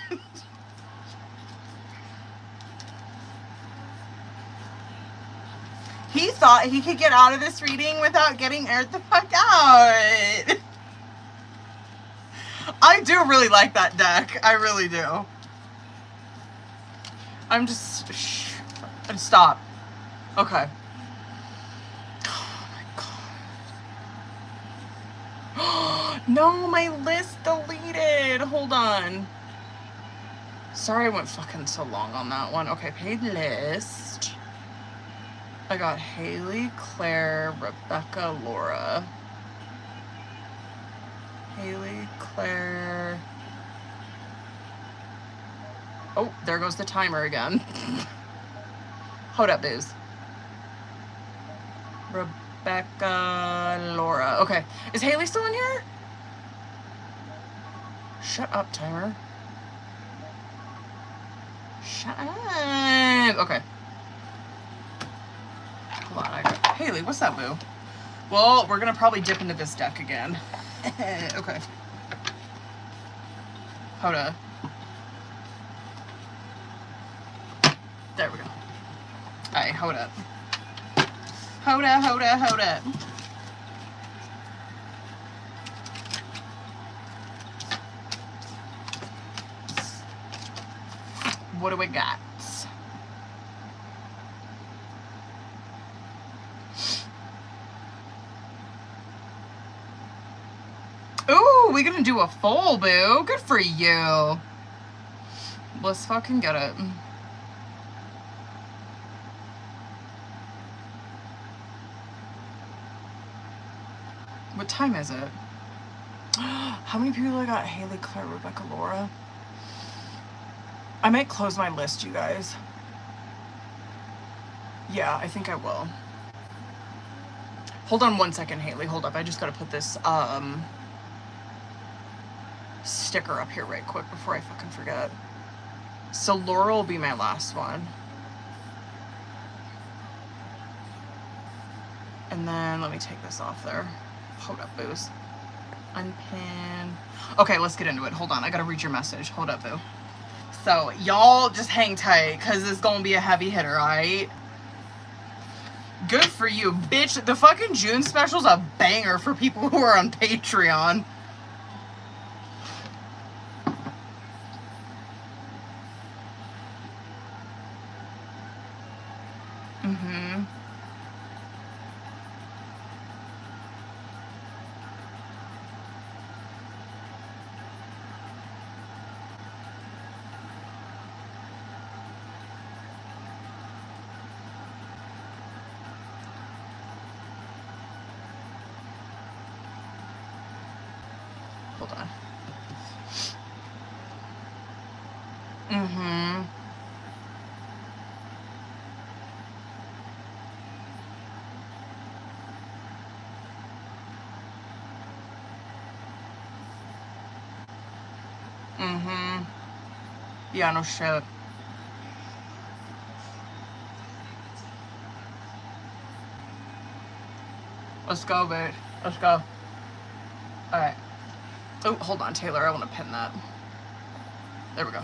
He thought he could get out of this reading without getting aired the fuck out. I do really like that deck. I really do. I'm just... Stop. Okay. Oh my god. No, my list deleted. Hold on. Sorry I went fucking so long on that one. Okay, paid list. I got Haley, Claire, Rebecca, Laura. Haley, Claire. Oh, there goes the timer again. Hold up, booze. Rebecca, Laura. Okay. Is Haley still in here? Shut up, timer. Shut up. Okay. Hold on. I got Haley, what's that, boo? Well, we're gonna probably dip into this deck again. Okay. Hold up. There we go. Alright, hold up. Hold up, hold up, hold up. What do we got? Ooh, we're gonna do a full, boo. Good for you. Let's fucking get it. What time is it? How many people I got? Haley, Claire, Rebecca, Laura. I might close my list, you guys. Yeah, I think I will. Hold on one second, Haley. Hold up. I just gotta put this sticker up here right quick before I fucking forget. So Laura will be my last one. And then let me take this off there. Hold up, booze. Unpin. Okay, let's get into it. Hold on. I gotta read your message. Hold up, boo. So y'all just hang tight because it's gonna be a heavy hitter, alright? Good for you, bitch. The fucking June special's a banger for people who are on Patreon. Hold on. Yeah, no shit. Let's go, bitch. Let's go. Alright. Oh, hold on, Taylor. I want to pin that. There we go.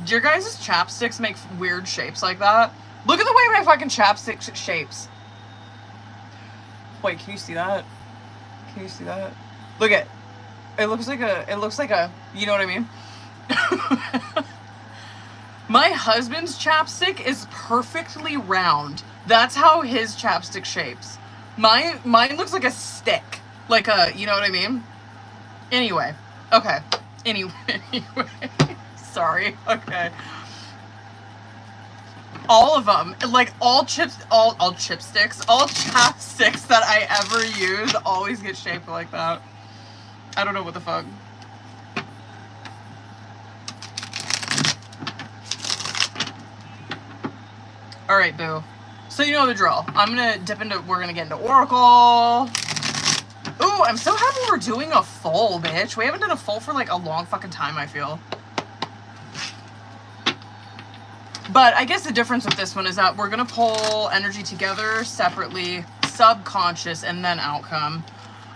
Do your guys' chapsticks make weird shapes like that? Look at the way my fucking chapstick shapes. Wait, can you see that? Can you see that? Look at it. Looks like a, you know what I mean? My husband's chapstick is perfectly round. That's how his chapstick shapes. Mine looks like a stick. Like a, you know what I mean? Anyway, Okay. Anyway. Sorry. Okay. All of them, like all chipsticks, all chapsticks that I ever use always get shaped like that. I don't know what the fuck. All right, boo. So you know the drill. We're gonna get into Oracle. Ooh, I'm so happy we're doing a full, bitch. We haven't done a full for like a long fucking time, I feel. But I guess the difference with this one is that we're going to pull energy together separately, subconscious, and then outcome.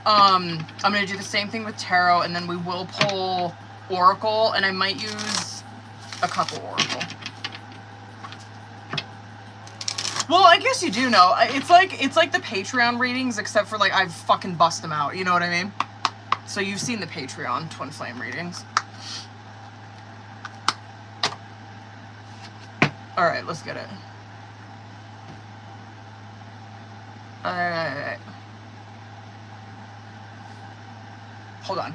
I'm going to do the same thing with tarot, and then we will pull Oracle, and I might use a couple Oracle. Well, I guess you do know. It's like the Patreon readings, except for like I fucking bust them out. You know what I mean? So you've seen the Patreon Twin Flame readings. All right, let's get it. All right. Hold on.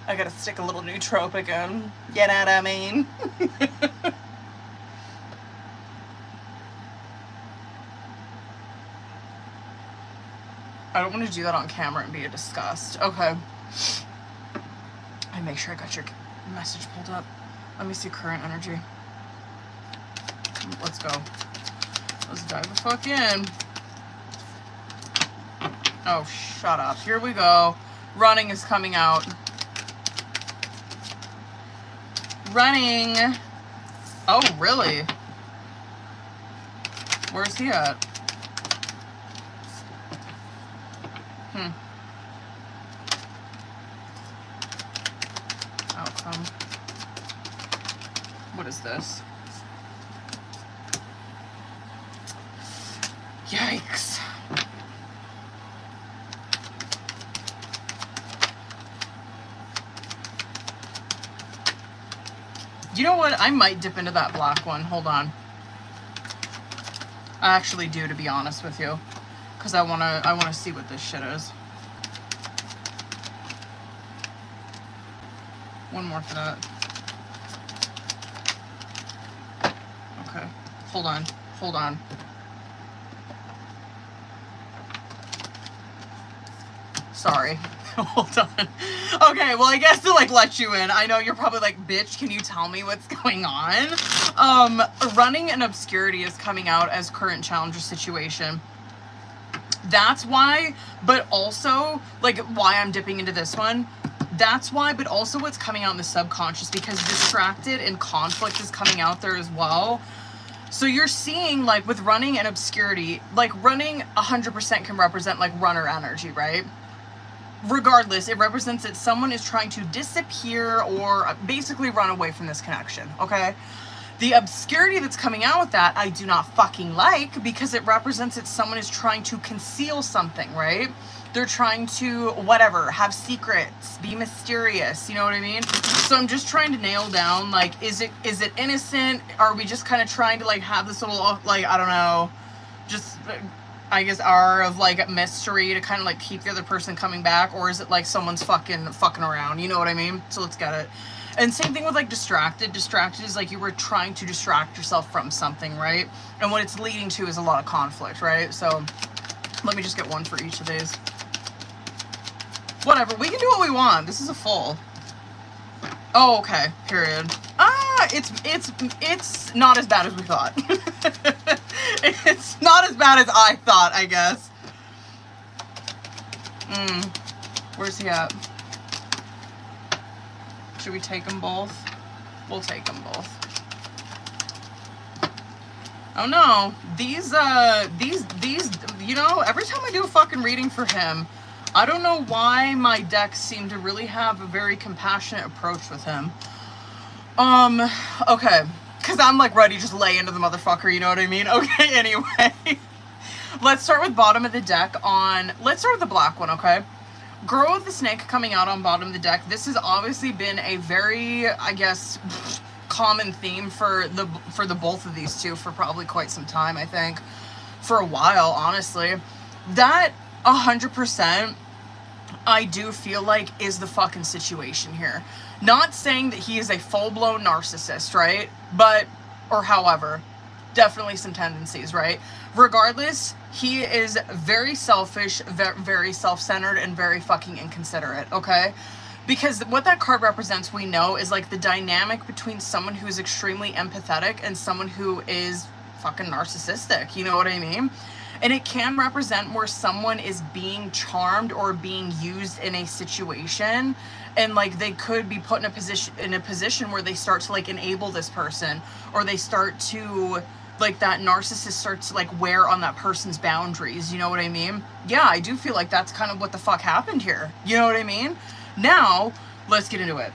I gotta stick a little nootropic in. You know what I mean? I don't want to do that on camera and be a disgust. Okay. I make sure I got your message pulled up. Let me see current energy. Let's go. Let's dive the fuck in. Oh, shut up. Here we go. Running is coming out. Running. Oh, really? Where's he at? Outcome. What is this? Yikes. You know what? I might dip into that black one. Hold on. I actually do, to be honest with you. Because I wanna see what this shit is. One more for that. Okay. Hold on. Hold on. Sorry. Hold on. Okay, well, I guess to like let you in, I know you're probably like, bitch, can you tell me what's going on? Running in obscurity is coming out as current challenge or situation. That's why, but also, like, why I'm dipping into this one. That's why, but also what's coming out in the subconscious, because distracted and conflict is coming out there as well. So you're seeing, like, with running and obscurity, like, running 100% can represent, like, runner energy, right? Regardless, it represents that someone is trying to disappear or basically run away from this connection, okay? The obscurity that's coming out with that, I do not fucking like, because it represents that someone is trying to conceal something, right? They're trying to, whatever, have secrets, be mysterious, you know what I mean? So I'm just trying to nail down, like, is it innocent? Are we just kind of trying to, like, have this little, like, I don't know, just, I guess, air of, like, mystery to kind of, like, keep the other person coming back? Or is it, like, someone's fucking around, you know what I mean? So let's get it. And same thing with, like, distracted. Distracted is, like, you were trying to distract yourself from something, right? And what it's leading to is a lot of conflict, right? So let me just get one for each of these. Whatever, we can do what we want. This is a full. Oh, okay, period. It's not as bad as we thought. It's not as bad as I thought, I guess. Where's he at? Should we take them both? We'll take them both. Oh no, these, you know, every time I do a fucking reading for him, I don't know why my decks seem to really have a very compassionate approach with him. Okay. Because I'm, like, ready to just lay into the motherfucker, you know what I mean? Okay, anyway. Let's start with bottom of the deck let's start with the black one, okay? Girl with the snake coming out on bottom of the deck. This has obviously been a very, I guess, common theme for the both of these two for probably quite some time, I think. For a while, honestly. That 100% I do feel like is the fucking situation here. Not saying that he is a full-blown narcissist, right? But, or however, definitely some tendencies, right? Regardless, he is very selfish, very self-centered, and very fucking inconsiderate, okay? Because what that card represents, we know, is like the dynamic between someone who is extremely empathetic and someone who is fucking narcissistic, you know what I mean? And it can represent where someone is being charmed or being used in a situation, and like they could be put in a position where they start to like enable this person, or they start to, like, that narcissist starts to like wear on that person's boundaries, you know what I mean? Yeah, I do feel like that's kind of what the fuck happened here, you know what I mean? Now, let's get into it.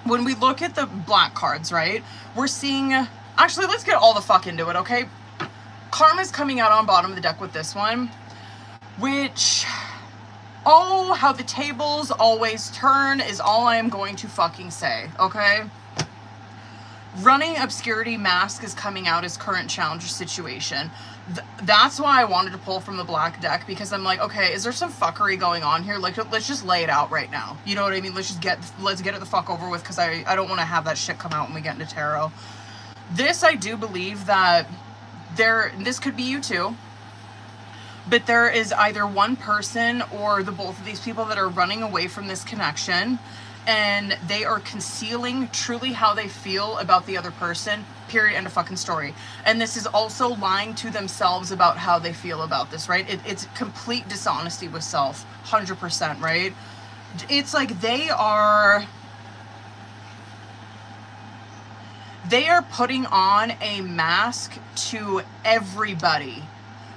When we look at the black cards, right, we're seeing, actually, let's get all the fuck into it, okay? Karma's coming out on bottom of the deck with this one, which, oh, how the tables always turn is all I am going to fucking say, okay? Running Obscurity Mask is coming out as current challenger situation. That's why I wanted to pull from the black deck, because I'm like, okay, is there some fuckery going on here? Like, let's just lay it out right now. You know what I mean? Let's get it the fuck over with, because I don't want to have that shit come out when we get into tarot. This, I do believe that this could be you too, but there is either one person or the both of these people that are running away from this connection, and they are concealing truly how they feel about the other person, period, end of fucking story. And this is also lying to themselves about how they feel about this, right? It's complete dishonesty with self, 100%, right? It's like they are putting on a mask to everybody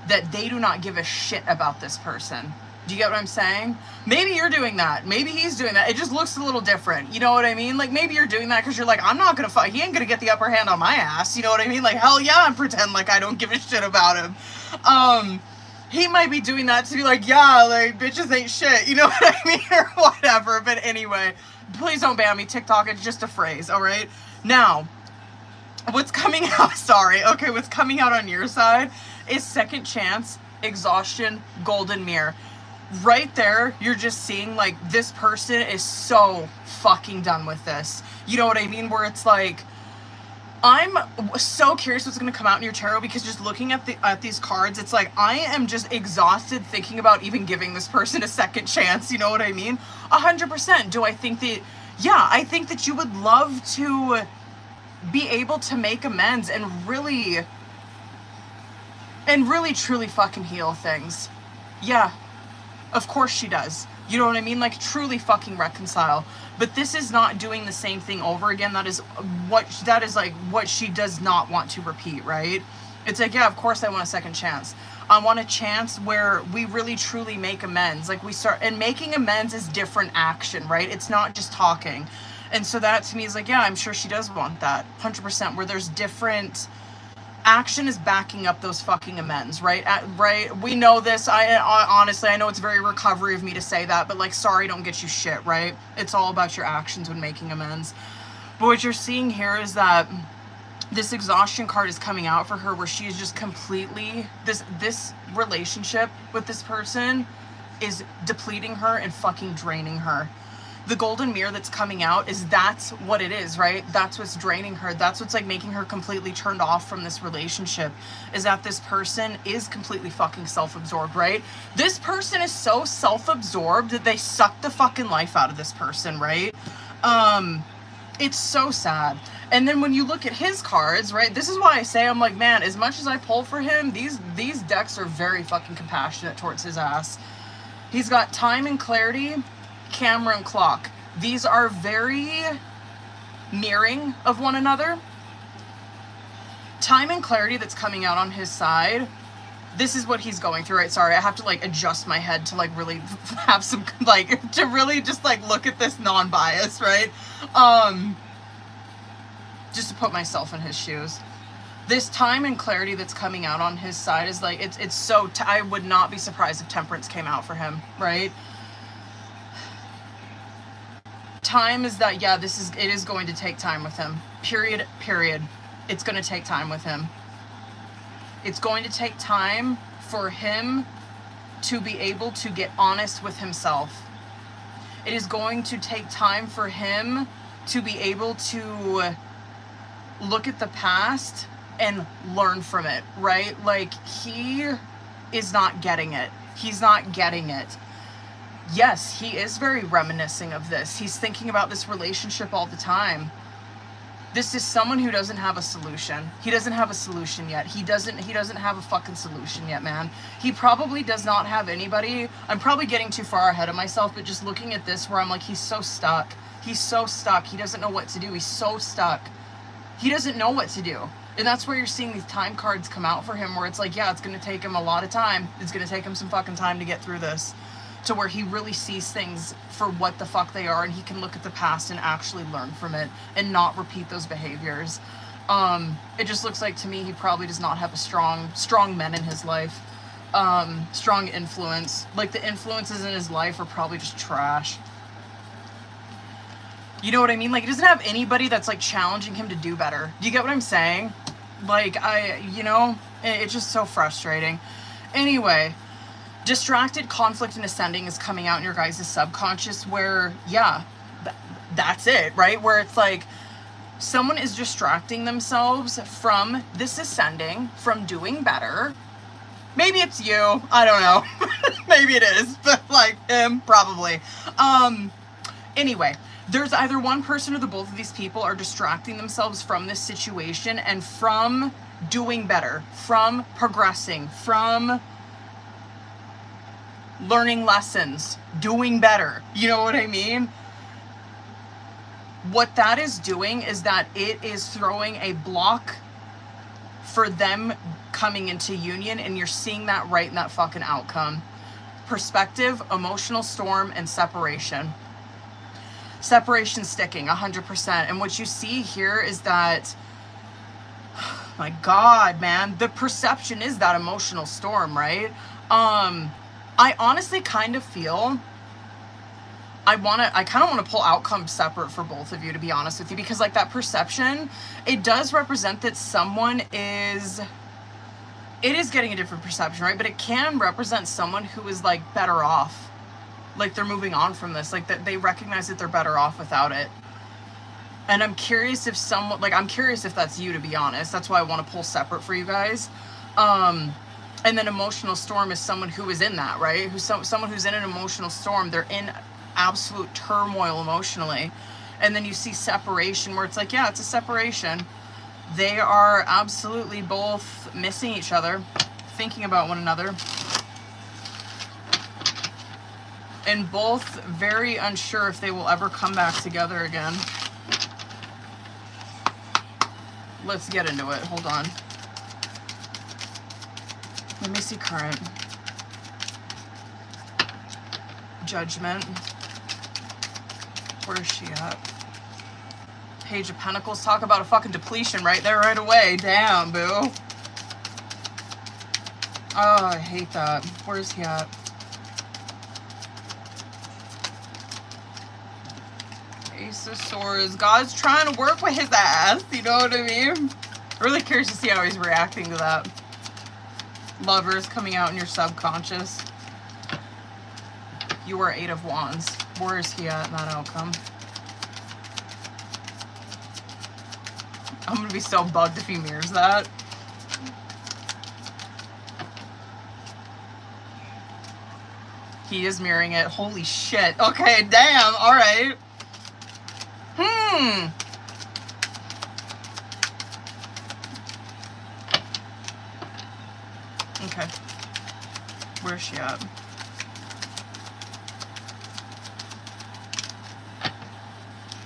that they do not give a shit about this person. Do you get what I'm saying? Maybe you're doing that. Maybe he's doing that. It just looks a little different. You know what I mean? Like, maybe you're doing that because you're like, I'm not gonna he ain't gonna get the upper hand on my ass. You know what I mean? Like, hell yeah, and pretend like I don't give a shit about him. He might be doing that to be like, yeah, like, bitches ain't shit. You know what I mean? Or whatever. But anyway, please don't ban me. TikTok, it's just a phrase, all right? Now, what's coming out, what's coming out on your side is second chance, exhaustion, golden mirror. Right there, you're just seeing, like, this person is so fucking done with this. You know what I mean? Where it's like, I'm so curious what's going to come out in your tarot, because just looking at these cards, it's like, I am just exhausted thinking about even giving this person a second chance. You know what I mean? 100%. Do I think that, yeah, I think that you would love to be able to make amends and really truly fucking heal things. Yeah, of course she does. You know what I mean? Like, truly fucking reconcile. But this is not doing the same thing over again. That is like what she does not want to repeat, right? It's like, yeah, of course I want a second chance. I want a chance where we really truly make amends. Like, we start, and making amends is different action, right? It's not just talking. And so that to me is like, yeah, I'm sure she does want that, 100%, where there's different action is backing up those fucking amends, right? Right? We know this. Honestly, I know it's very recovery of me to say that, but like, sorry don't get you shit, right? It's all about your actions when making amends. But what you're seeing here is that this exhaustion card is coming out for her, where she is just completely, this relationship with this person is depleting her and fucking draining her. The golden mirror that's coming out is, that's what it is, right? That's what's draining her. That's what's like making her completely turned off from this relationship, is that this person is completely fucking self-absorbed, right? This person is so self-absorbed that they suck the fucking life out of this person, right? It's so sad. And then when you look at his cards, right, this is why I say, I'm like, man, as much as I pull for him, these decks are very fucking compassionate towards his ass. He's got time and clarity, camera and clock. These are very mirroring of one another. Time and clarity that's coming out on his side, this is what he's going through, right? Sorry, I have to like adjust my head to like really have some, like, to really just like look at this non-biased, right? Just to put myself in his shoes. This time and clarity that's coming out on his side is like, it's so, I would not be surprised if temperance came out for him, right? Time is that, yeah, it is going to take time with him. Period. It's going to take time with him. It's going to take time for him to be able to get honest with himself. It is going to take time for him to be able to look at the past and learn from it, right? Like, he is not getting it. He's not getting it. Yes, he is very reminiscing of this. He's thinking about this relationship all the time. This is someone who doesn't have a solution. He doesn't have a solution yet. He doesn't have a fucking solution yet, man. He probably does not have anybody. I'm probably getting too far ahead of myself, but just looking at this where I'm like, he's so stuck. He's so stuck. He doesn't know what to do. He's so stuck. He doesn't know what to do. And that's where you're seeing these time cards come out for him, where it's like, yeah, it's going to take him a lot of time. It's going to take him some fucking time to get through this, to where he really sees things for what the fuck they are, and he can look at the past and actually learn from it and not repeat those behaviors. It just looks like to me he probably does not have a strong men in his life. Strong influence. Like, the influences in his life are probably just trash. You know what I mean? Like, he doesn't have anybody that's like challenging him to do better. Do you get what I'm saying? Like, it's just so frustrating. Anyway, distracted conflict and ascending is coming out in your guys' subconscious, where, yeah, that's it, right? Where it's like someone is distracting themselves from this ascending, from doing better. Maybe it's you. I don't know. Maybe it is, but like him, probably. Anyway, there's either one person or the both of these people are distracting themselves from this situation and from doing better, from progressing, from learning lessons, doing better. You know what I mean? What that is doing is that it is throwing a block for them coming into union, and you're seeing that right in that fucking outcome. Perspective, emotional storm, and separation. Separation sticking, 100%. And what you see here is that, my God, man, the perception is that emotional storm, right? I honestly kind of feel I kind of want to pull outcomes separate for both of you, to be honest with you, because like that perception, it does represent that someone is getting a different perception, right? But it can represent someone who is like better off. Like, they're moving on from this, like that they recognize that they're better off without it. And I'm curious if I'm curious if that's you, to be honest. That's why I want to pull separate for you guys. And then emotional storm is someone who is in that, right? Someone who's in an emotional storm. They're in absolute turmoil emotionally. And then you see separation, where it's like, yeah, it's a separation. They are absolutely both missing each other, thinking about one another, and both very unsure if they will ever come back together again. Let's get into it. Hold on. Let me see current. Judgment. Where is she at? Page of Pentacles. Talk about a fucking depletion right there, right away. Damn, boo. Oh, I hate that. Where is he at? Ace of Swords. God's trying to work with his ass. You know what I mean? I'm really curious to see how he's reacting to that. Lovers coming out in your subconscious. You are 8 of Wands. Where is he at in that outcome? I'm gonna be so bugged if he mirrors that. He is mirroring it. Holy shit. Okay, damn. All right. Okay. Where's she at?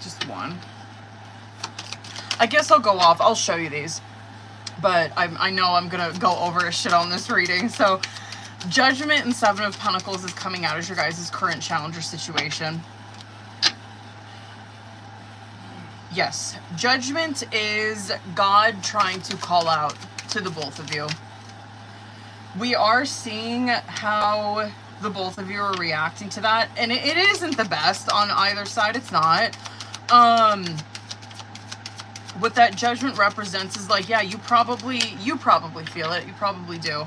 Just one. I guess I'll go off. I'll show you these. But I know I'm going to go over a shit on this reading. So, Judgment and 7 of Pentacles is coming out as your guys' current challenger situation. Yes, Judgment is God trying to call out to the both of you. We are seeing how the both of you are reacting to that, and it isn't the best on either side. It's not. What that Judgment represents is like, yeah, you probably feel it. You probably do.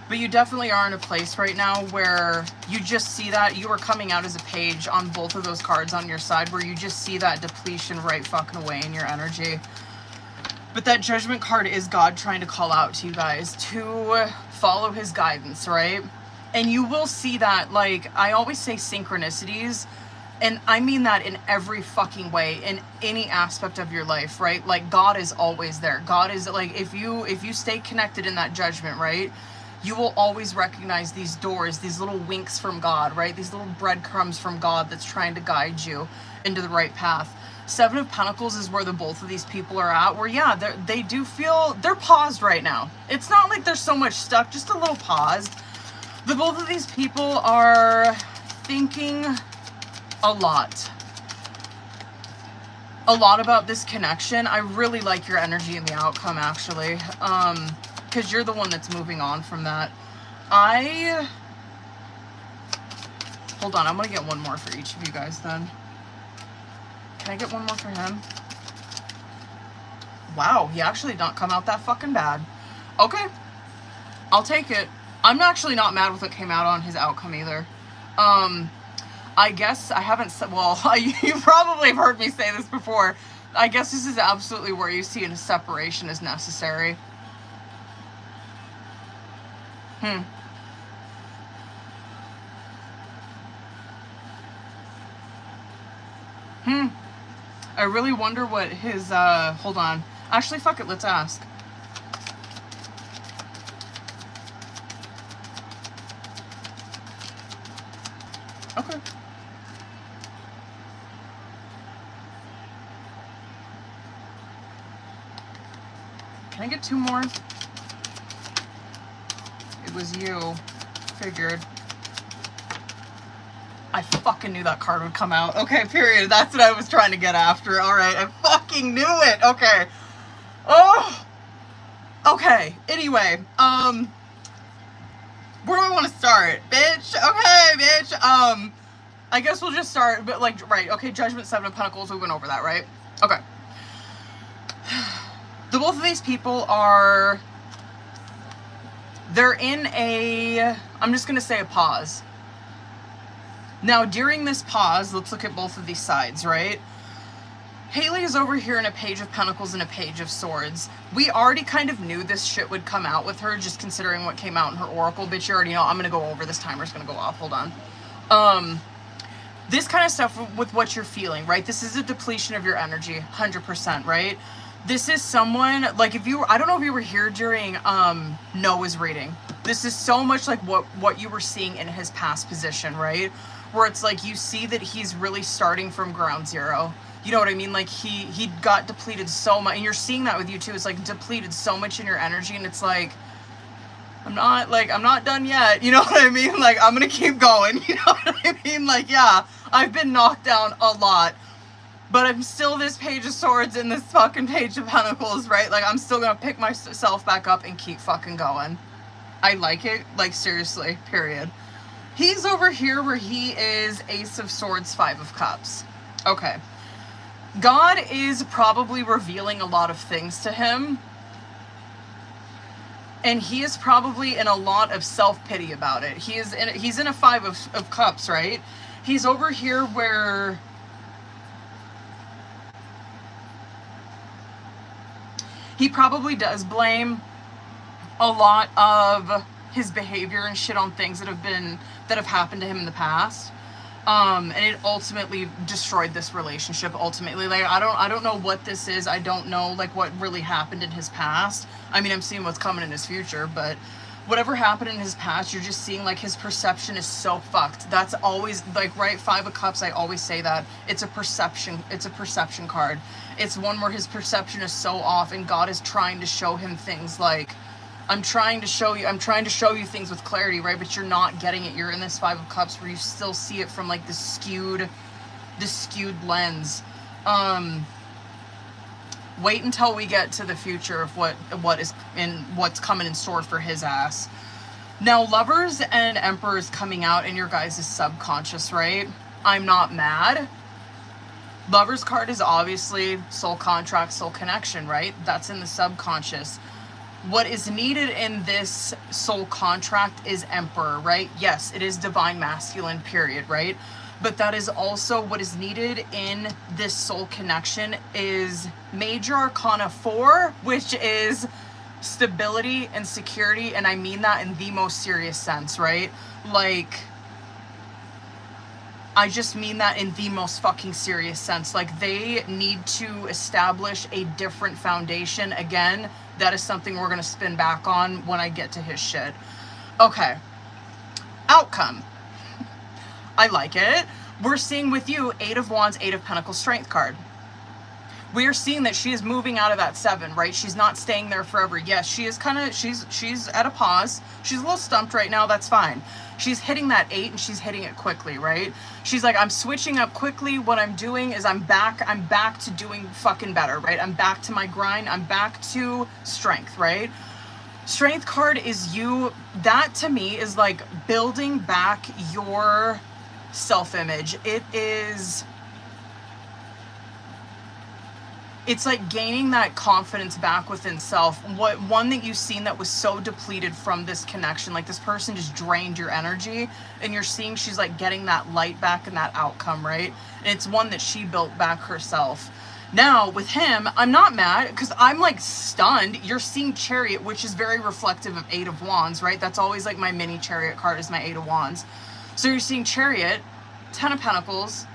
But you definitely are in a place right now where you just see that you are coming out as a page on both of those cards on your side, where you just see that depletion right fucking away in your energy. But that Judgment card is God trying to call out to you guys to follow his guidance, right? And you will see that, like, I always say synchronicities, and I mean that in every fucking way, in any aspect of your life, right? Like, God is always there. God is, like, if you stay connected in that Judgment, right, you will always recognize these doors, these little winks from God, right? These little breadcrumbs from God that's trying to guide you into the right path. Seven of Pentacles is where the both of these people are at, where, yeah, they do feel, they're paused right now. It's not like there's so much stuck, just a little paused. The both of these people are thinking a lot about this connection. I really like your energy and the outcome, actually. Because you're the one that's moving on from that. Hold on, I'm going to get one more for each of you guys then. Can I get one more for him? Wow, he actually did not come out that fucking bad. Okay, I'll take it. I'm actually not mad with what came out on his outcome either. I guess I haven't said, well, you probably have heard me say this before. I guess this is absolutely where you see a separation is necessary. I really wonder what his, hold on. Actually, fuck it, let's ask. Okay. Can I get two more? It was you. Figured. I fucking knew that card would come out. Okay, period. That's what I was trying to get after. Alright, I fucking knew it. Okay. Oh! Okay, anyway. Where do I want to start? Bitch? Okay, bitch. I guess we'll just start, but like, right, okay, Judgment, Seven of Pentacles, we went over that, right? Okay. The both of these people are, they're in a, I'm just going to say a pause. Now, during this pause, let's look at both of these sides, right? Haley is over here in a Page of Pentacles and a Page of Swords. We already kind of knew this shit would come out with her, just considering what came out in her Oracle, but you already know. I'm going to go over, this timer's going to go off, hold on. This kind of stuff with what you're feeling, right? This is a depletion of your energy, 100%, right? This is someone, like if you were, I don't know if you were here during Noah's reading. This is so much like what you were seeing in his past position, right? Where it's like you see that he's really starting from ground zero. You know what I mean? Like he got depleted so much, and you're seeing that with you too. It's like depleted so much in your energy, and it's like, I'm not done yet. You know what I mean? Like, I'm gonna keep going. You know what I mean? Like, yeah, I've been knocked down a lot, but I'm still this Page of Swords and this fucking Page of Pentacles, right? Like, I'm still gonna pick myself back up and keep fucking going. I like it. Like, seriously, period. He's over here where he is Ace of Swords, Five of Cups. Okay. God is probably revealing a lot of things to him. And he is probably in a lot of self-pity about it. He's in a Five of Cups, right? He's over here where he probably does blame a lot of his behavior and shit on things that have happened to him in the past. And it ultimately destroyed this relationship. Ultimately, like, I don't know what this is. I don't know like what really happened in his past. I mean, I'm seeing what's coming in his future, but whatever happened in his past, you're just seeing like his perception is so fucked. That's always like, right? Five of Cups, I always say that it's a perception card. It's one where his perception is so off, and God is trying to show him things like, I'm trying to show you things with clarity, right? But you're not getting it. You're in this Five of Cups where you still see it from like this skewed lens. Wait until we get to the future of what's coming in store for his ass. Now, Lovers and Emperors coming out in your guys' subconscious, right? I'm not mad. Lovers card is obviously soul contract, soul connection, right? That's in the subconscious. What is needed in this soul contract is Emperor, right? Yes, it is divine masculine, period, right? But that is also what is needed in this soul connection is Major Arcana 4, which is stability and security, and I mean that in the most serious sense, right? Like, I just mean that in the most fucking serious sense. Like, they need to establish a different foundation. Again, that is something we're going to spin back on when I get to his shit. Okay. Outcome. I like it. We're seeing with you 8 of Wands, 8 of Pentacles Strength card. We are seeing that she is moving out of that 7, right? She's not staying there forever. Yes, she is kind of, she's at a pause. She's a little stumped right now. That's fine. She's hitting that 8 and she's hitting it quickly, right? She's like, I'm switching up quickly. What I'm doing is I'm back to doing fucking better, right? I'm back to my grind. I'm back to strength, right? Strength card is you. That to me is like building back your self-image. It's like gaining that confidence back within self. One that you've seen that was so depleted from this connection, like this person just drained your energy, and you're seeing she's like getting that light back and that outcome, right? And it's one that she built back herself. Now with him, I'm not mad because I'm like stunned. You're seeing Chariot, which is very reflective of 8 of Wands, right? That's always like my mini Chariot card is my 8 of Wands. So you're seeing Chariot, 10 of Pentacles,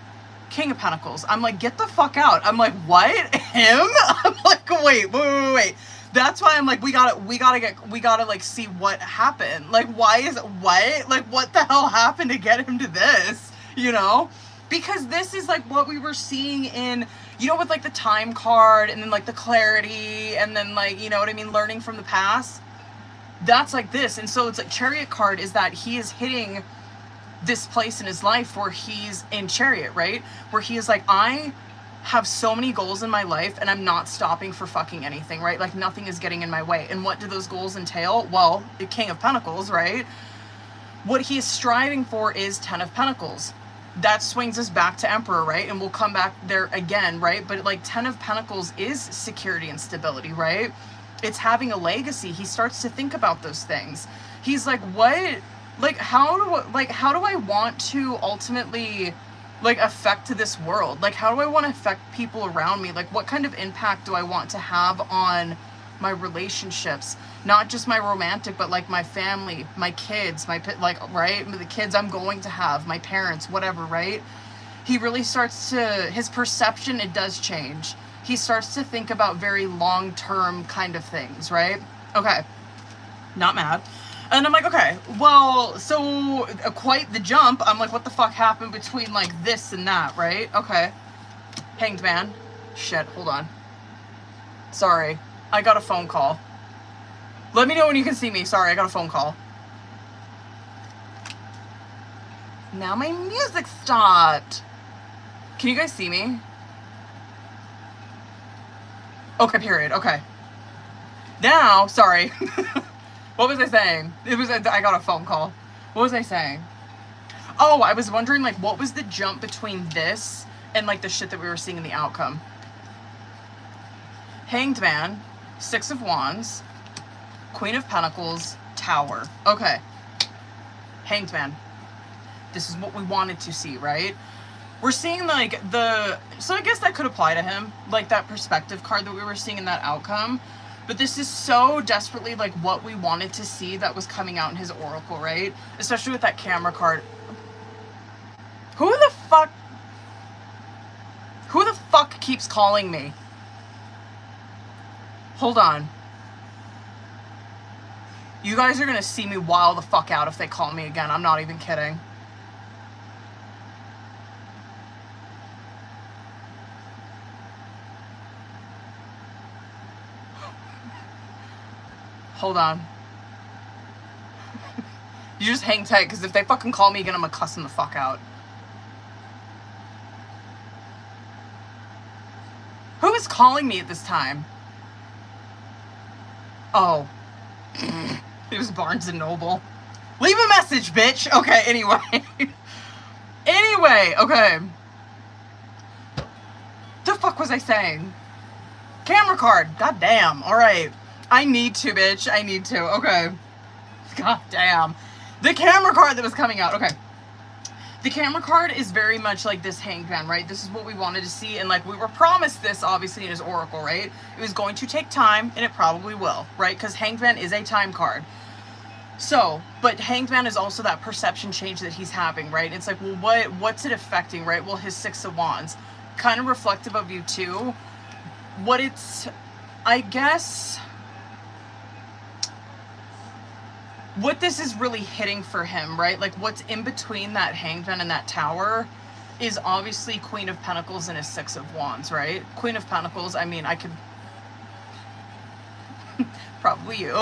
King of Pentacles. I'm like, get the fuck out. I'm like, what? Him? I'm like, wait. That's why I'm like, we gotta like see what happened. Like, why is it, what? Like, what the hell happened to get him to this? You know? Because this is like what we were seeing in, you know, with like the time card and then like the clarity and then like, you know what I mean? Learning from the past. That's like this. And so it's like Chariot card is that he is hitting this place in his life where he's in Chariot, right? Where he is like, I have so many goals in my life and I'm not stopping for fucking anything, right? Like nothing is getting in my way. And what do those goals entail? Well, the King of Pentacles, right? What he is striving for is 10 of Pentacles. That swings us back to Emperor, right? And we'll come back there again, right? But like 10 of Pentacles is security and stability, right? It's having a legacy. He starts to think about those things. He's like, what? Like, how do I want to ultimately, like, affect this world? Like, how do I want to affect people around me? Like, what kind of impact do I want to have on my relationships? Not just my romantic, but, like, my family, my kids, like, right? The kids I'm going to have, my parents, whatever, right? He really starts to, his perception, it does change. He starts to think about very long-term kind of things, right? Okay. Not mad. And I'm like, okay, well, so quite the jump. I'm like, what the fuck happened between like this and that, right? Okay. Hanged Man. Shit, hold on. Sorry. I got a phone call. Let me know when you can see me. Sorry, I got a phone call. Now my music stopped. Can you guys see me? Okay, period. Okay. Now, sorry. What was I saying? I got a phone call. What was I saying? Oh, I was wondering, like, what was the jump between this and, like, the shit that we were seeing in the outcome? Hanged Man, 6 of Wands, Queen of Pentacles, Tower. Okay. Hanged Man. This is what we wanted to see, right? We're seeing, like, so I guess that could apply to him, like, that perspective card that we were seeing in that outcome. But this is so desperately like what we wanted to see that was coming out in his oracle, right? Especially with that camera card. Who the fuck keeps calling me? Hold on. You guys are gonna see me wild the fuck out if they call me again. I'm not even kidding. Hold on. You just hang tight, because if they fucking call me again, I'm gonna cuss them the fuck out. Who is calling me at this time? Oh. It was Barnes & Noble. Leave a message, bitch! Okay, anyway. Anyway, okay. The fuck was I saying? Camera card. God damn. Alright. I need to, bitch. I need to. Okay. God damn. The camera card that was coming out. Okay. The camera card is very much like this Hanged Man, right? This is what we wanted to see, and like we were promised this, obviously, in his oracle, right? It was going to take time, and it probably will, right? Because Hanged Man is a time card. So, but Hanged Man is also that perception change that he's having, right? It's like, well, what's it affecting, right? Well, his Six of Wands. Kind of reflective of you, too. What it's, I guess... what this is really hitting for him, right? Like what's in between that Hanged Man and that Tower is obviously Queen of Pentacles and his Six of Wands, right? Queen of Pentacles, I mean, I could... probably you.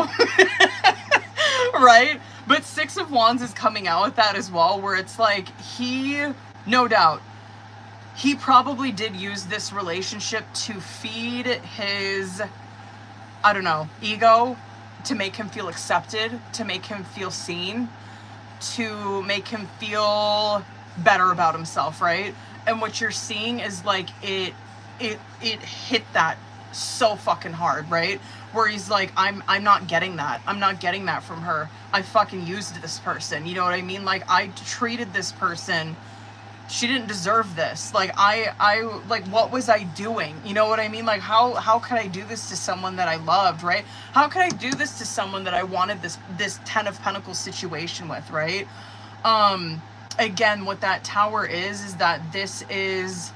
Right? But Six of Wands is coming out with that as well, where it's like he, no doubt, he probably did use this relationship to feed his, I don't know, ego, to make him feel accepted, to make him feel seen, to make him feel better about himself, right? And what you're seeing is like it hit that so fucking hard, right? Where he's like, I'm not getting that. I'm not getting that from her. I fucking used this person. You know what I mean? Like I treated this person. She didn't deserve this. Like I like, what was I doing? You know what I mean? Like how could I do this to someone that I loved, right? How could I do this to someone that I wanted this Ten of Pentacles situation with, right? Again, what that Tower is that this is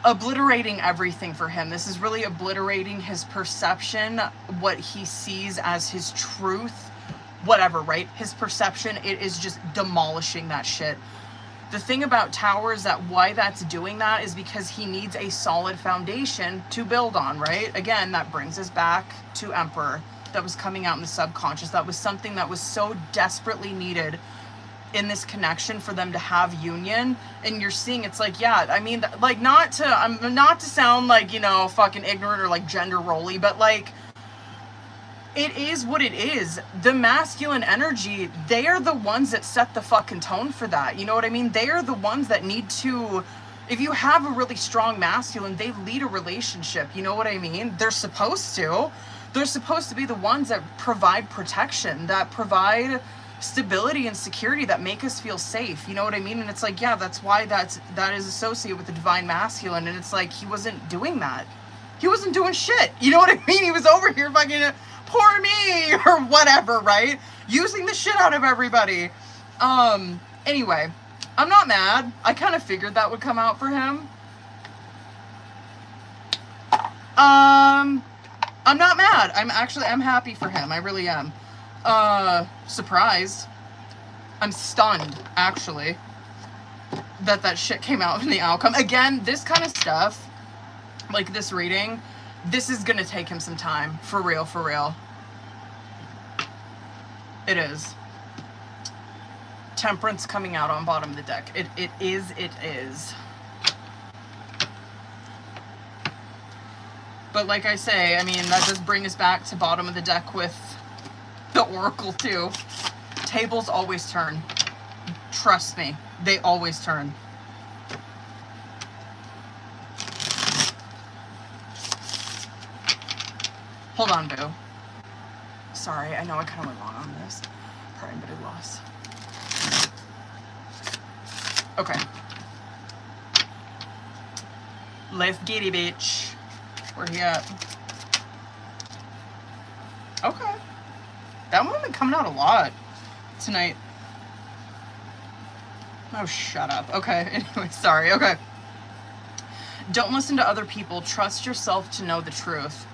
obliterating everything for him. This is really obliterating his perception, what he sees as his truth, whatever, right? His perception, it is just demolishing that shit. The thing about Tower is that why that's doing that is because he needs a solid foundation to build on, right? Again, that brings us back to Emperor. That was coming out in the subconscious. That was something that was so desperately needed in this connection for them to have union. And you're seeing, it's like, yeah, I mean, like, not to sound like, you know, fucking ignorant or like gender roly, but like, it is what it is. The masculine energy, they are the ones that set the fucking tone for that. You know what I mean? They are the ones that need to, if you have a really strong masculine, they lead a relationship. You know what I mean? They're supposed to. They're supposed to be the ones that provide protection, that provide stability and security, that make us feel safe. You know what I mean? And it's like, yeah, that's why that is associated with the divine masculine. And it's like, he wasn't doing that. He wasn't doing shit. You know what I mean? He was over here fucking, poor me, or whatever, right? Using the shit out of everybody. Anyway, I'm not mad. I kind of figured that would come out for him. I'm not mad. I'm happy for him. I really am. Surprised. I'm stunned, actually, that shit came out in the outcome. Again, this kind of stuff, like this reading, this is gonna take him some time. For real, for real. It is. Temperance coming out on bottom of the deck. It is. But like I say, I mean, that does bring us back to bottom of the deck with the Oracle too. Tables always turn. Trust me, they always turn. Hold on, boo. Sorry, I know I kind of went wrong on this. Pardon, but I lost. Okay. Let's get it, bitch. Where he at? Okay. That one been coming out a lot tonight. Oh, shut up. Okay, anyway, sorry. Okay. Don't listen to other people. Trust yourself to know the truth.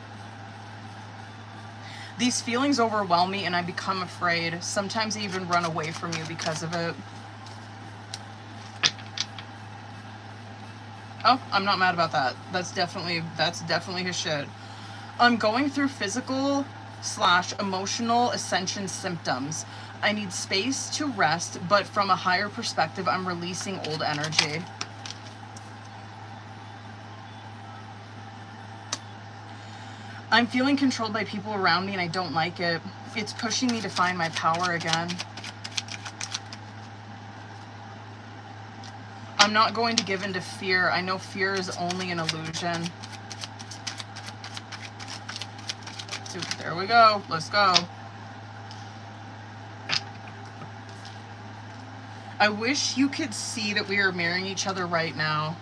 These feelings overwhelm me and I become afraid. Sometimes I even run away from you because of it. Oh, I'm not mad about that. That's definitely his shit. I'm going through physical/emotional ascension symptoms. I need space to rest, but from a higher perspective, I'm releasing old energy. I'm feeling controlled by people around me and I don't like it. It's pushing me to find my power again. I'm not going to give in to fear. I know fear is only an illusion. There we go. Let's go. I wish you could see that we are mirroring each other right now.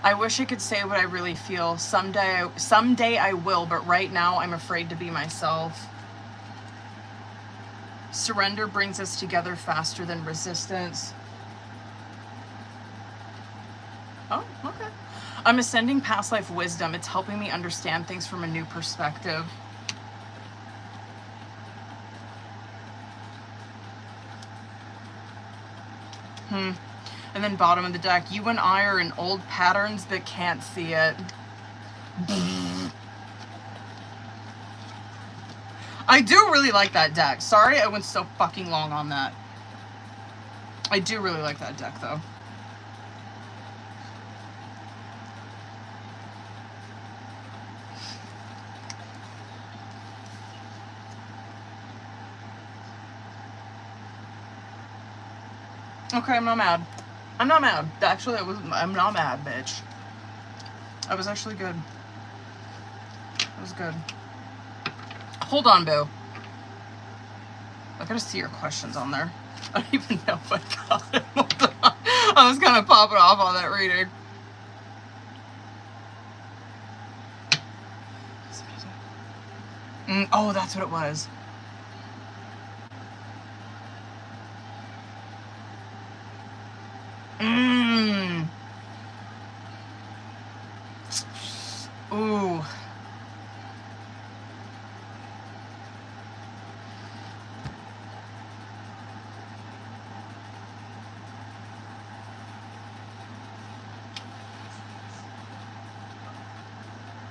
I wish I could say what I really feel. Someday I will, but right now I'm afraid to be myself. Surrender brings us together faster than resistance. Oh, okay. I'm ascending past life wisdom. It's helping me understand things from a new perspective. And then bottom of the deck, you and I are in old patterns but can't see it. I do really like that deck. Sorry I went so fucking long on that. I do really like that deck though. Okay, I'm not mad. I'm not mad. Actually, I'm not mad, bitch. I was actually good. It was good. Hold on, boo. I gotta see your questions on there. I don't even know if I got it. Hold on. I was kind of popping off on that reading. Oh, that's what it was. Ooh.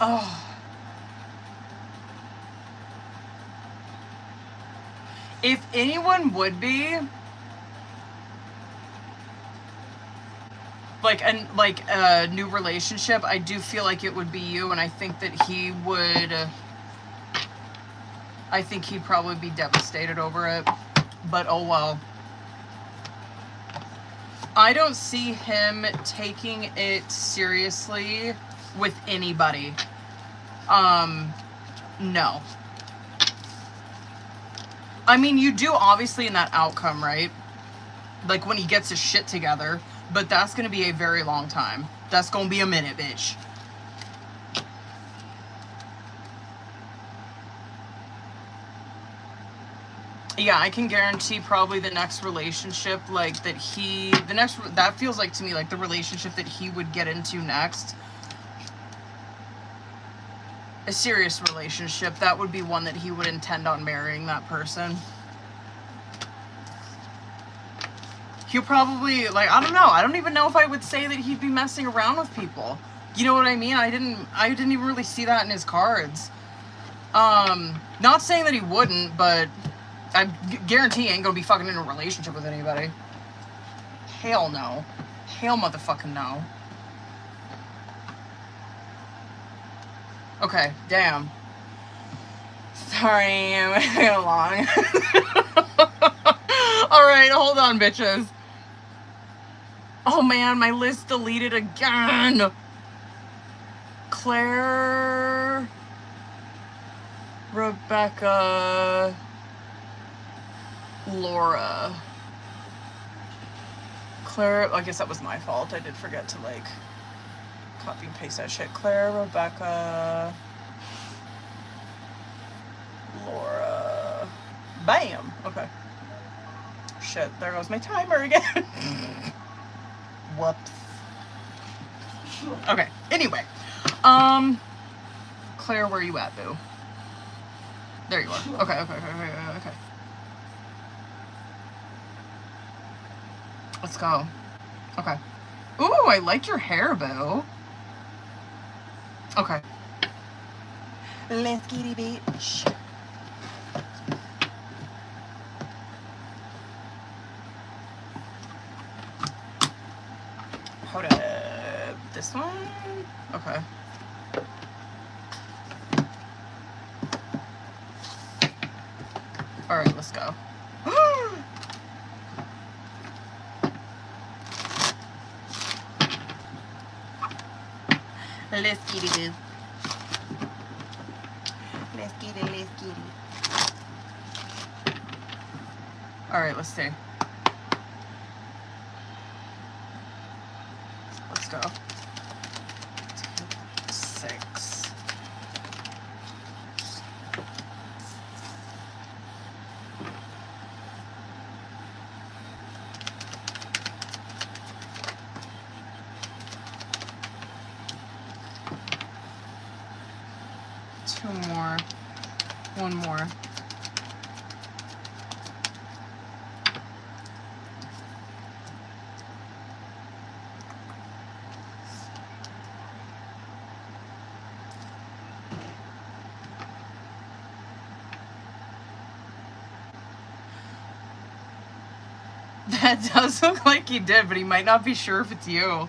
Oh. If anyone would be like a new relationship, I do feel like it would be you, and I think that he would I think he'd probably be devastated over it, but oh well. I don't see him taking it seriously with anybody. No. I mean, you do obviously in that outcome, right? Like when he gets his shit together, but that's gonna be a very long time. That's gonna be a minute, bitch. Yeah, I can guarantee probably the next relationship, like that feels like to me like the relationship that he would get into next. A serious relationship, that would be one that he would intend on marrying that person. He'll probably, like, I don't know. I don't even know if I would say that he'd be messing around with people. You know what I mean? I didn't even really see that in his cards. Not saying that he wouldn't, but I guarantee he ain't gonna be fucking in a relationship with anybody. Hell no. Hell motherfucking no. Okay, damn. Sorry, I'm moving along. Alright, hold on, bitches. Oh man, my list deleted again. Claire, Rebecca, Laura. Claire, I guess that was my fault. I did forget to like copy and paste that shit. Claire, Rebecca, Laura. Bam. Okay. Shit, there goes my timer again. Whoops. Okay, anyway. Claire, where you at, boo? There you are. Okay. Let's go. Okay. Ooh, I like your hair, boo. Okay. Let's get it, bitch. Hold up. This one? Okay. Alright, let's go. Let's get it, boo. kitty. Alright, let's see. Let's go. 6. Two more. One more. That does look like he did, but he might not be sure if it's you.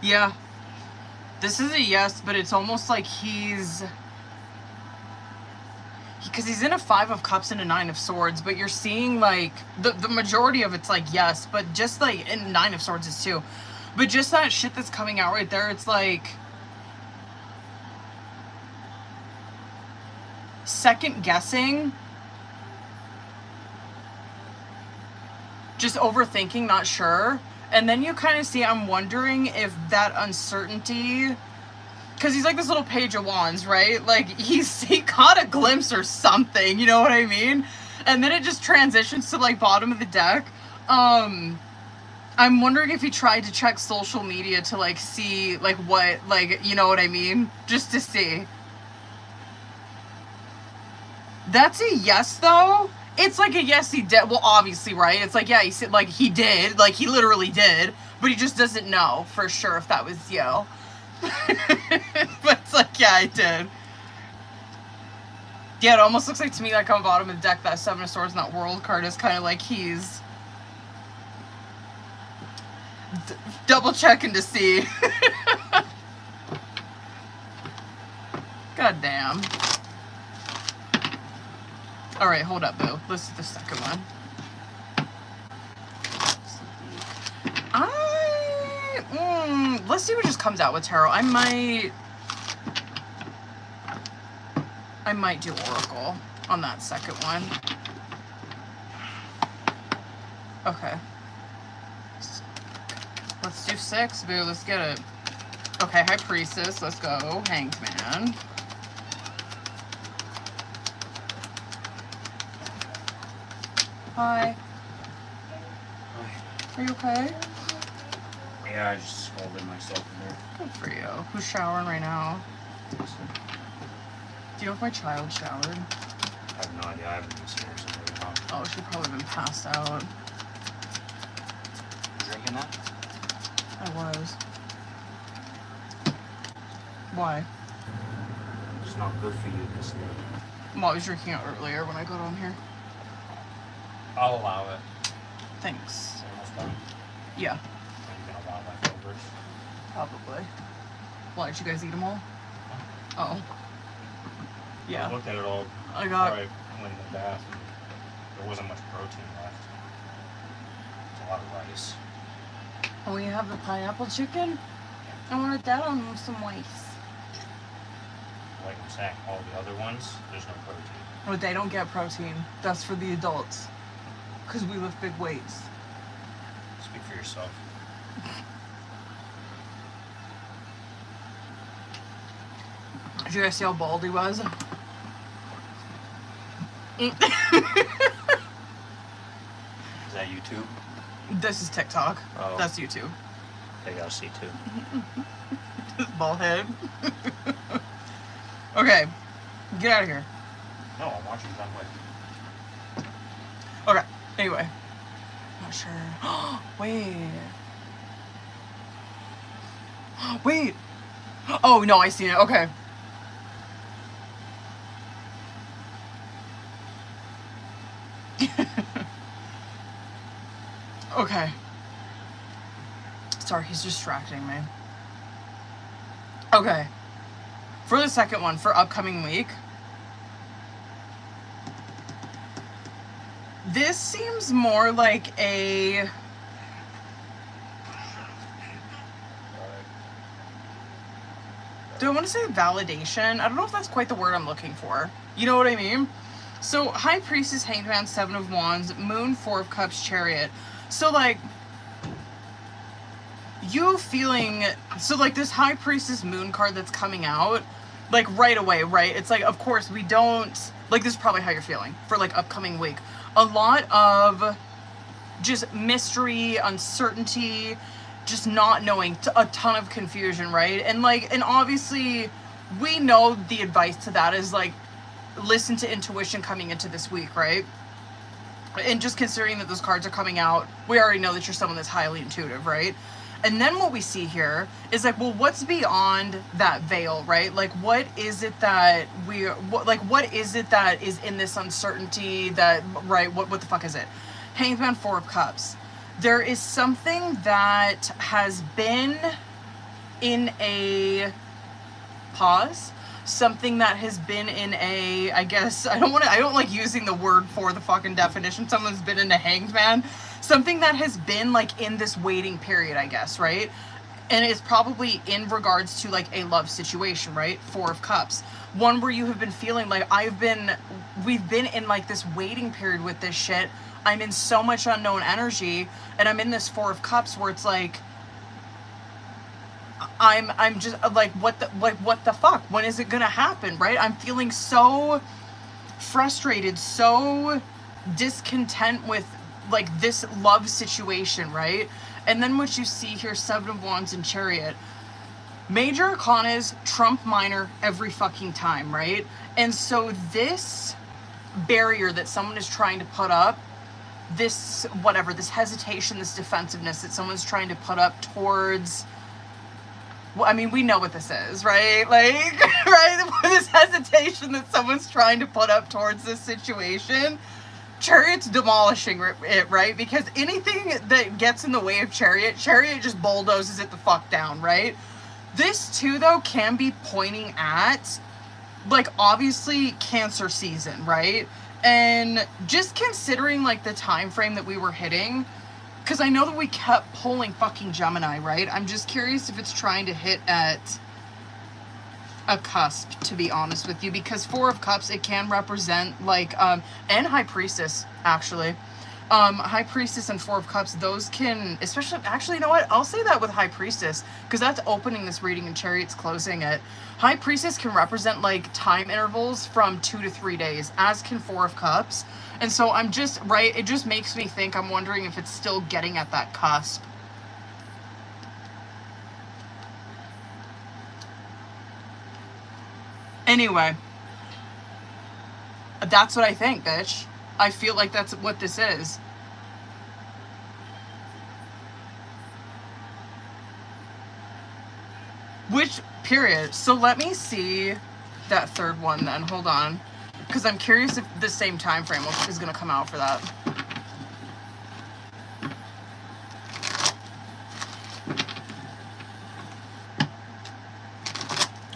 Yeah. This is a yes, but it's almost like he's... Because he's in a 5 of Cups and a 9 of Swords, but you're seeing, like, the majority of it's, like, yes, but just, like, and 9 of Swords is too. But just that shit that's coming out right there, it's, like... second guessing. Just overthinking, not sure. And then you kind of see, I'm wondering if that uncertainty... Because he's like this little page of wands, right? Like, he caught a glimpse or something, you know what I mean? And then it just transitions to, like, bottom of the deck. I'm wondering if he tried to check social media to, like, see, like, what, like, you know what I mean? Just to see. That's a yes, though. It's like a yes, he did. Well, obviously, right? It's like, yeah, he said, like, he did. Like, he literally did. But he just doesn't know for sure if that was you. But it's like, yeah, I did. Yeah, it almost looks like to me, like, on the bottom of the deck, that 7 of Swords and that World card is kind of like he's double checking to see. God damn. Alright, hold up, boo. This is the second one. Let's see what just comes out with tarot. I might do Oracle on that second one. Okay. Let's do 6, boo. Let's get it. Okay, High Priestess. Let's go. Hanged Man. Hi. Are you okay? Yeah, I just scalded myself in there. Good for you. Who's showering right now? Do you know if my child showered? I have no idea. I haven't been seeing her since really long. Oh, she'd probably been passed out. You drinking that? I was. Why? It's not good for you this day. Well, I was drinking it earlier when I got on here. I'll allow it. Thanks. It's almost done. Yeah, Are you gonna allow leftovers? probably. Why, did you guys eat them all? Oh. I Yeah. looked at it all I got... before I went in the bath, and there wasn't much protein left. It's a lot of rice. Oh, we have the pineapple chicken? I wanted that on some rice. Like I'm saying, all the other ones, there's no protein. But they don't get protein. That's for the adults. Because we lift big weights. Speak for yourself. Did you guys see how bald he was? Is that YouTube? This is TikTok. Oh. That's YouTube. They gotta see too. This bald head. Okay. Get out of here. No, I'm watching John Wick. Okay. Anyway. Not sure. Wait. Wait. Oh, no, I see it. Okay. Okay. Sorry, he's distracting me. Okay. For the second one, for upcoming week. This seems more like a... Do I want to say validation? I don't know if that's quite the word I'm looking for. You know what I mean? So, High Priestess, Hanged Man, Seven of Wands, Moon, Four of Cups, Chariot. So, like, you feeling... So, like, this High Priestess Moon card that's coming out, like, right away, right? It's like, of course, we don't... Like, this is probably how you're feeling for, like, upcoming week. A lot of just mystery, uncertainty... just not knowing, a ton of confusion, right? And like, and obviously we know the advice to that is like, listen to intuition coming into this week, right? And just considering that those cards are coming out, we already know that you're someone that's highly intuitive, right? And then what we see here is like, well, what's beyond that veil, right? Like, what is it that what is it that is in this uncertainty that, right? What the fuck is it? Hanged Man, Four of Cups. There is something that has been in a pause, something that has been in a, I guess, I don't like using the word for the fucking definition, someone's been in a hanged man, something that has been like in this waiting period, I guess, right? And it's probably in regards to like a love situation, right? Four of Cups. One where you have been feeling like we've been in like this waiting period with this shit. I'm in so much unknown energy, and I'm in this Four of Cups where it's like, I'm just like, what the fuck? When is it gonna happen, right? I'm feeling so frustrated, so discontent with like this love situation, right? And then what you see here, Seven of Wands and Chariot. Major arcanas trump minor every fucking time, right? And so this barrier that someone is trying to put up, this whatever, this hesitation, this defensiveness that someone's trying to put up towards, well, I mean, we know what this is, right? Like, right? This hesitation that someone's trying to put up towards this situation, Chariot's demolishing it, right? Because anything that gets in the way of Chariot just bulldozes it the fuck down, right? This too, though, can be pointing at, like, obviously Cancer season, right? And just considering like the time frame that we were hitting, because I know that we kept pulling fucking Gemini, right? I'm just curious if it's trying to hit at a cusp, to be honest with you, because Four of Cups, it can represent like and High Priestess, actually. High Priestess and Four of Cups, those can, especially, actually, you know what? I'll say that with High Priestess, because that's opening this reading and Chariot's closing it. High Priestess can represent, like, time intervals from 2 to 3 days, as can Four of Cups. And so I'm just, right, it just makes me think, I'm wondering if it's still getting at that cusp. Anyway. That's what I think, bitch. I feel like that's what this is. Which, period. So let me see that third one then. Hold on. Because I'm curious if the same time frame is going to come out for that.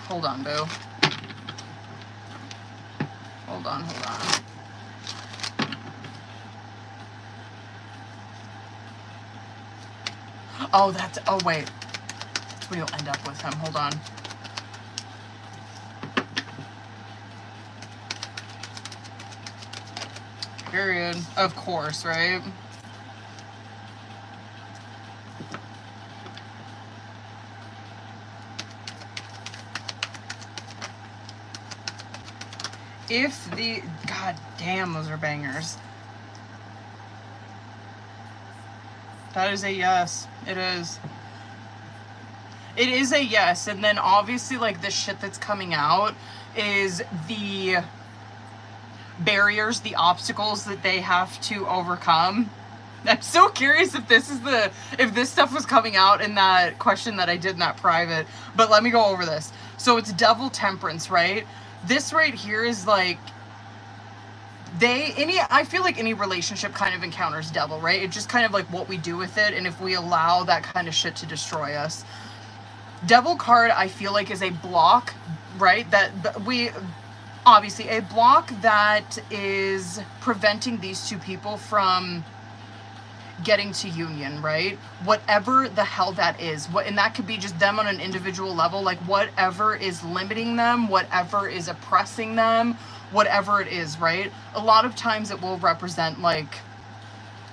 Hold on, boo. Hold on. Oh, oh, wait. That's what you'll end up with him. Hold on. Period. Of course, right? If the... God damn, those are bangers. That is a yes. It is. It is a yes. And then obviously, like, the shit that's coming out is the barriers, the obstacles that they have to overcome. I'm so curious if this is if this stuff was coming out in that question that I did in that private. But let me go over this. So it's Devil, Temperance, right? This right here is like, I feel like any relationship kind of encounters devil, right? It's just kind of like what we do with it, and if we allow that kind of shit to destroy us. Devil card, I feel like, is a block, right? That obviously a block that is preventing these two people from getting to union, right? Whatever the hell that is. And that could be just them on an individual level, like whatever is limiting them, whatever is oppressing them, whatever it is, right? A lot of times it will represent like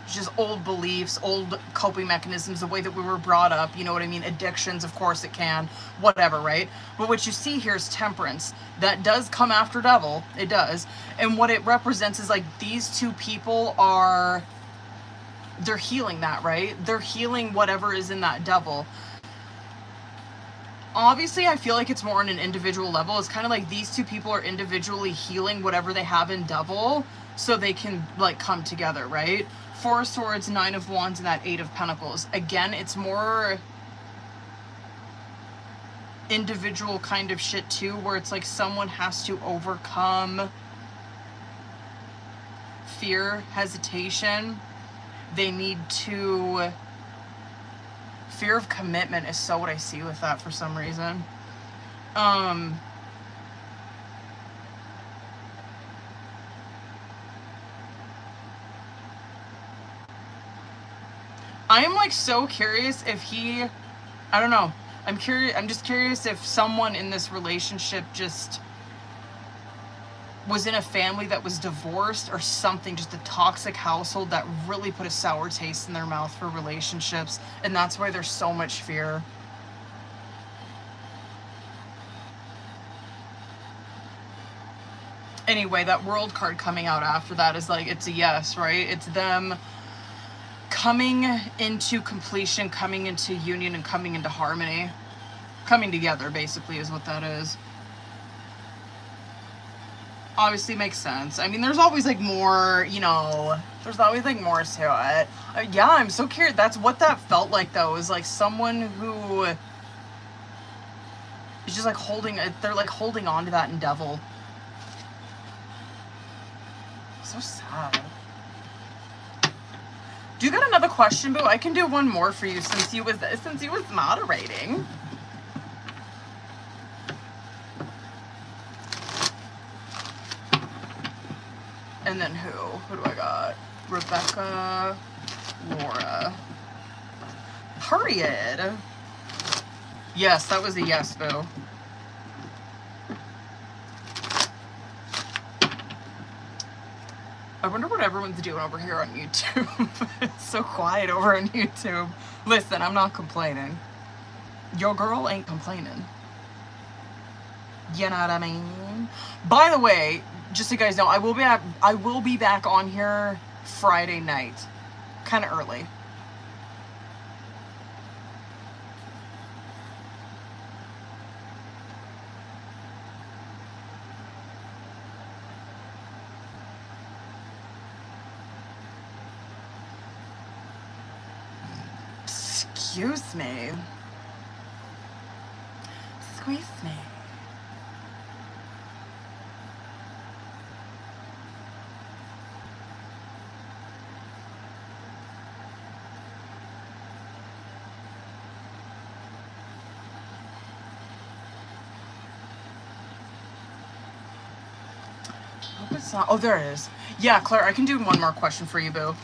just old beliefs, old coping mechanisms, the way that we were brought up, you know what I mean? Addictions, of course it can, whatever, right? But what you see here is temperance. That does come after devil, it does. And what it represents is like these two people are, they're healing that, right? They're healing whatever is in that devil. Obviously, I feel like it's more on an individual level. It's kind of like these two people are individually healing whatever they have in devil so they can like come together, right? Four of Swords, Nine of Wands, and that Eight of Pentacles. Again, it's more individual kind of shit too, where it's like someone has to overcome fear, hesitation. They need to, fear of commitment is so what I see with that for some reason. I am like so curious if he, I don't know. I'm just curious if someone in this relationship just was in a family that was divorced or something, just a toxic household that really put a sour taste in their mouth for relationships, and that's why there's so much fear. Anyway, that World card coming out after that is like, it's a yes, right? It's them coming into completion, coming into union, and coming into harmony. Coming together, basically, is what that is. Obviously makes sense. I mean, there's always like more, you know, there's always like more to it. Yeah, I'm so curious. That's what that felt like though, is like someone who is just like they're like holding on to that in devil. So sad. Do you got another question, Boo? I can do one more for you since you was moderating. And then who? Who do I got? Rebecca, Laura. Period. Yes, that was a yes, Boo. I wonder what everyone's doing over here on YouTube. It's so quiet over on YouTube. Listen, I'm not complaining. Your girl ain't complaining. You know what I mean? By the way, just so you guys know, I will be back on here Friday night. Kind of early. Excuse me. Squeeze me. Hope it's not. Oh, there it is. Yeah, Claire, I can do one more question for you, Boo.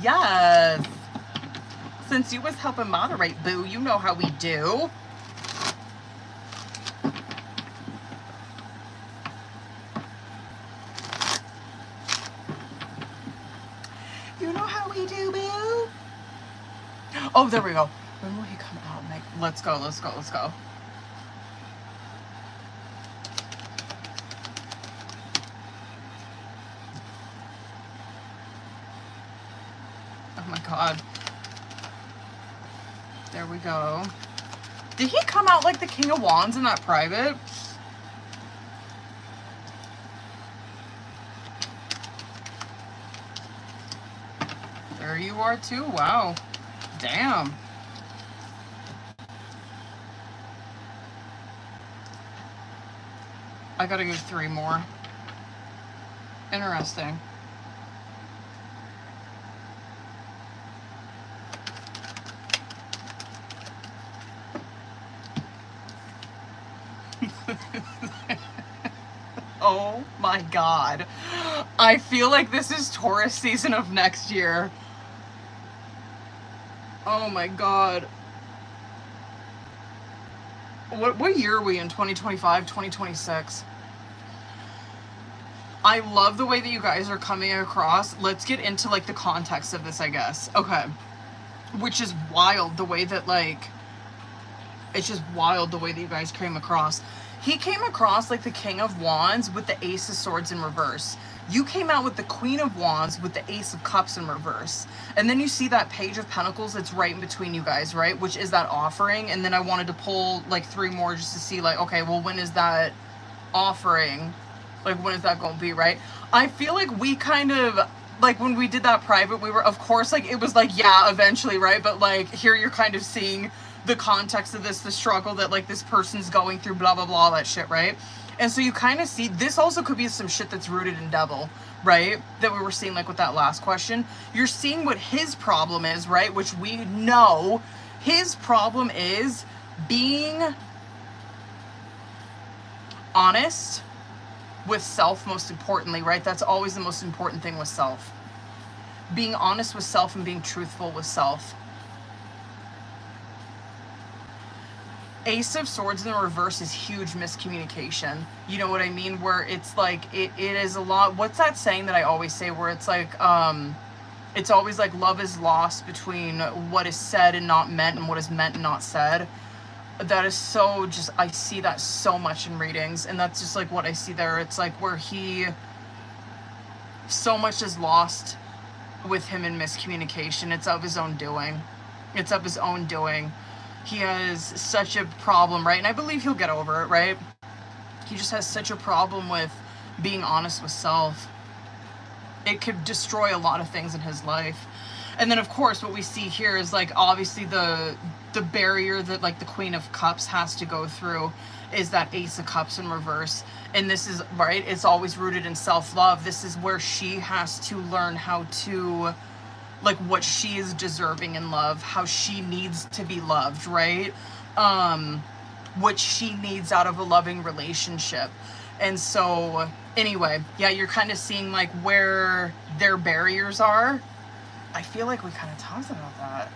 Yes. Since you was helping moderate, Boo, you know how we do. You know how we do, Boo. Oh, there we go. When will he come out? Let's go, let's go, let's go. Oh my God. There we go. Did he come out like the King of Wands in that private? There you are too. Wow. Damn. I gotta go 3 more. Interesting. Oh my God. I feel like this is Taurus season of next year. Oh my God. What year are we in? 2025, 2026? I love the way that you guys are coming across. Let's get into like the context of this, I guess. Okay. Which is wild the way that like, it's just wild the way that you guys came across. He came across like the King of Wands with the Ace of Swords in reverse. You came out with the Queen of Wands with the Ace of Cups in reverse. And then you see that Page of Pentacles that's right in between you guys, right? Which is that offering. And then I wanted to pull like 3 more just to see like, okay, well, when is that offering? Like, when is that going to be, right? I feel like we kind of, like, when we did that private, we were, of course, like, it was like, yeah, eventually, right? But, like, here you're kind of seeing the context of this, the struggle that, like, this person's going through, blah, blah, blah, all that shit, right? And so you kind of see, this also could be some shit that's rooted in devil, right? That we were seeing, like, with that last question. You're seeing what his problem is, right? Which we know his problem is being honest with self, most importantly, right? That's always the most important thing with self. Being honest with self and being truthful with self. Ace of Swords in the reverse is huge miscommunication. You know what I mean? Where it's like, it is a lot. What's that saying that I always say where it's like, it's always like love is lost between what is said and not meant and what is meant and not said. That is so just, I see that so much in readings, and that's just like what I see there. It's like where he, so much is lost with him in miscommunication. It's of his own doing. It's of his own doing. He has such a problem, right? And I believe he'll get over it, right? He just has such a problem with being honest with self. It could destroy a lot of things in his life. And then, of course, what we see here is, like, obviously the barrier that, like, the Queen of Cups has to go through is that Ace of Cups in reverse. And this is, right, it's always rooted in self-love. This is where she has to learn how to, like, what she is deserving in love, how she needs to be loved, right? What she needs out of a loving relationship. And so, anyway, yeah, you're kind of seeing, like, where their barriers are. I feel like we kind of talked about that.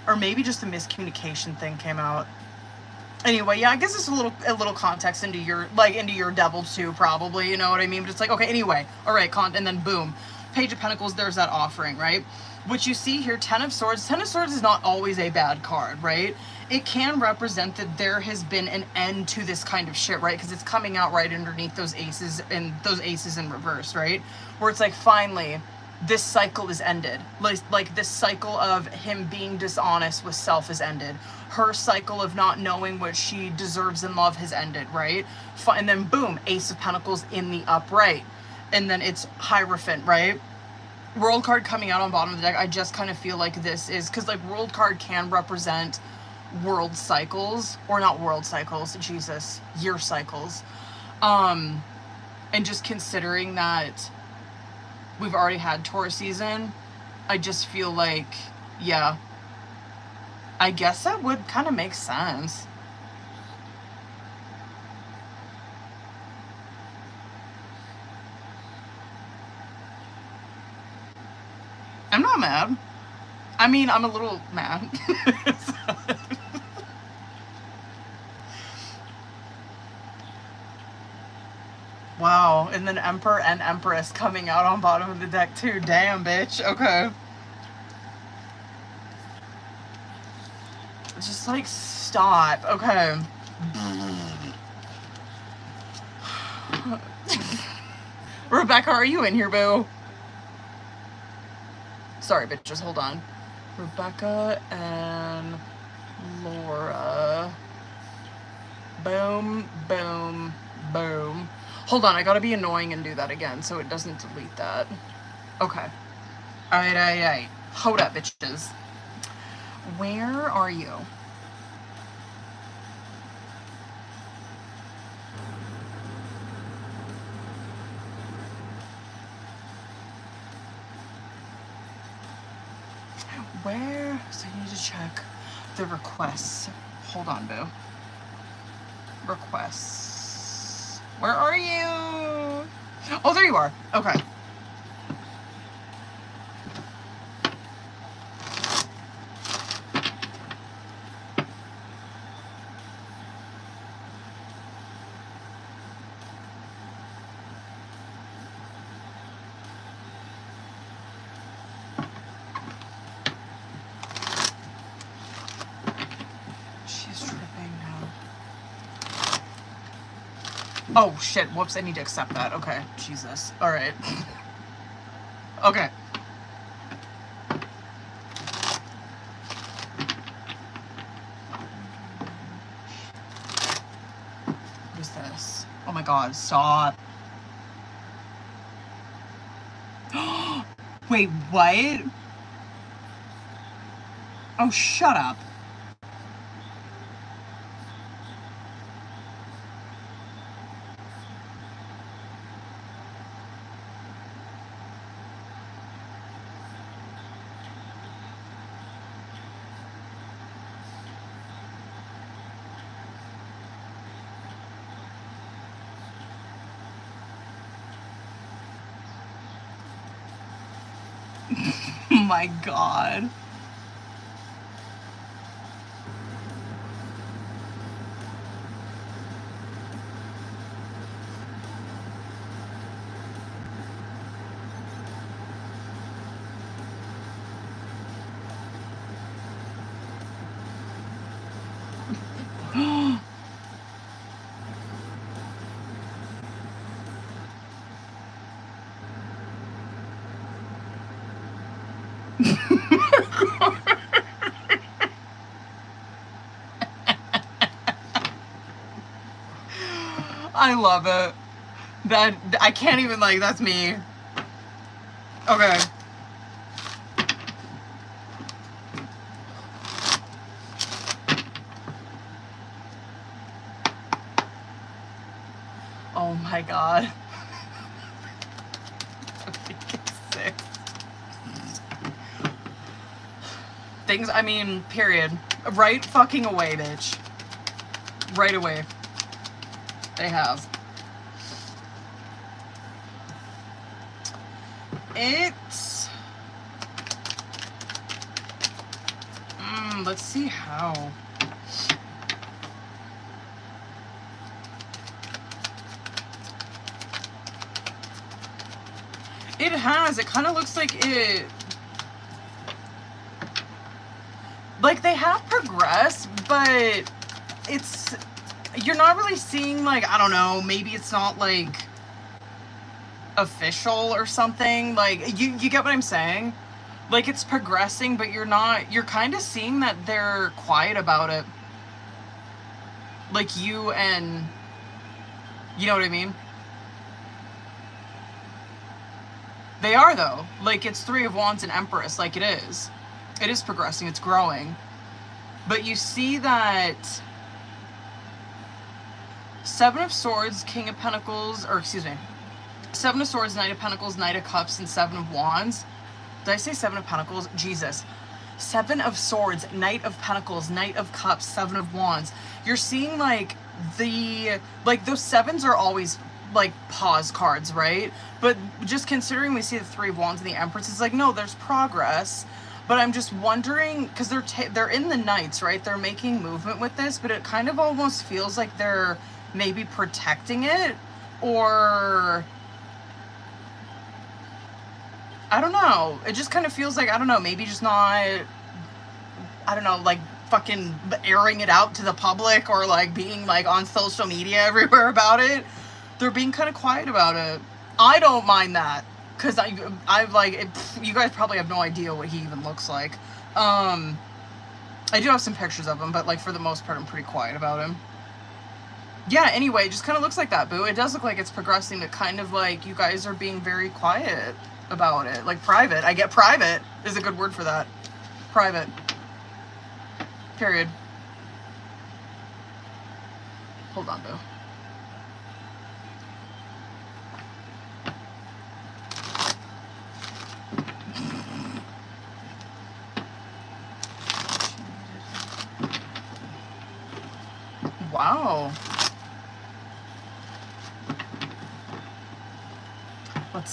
Or maybe just the miscommunication thing came out. Anyway, yeah, I guess it's a little context into your, like, into your devil too, probably, you know what I mean? But it's like, okay, anyway, all right, and then boom, Page of Pentacles, there's that offering, right? What you see here, Ten of Swords is not always a bad card, right? It can represent that there has been an end to this kind of shit, right? Because it's coming out right underneath those aces and those aces in reverse, right? Where it's like, finally, this cycle is ended. Like this cycle of him being dishonest with self is ended. Her cycle of not knowing what she deserves in love has ended, right? And then boom, Ace of Pentacles in the upright. And then it's Hierophant, right? World card coming out on bottom of the deck. I just kind of feel like this is, because like World card can represent world cycles, or not world cycles, Jesus, year cycles. And just considering that we've already had Taurus season, I just feel like, yeah, I guess that would kind of make sense. I'm not mad. I mean, I'm a little mad. Wow, and then Emperor and Empress coming out on bottom of the deck too. Damn, bitch. Okay. Just like, stop. Okay. Rebecca, are you in here, boo? Sorry, bitches, hold on. Rebecca and Laura. Boom, boom, boom. Hold on, I gotta be annoying and do that again so it doesn't delete that. Okay. Alright. Hold up, bitches. Where are you? Where? So I need to check the requests. Hold on, boo. Requests. Where are you? Oh, there you are. Okay. She's tripping now. Oh, shit. Whoops, I need to accept that. Okay. Jesus. All right. Okay. What is this? Oh my god, stop. Wait, what? Oh, shut up. Oh my god. I love it. That I can't even, like, that's me. Okay. Oh my god. Sick. Things, I mean, period. Right fucking away, bitch. Right away. They have. It's... let's see how. It has. It kind of looks like it... Like, they have progressed, but it's... You're not really seeing, like, I don't know, maybe it's not, like, official or something. Like, you get what I'm saying? Like, it's progressing, but you're not... You're kind of seeing that they're quiet about it. Like, you and... You know what I mean? They are, though. Like, it's Three of Wands and Empress. Like, it is. It is progressing. It's growing. But you see that... Seven of Swords, King of Pentacles, or excuse me, Seven of Swords, Knight of Pentacles, Knight of Cups, and Seven of Wands. Did I say Seven of Pentacles? Jesus. Seven of Swords, Knight of Pentacles, Knight of Cups, Seven of Wands. You're seeing, like, those sevens are always, like, pause cards, right? But just considering we see the Three of Wands and the Empress, it's like, no, there's progress. But I'm just wondering, because they're in the Knights, right? They're making movement with this, but it kind of almost feels like they're maybe protecting it, or I don't know. It just kind of feels like, I don't know, maybe just not, I don't know, like fucking airing it out to the public, or like being like on social media everywhere about it. They're being kind of quiet about it. I don't mind that, because I like it, you guys probably have no idea what he even looks like. I do have some pictures of him, but like for the most part I'm pretty quiet about him. Yeah, anyway, it just kind of looks like that, boo. It does look like it's progressing, but kind of like you guys are being very quiet about it. Like, private. I get private is a good word for that. Private. Period. Hold on, boo. Wow.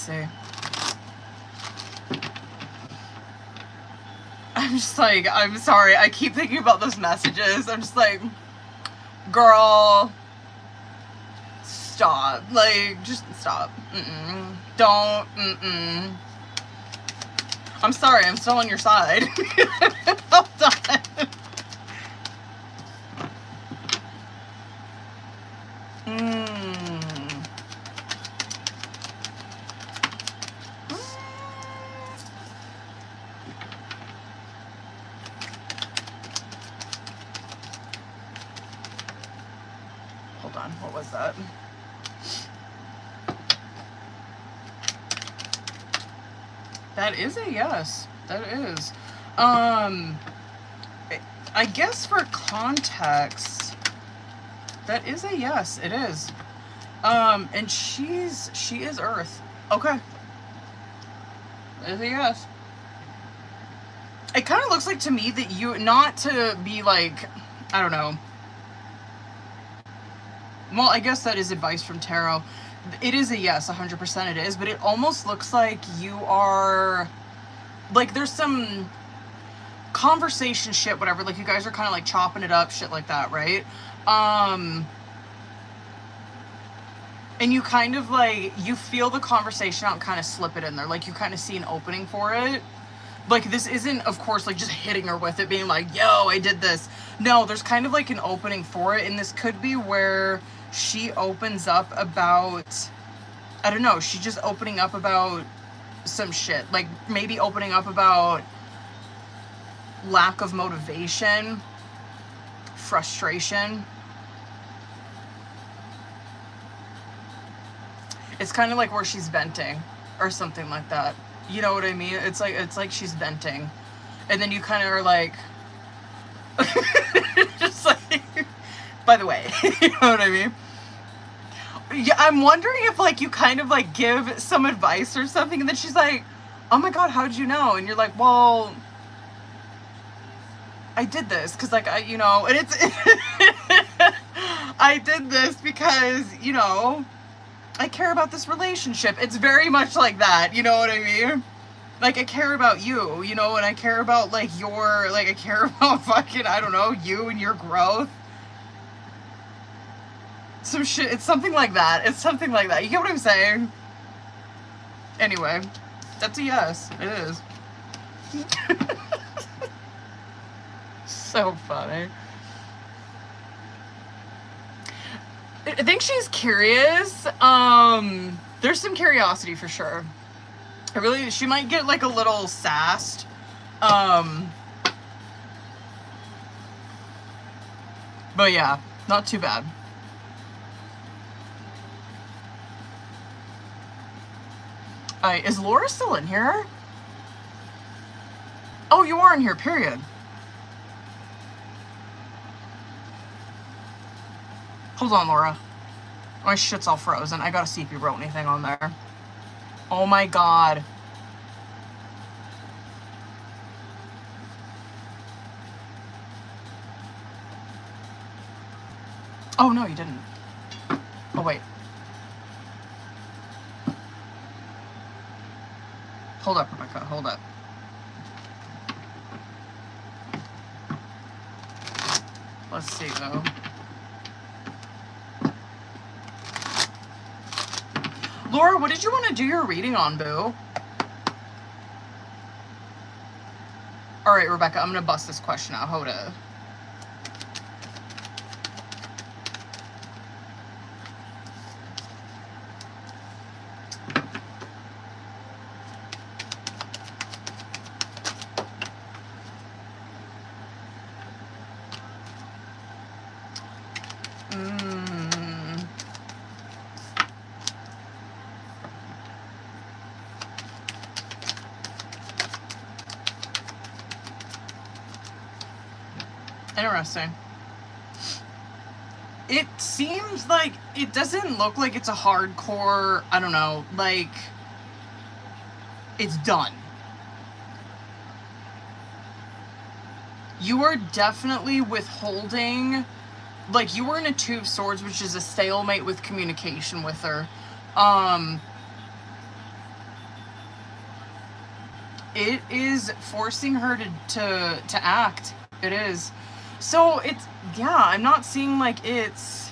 see. I'm just like, I'm sorry. I keep thinking about those messages. I'm just like, girl, stop. Like, just stop. Don't. I'm sorry. I'm still on your side. Hold on. Hold on. What was that? That is a yes. That is. I guess for context, that is a yes. It is. And she is Earth. Okay. It's a yes. It kind of looks like to me that you, not to be like, I don't know. Well, I guess that is advice from tarot. It is a yes, 100% it is, but it almost looks like you are, like, there's some conversation shit, whatever, like, you guys are kind of, like, chopping it up, shit like that, right? And you kind of, like, you feel the conversation out and kind of slip it in there, like, you kind of see an opening for it. Like, this isn't, of course, like, just hitting her with it, being like, yo, I did this. No, there's kind of, like, an opening for it, and this could be where she opens up about, I don't know, she's just opening up about some shit. Like, maybe opening up about lack of motivation, frustration. It's kind of like where she's venting or something like that. You know what I mean? It's like she's venting. And then you kind of are like, just like, by the way, you know what I mean? Yeah, I'm wondering if, like, you kind of, like, give some advice or something, and then she's like, oh my god, how'd you know? And you're like, well, I did this, because, like, you know, and it's, I did this because, you know, I care about this relationship. It's very much like that, you know what I mean? Like, I care about you, you know, and I care about, like, your, like, I care about fucking, I don't know, you and your growth. Some shit, it's something like that. It's something like that. You get what I'm saying? Anyway, that's a yes. It is. So funny. I think she's curious. There's some curiosity for sure. She might get, like, a little sassed. But yeah, not too bad. Is Laura still in here? Oh, you are in here, period. Hold on, Laura. My shit's all frozen. I gotta see if you wrote anything on there. Oh my god. Oh, no, you didn't. Oh, wait. Hold up, Rebecca. Hold up. Let's see, though. Laura, what did you want to do your reading on, boo? All right, Rebecca, I'm going to bust this question out. Hold up. Interesting. It seems like it doesn't look like it's a hardcore, I don't know, like it's done. You are definitely withholding, like you were in a Two of Swords, which is a stalemate with communication with her. it is forcing her to act. It is. So it's, yeah, I'm not seeing like it's,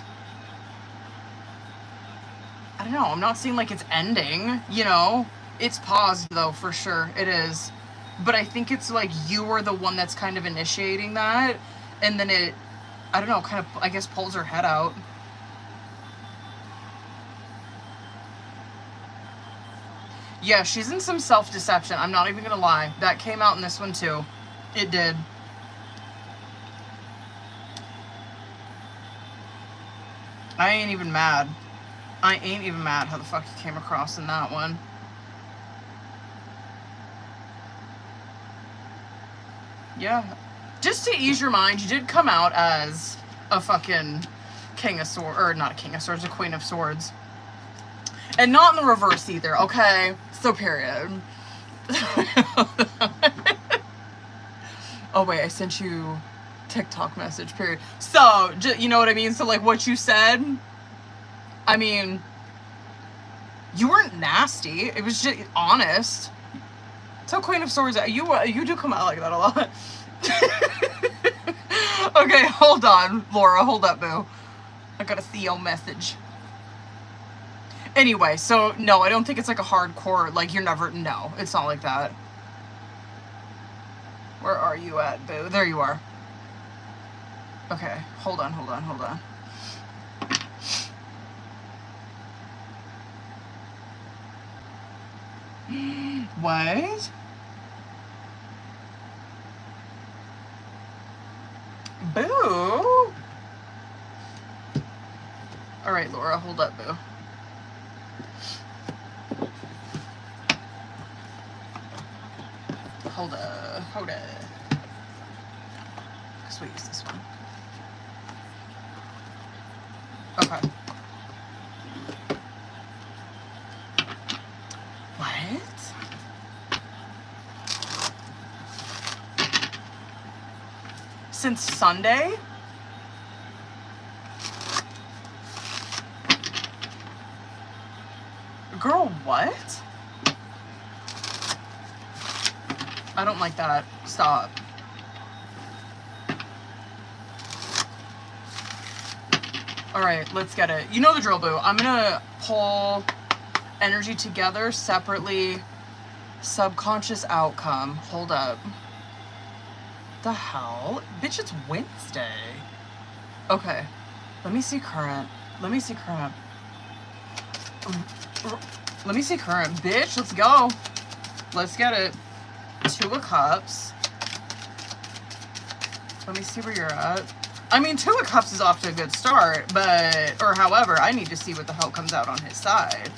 I don't know, I'm not seeing like it's ending, you know? It's paused though, for sure, it is. But I think it's like you are the one that's kind of initiating that, and then it, I don't know, kind of, I guess, pulls her head out. Yeah, she's in some self-deception, I'm not even gonna lie. That came out in this one too. It did. I ain't even mad. I ain't even mad how the fuck you came across in that one. Yeah. Just to ease your mind, you did come out as a fucking king of swords, or not a king of swords, a queen of swords. And not in the reverse either, okay? So period. Oh wait, I sent you TikTok message, period. So, you know what I mean? So like what you said, I mean, you weren't nasty. It was just honest. So Queen of Swords, you do come out like that a lot. Okay, hold on, Laura. Hold up, boo. I gotta see your message. Anyway, so no, I don't think it's like a hardcore, like you're never, no, it's not like that. Where are you at, boo? There you are. Okay, hold on. What? Boo! Alright, Laura, hold up, boo. Hold up. Because we use this one. Okay. What? Since Sunday? Girl, what? I don't like that. Stop. Alright, let's get it. You know the drill, boo. I'm gonna pull energy together separately. Subconscious outcome. Hold up. The hell? Bitch, it's Wednesday. Okay. Let me see current. Let me see current. Bitch, let's go. Let's get it. 2 of Cups. Let me see where you're at. I mean, 2 of Cups is off to a good start, but, or however, I need to see what the hell comes out on his side.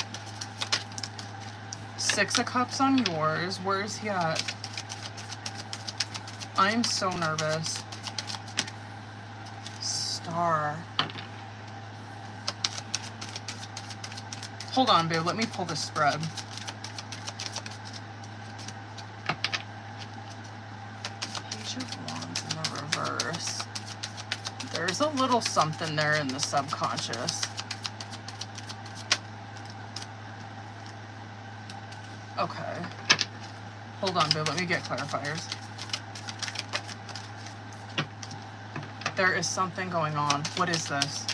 6 of Cups on yours. Where is he at? I'm so nervous. Star. Hold on, boo. Let me pull this spread. Page of Wands in the reverse. There's a little something there in the subconscious. Okay. Hold on, boo. Let me get clarifiers. There is something going on. What is this?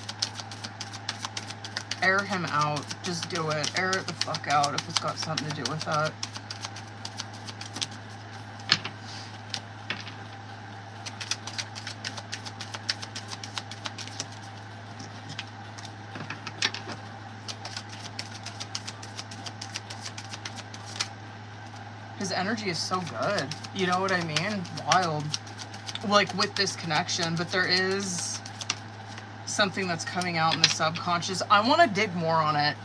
Air him out. Just do it. Air it the fuck out if it's got something to do with that. His energy is so good. You know what I mean? Wild. Like with this connection, but there is something that's coming out in the subconscious. I want to dig more on it.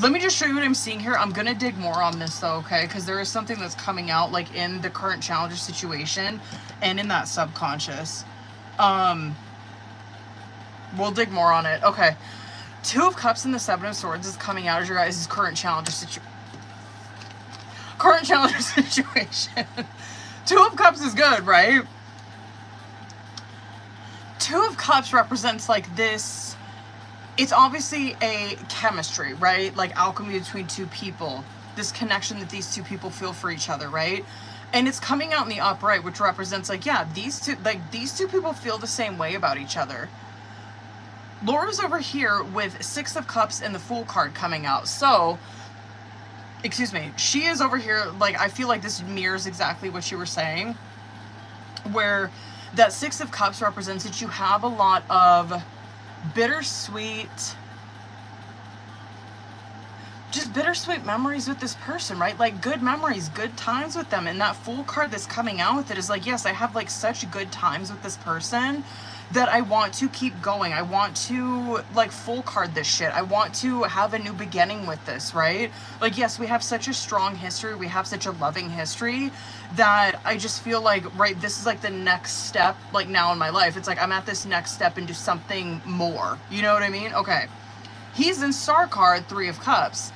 Let me just show you what I'm seeing here. I'm gonna dig more on this though, okay? Because there is something that's coming out like in the current challenger situation and in that subconscious. We'll dig more on it. Okay. 2 of Cups and the 7 of Swords is coming out as your guys' current challenger situation. 2 of Cups is good, right? 2 of Cups represents like this, it's obviously a chemistry, right? Like alchemy between 2 people. this connection that these two people feel for each other, right? And it's coming out in the upright, which represents like, yeah, these two people feel the same way about each other. Laura's over here with 6 of Cups and the Fool card coming out. So, excuse me, she is over here, like, I feel like this mirrors exactly what you were saying, where that 6 of Cups represents that you have a lot of bittersweet memories with this person, right? Like good memories, good times with them. And that Fool card that's coming out with it is like, yes, I have like such good times with this person that I want to keep going. I want to like full card this shit. I want to have a new beginning with this, right? Like, yes, we have such a strong history. We have such a loving history that I just feel like, right, this is like the next step, like now in my life. It's like I'm at this next step into something more. You know what I mean? Okay. He's in Star card, 3 of Cups.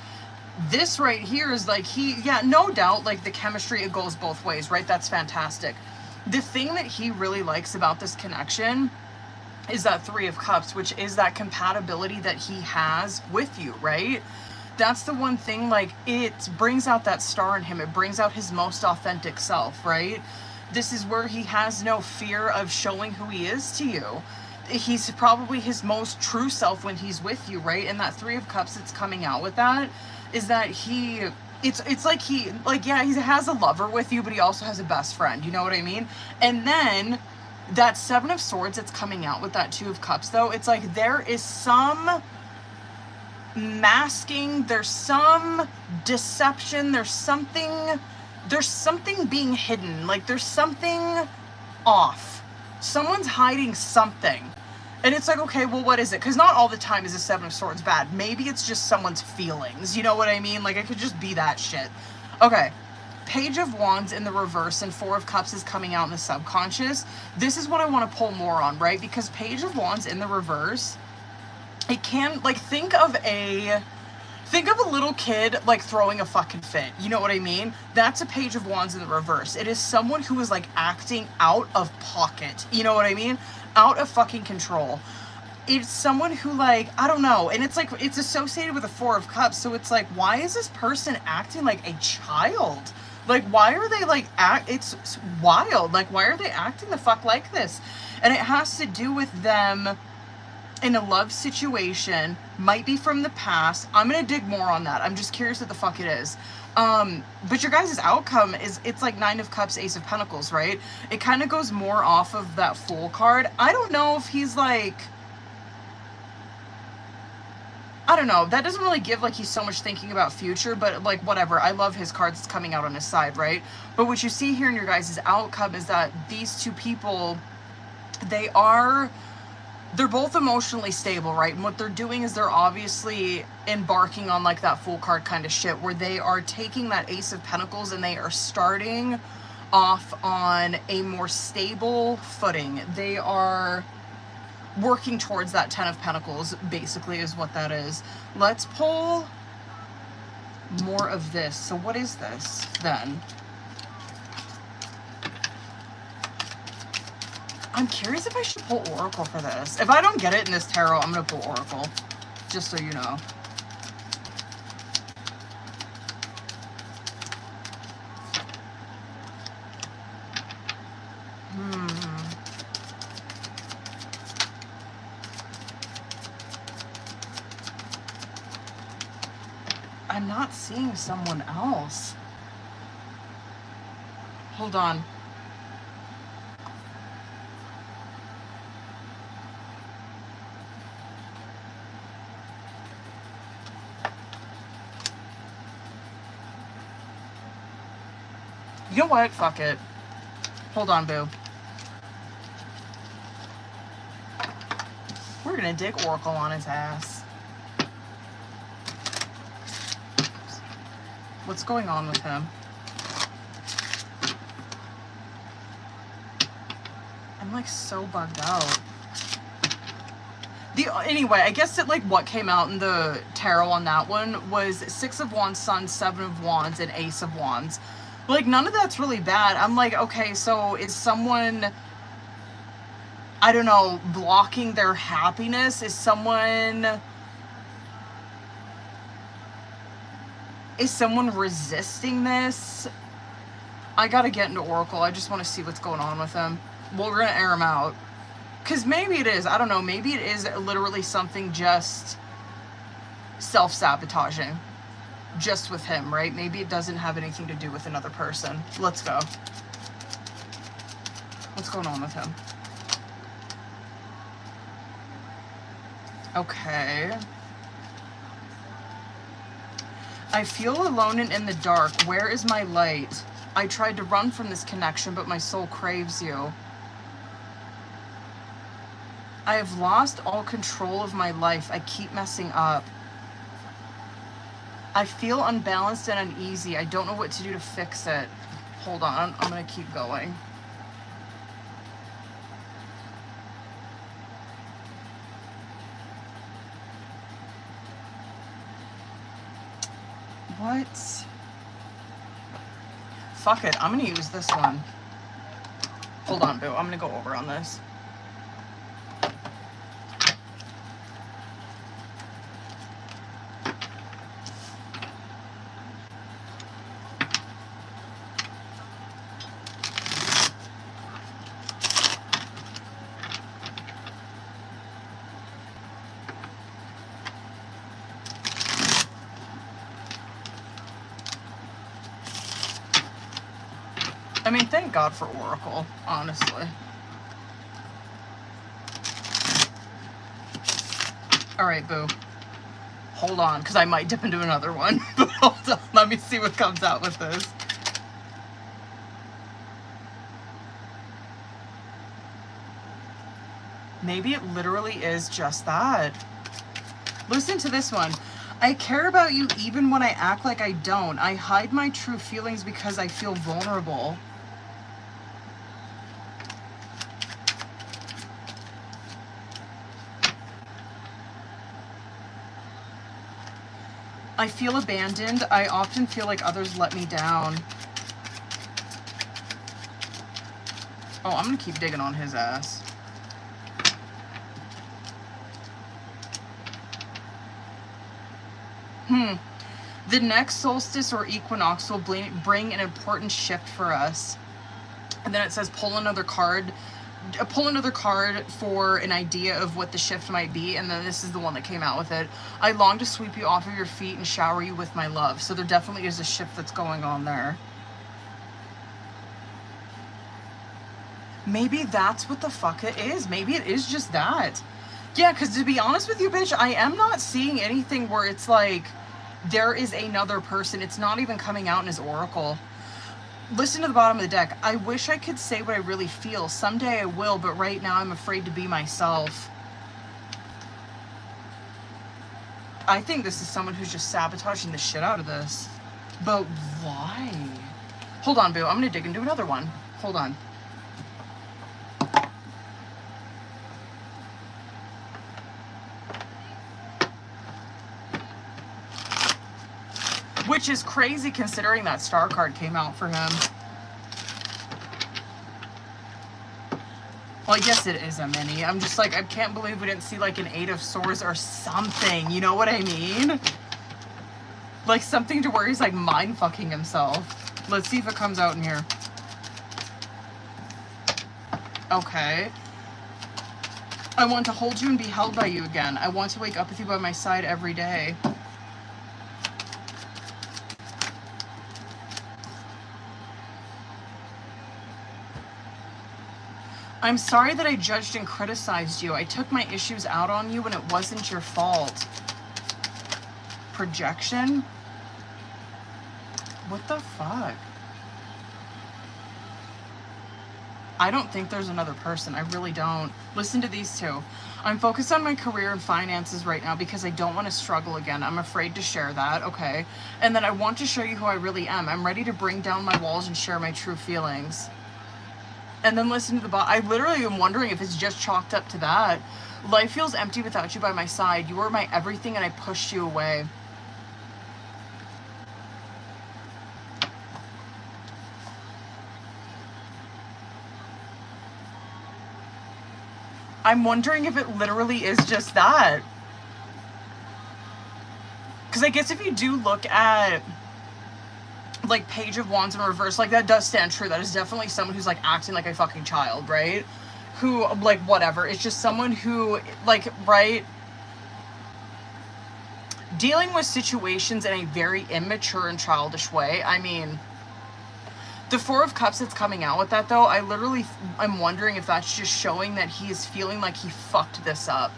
This right here is like yeah, no doubt, like the chemistry, it goes both ways, right? That's fantastic. The thing that he really likes about this connection is that 3 of Cups, which is that compatibility that he has with you, right? That's the one thing, like, it brings out that star in him. It brings out his most authentic self, right? This is where he has no fear of showing who he is to you. He's probably his most true self when he's with you, right? And that 3 of Cups that's coming out with that is that it's like he, like, yeah, he has a lover with you, but he also has a best friend, you know what I mean? And then that 7 of Swords that's coming out with that 2 of Cups, though, it's like there is some masking, there's some deception, there's something being hidden, like there's something off. Someone's hiding something. And it's like, okay, well, what is it? Because not all the time is a 7 of Swords bad. Maybe it's just someone's feelings. You know what I mean? Like, it could just be that shit. Okay. Page of Wands in the reverse and 4 of Cups is coming out in the subconscious. This is what I want to pull more on, right? Because Page of Wands in the reverse, it can, like, think of a little kid, like, throwing a fucking fit. You know what I mean? That's a Page of Wands in the reverse. It is someone who is, like, acting out of pocket. You know what I mean? Out of fucking control. It's someone who, like, I don't know. And it's, like, it's associated with a 4 of Cups. So it's, like, why is this person acting like a child? Like, why are they, like, it's wild. Like, why are they acting the fuck like this? And it has to do with them in a love situation, might be from the past. I'm gonna dig more on that. I'm just curious what the fuck it is. But your guys' outcome is, it's like 9 of Cups, Ace of Pentacles, right? It kind of goes more off of that Fool card. I don't know if he's like, I don't know. That doesn't really give like he's so much thinking about future, but like whatever. I love his cards that's coming out on his side, right? But what you see here in your guys' outcome is that these two people, they're both emotionally stable, right? And what they're doing is they're obviously embarking on like that Fool card kind of shit where they are taking that Ace of Pentacles and they are starting off on a more stable footing. They are working towards that 10 of Pentacles, basically, is what that is. Let's pull more of this. So what is this then? I'm curious if I should pull Oracle for this. If I don't get it in this tarot, I'm going to pull Oracle. Just so you know. I'm not seeing someone else. Hold on. You know what? Fuck it. Hold on, boo. We're gonna dig Oracle on his ass. What's going on with him? I'm like so bugged out. Anyway, I guess that like what came out in the tarot on that one was 6 of Wands, Sun, 7 of Wands, and Ace of Wands. Like, none of that's really bad. I'm like, okay, so is someone, I don't know, blocking their happiness? Is someone, Is someone resisting this? I gotta get into Oracle. I just want to see what's going on with him. Well, we're gonna air him out. Because maybe it is. I don't know. Maybe it is literally something just self-sabotaging. Just with him, right? Maybe it doesn't have anything to do with another person. Let's go. What's going on with him? Okay. I feel alone and in the dark. Where is my light? I tried to run from this connection, but my soul craves you. I have lost all control of my life. I keep messing up. I feel unbalanced and uneasy. I don't know what to do to fix it. Hold on, I'm gonna keep going. What? Fuck it, I'm gonna use this one. Hold on, boo, I'm gonna go over on this. I mean, thank God for Oracle, honestly. All right, boo. Hold on, because I might dip into another one. But hold on, let me see what comes out with this. Maybe it literally is just that. Listen to this one. I care about you even when I act like I don't. I hide my true feelings because I feel vulnerable. I feel abandoned. I often feel like others let me down. Oh, I'm gonna keep digging on his ass. The next solstice or equinox will bring an important shift for us. And then it says pull another card for an idea of what the shift might be, and then this is the one that came out with it. I long to sweep you off of your feet and shower you with my love. So there definitely is a shift that's going on there. Maybe that's what the fuck it is. Maybe it is just that. Yeah, because to be honest with you, bitch, I am not seeing anything where it's like there is another person. It's not even coming out in his oracle. Listen to the bottom of the deck. I wish I could say what I really feel. Someday I will, but right now I'm afraid to be myself. I think this is someone who's just sabotaging the shit out of this. But why? Hold on, boo. I'm going to dig into another one. Hold on. Which is crazy considering that star card came out for him. Well, I guess it is a mini. I'm just like, I can't believe we didn't see like an 8 of Swords or something. You know what I mean? Like something to where he's like mind fucking himself. Let's see if it comes out in here. Okay. I want to hold you and be held by you again. I want to wake up with you by my side every day. I'm sorry that I judged and criticized you. I took my issues out on you when it wasn't your fault. Projection? What the fuck? I don't think there's another person. I really don't. Listen to these two. I'm focused on my career and finances right now because I don't want to struggle again. I'm afraid to share that, okay? And then I want to show you who I really am. I'm ready to bring down my walls and share my true feelings. And then listen to the bottom. I literally am wondering if it's just chalked up to that. Life feels empty without you by my side. You were my everything and I pushed you away. I'm wondering if it literally is just that. Because I guess if you do look at like, Page of Wands in reverse, like, that does stand true. That is definitely someone who's, like, acting like a fucking child, right? Who, like, whatever. It's just someone who, like, right? Dealing with situations in a very immature and childish way. I mean, the Four of Cups that's coming out with that, though, I'm wondering if that's just showing that he is feeling like he fucked this up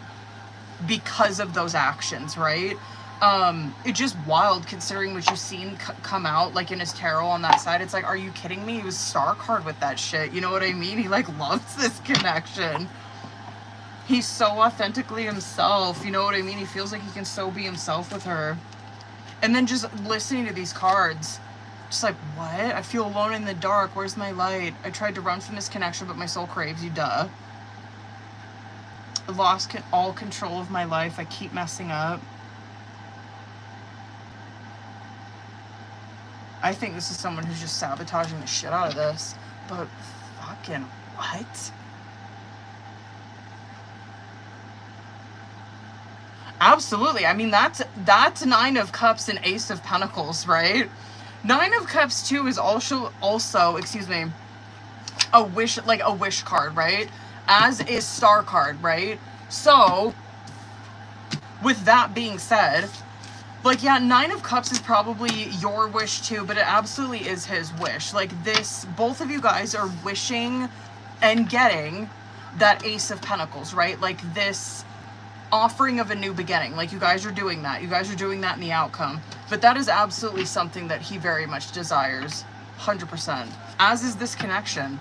because of those actions, right? It's just wild considering what you've seen come out, like, in his tarot on that side. It's like, are you kidding me? He was star card with that shit. You know what I mean? He, like, loves this connection. He's so authentically himself. You know what I mean? He feels like he can so be himself with her. And then just listening to these cards, just like, what? I feel alone in the dark. Where's my light? I tried to run from this connection, but my soul craves you, duh. I lost all control of my life. I keep messing up. I think this is someone who's just sabotaging the shit out of this. But fucking what? Absolutely. I mean, that's Nine of Cups and Ace of Pentacles, right? Nine of Cups too is also, excuse me, a wish card, right? As is Star card, right? So, with that being said, like, yeah, Nine of Cups is probably your wish too, but it absolutely is his wish. Like, this, both of you guys are wishing and getting that Ace of Pentacles, right? Like, this offering of a new beginning. Like, you guys are doing that. You guys are doing that in the outcome. But that is absolutely something that he very much desires. 100%. As is this connection.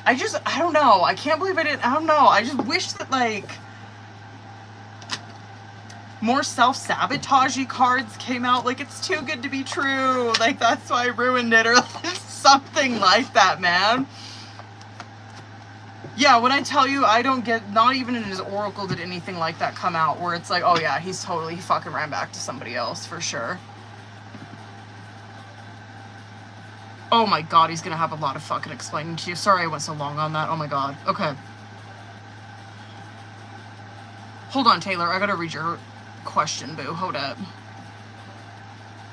I don't know. I can't believe I don't know. I just wish that, like, more self-sabotagey cards came out. Like, it's too good to be true. Like, that's why I ruined it. Or something like that, man. Yeah, when I tell you, I don't get, not even in his oracle did anything like that come out, where it's like, oh yeah, he fucking ran back to somebody else, for sure. Oh my god, he's gonna have a lot of fucking explaining to you. Sorry I went so long on that, oh my god. Okay. Hold on, Taylor, I gotta read your question, boo. Hold up.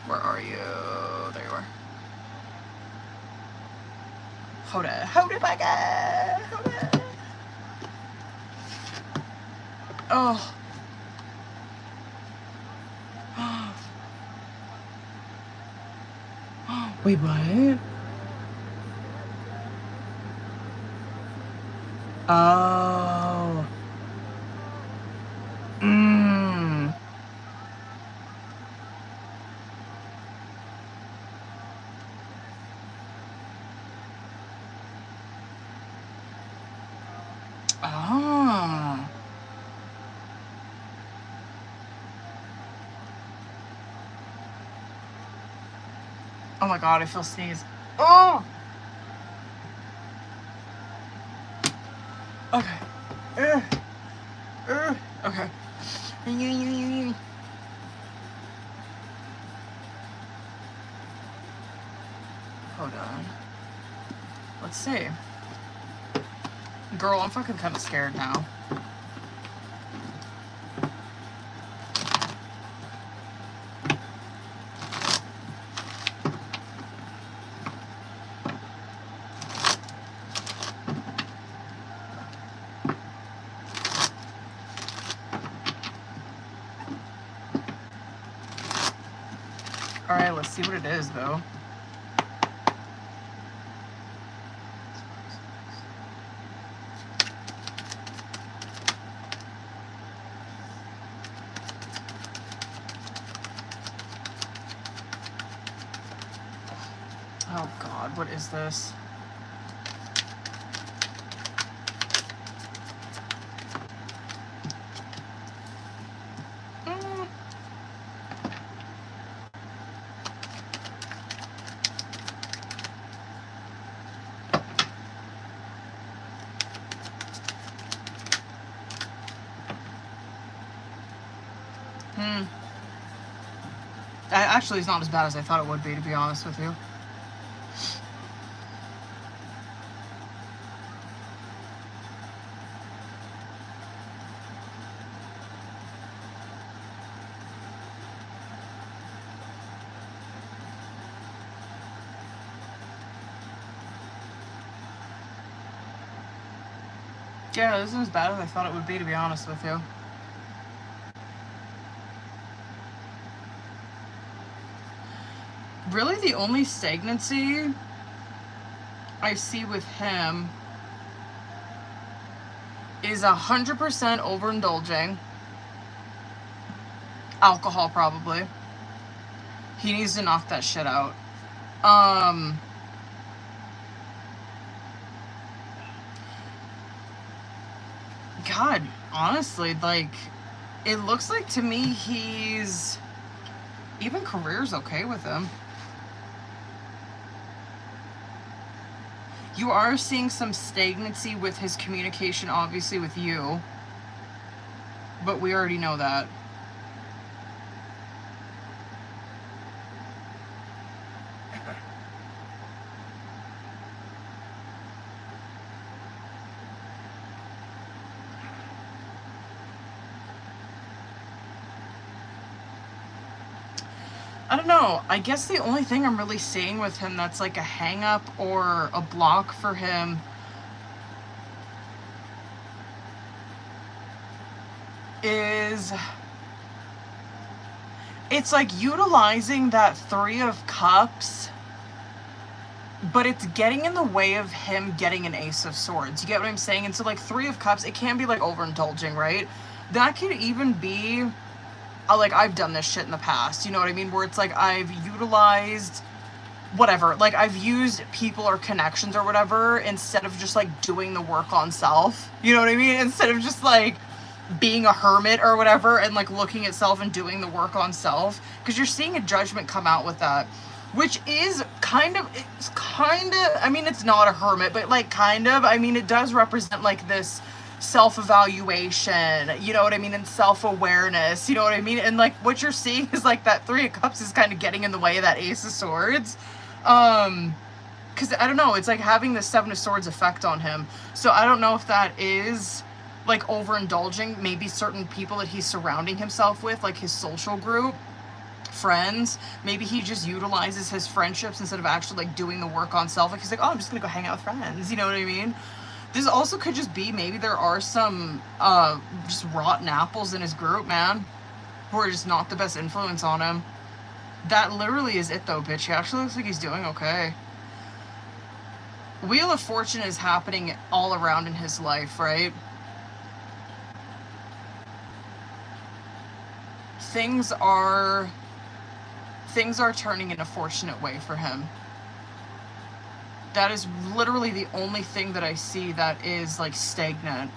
Where are you? There you are. Hold up, my god. Hold up. Oh. Wait, what? Oh. Oh. Oh my god, I feel sneeze. Oh! Okay. Okay. Hold on. Let's see. Girl, I'm fucking kind of scared now. Alright, let's see what it is, though. Oh god, what is this? Actually, it's not as bad as I thought it would be, to be honest with you. Yeah, this isn't as bad as I thought it would be, to be honest with you. Really, the only stagnancy I see with him is 100% overindulging. Alcohol, probably. He needs to knock that shit out. God, honestly, like, it looks like to me he's... Even career's okay with him. You are seeing some stagnancy with his communication, obviously, with you. But we already know that. I don't know. I guess the only thing I'm really seeing with him that's like a hang up or a block for him is it's like utilizing that 3 of Cups, but it's getting in the way of him getting an Ace of Swords. You get what I'm saying? And so like 3 of Cups, it can be like overindulging, right? That could even be like, I've done this shit in the past, you know what I mean? Where it's like I've utilized whatever, like I've used people or connections or whatever instead of just like doing the work on self. You know what I mean? Instead of just like being a hermit or whatever and like looking at self and doing the work on self. Because you're seeing a judgment come out with that. Which is kind of, I mean, it's not a hermit, but like kind of, I mean, it does represent like this self-evaluation, you know what I mean, and self-awareness, you know what I mean, and like what you're seeing is like that 3 of Cups is kind of getting in the way of that Ace of Swords, because I don't know, it's like having the 7 of Swords effect on him, so I don't know if that is like overindulging, maybe certain people that he's surrounding himself with, like his social group, friends, maybe he just utilizes his friendships instead of actually like doing the work on self, like he's like, oh, I'm just gonna go hang out with friends, you know what I mean. This also could just be, maybe there are some just rotten apples in his group, man, who are just not the best influence on him. That literally is it though, bitch. He actually looks like he's doing okay. Wheel of Fortune is happening all around in his life, right? Things are turning in a fortunate way for him. That is literally the only thing that I see that is like stagnant,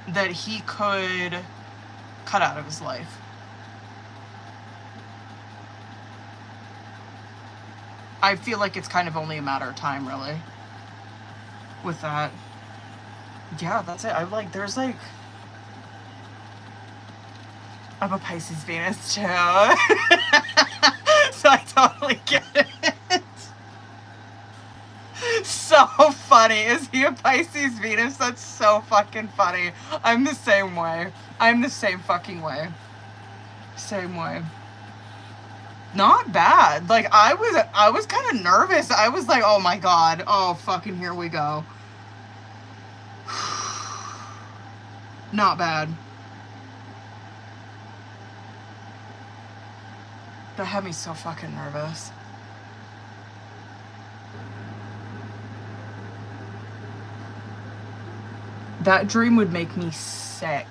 that he could cut out of his life. I feel like it's kind of only a matter of time, really, with that. Yeah, that's it. I'm like, there's like, I'm a Pisces Venus too. So I totally get it. So funny. Is he a Pisces Venus? That's so fucking funny. I'm the same way. I'm the same fucking way. Same way. Not bad. Like, I was kind of nervous. I was like, oh my god. Oh, fucking here we go. Not bad. That had me so fucking nervous. That dream would make me sick.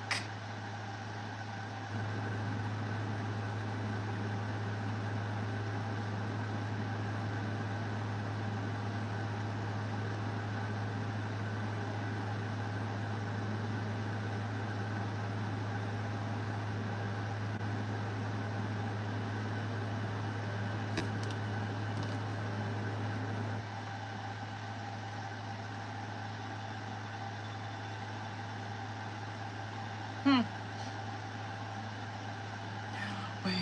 Wait.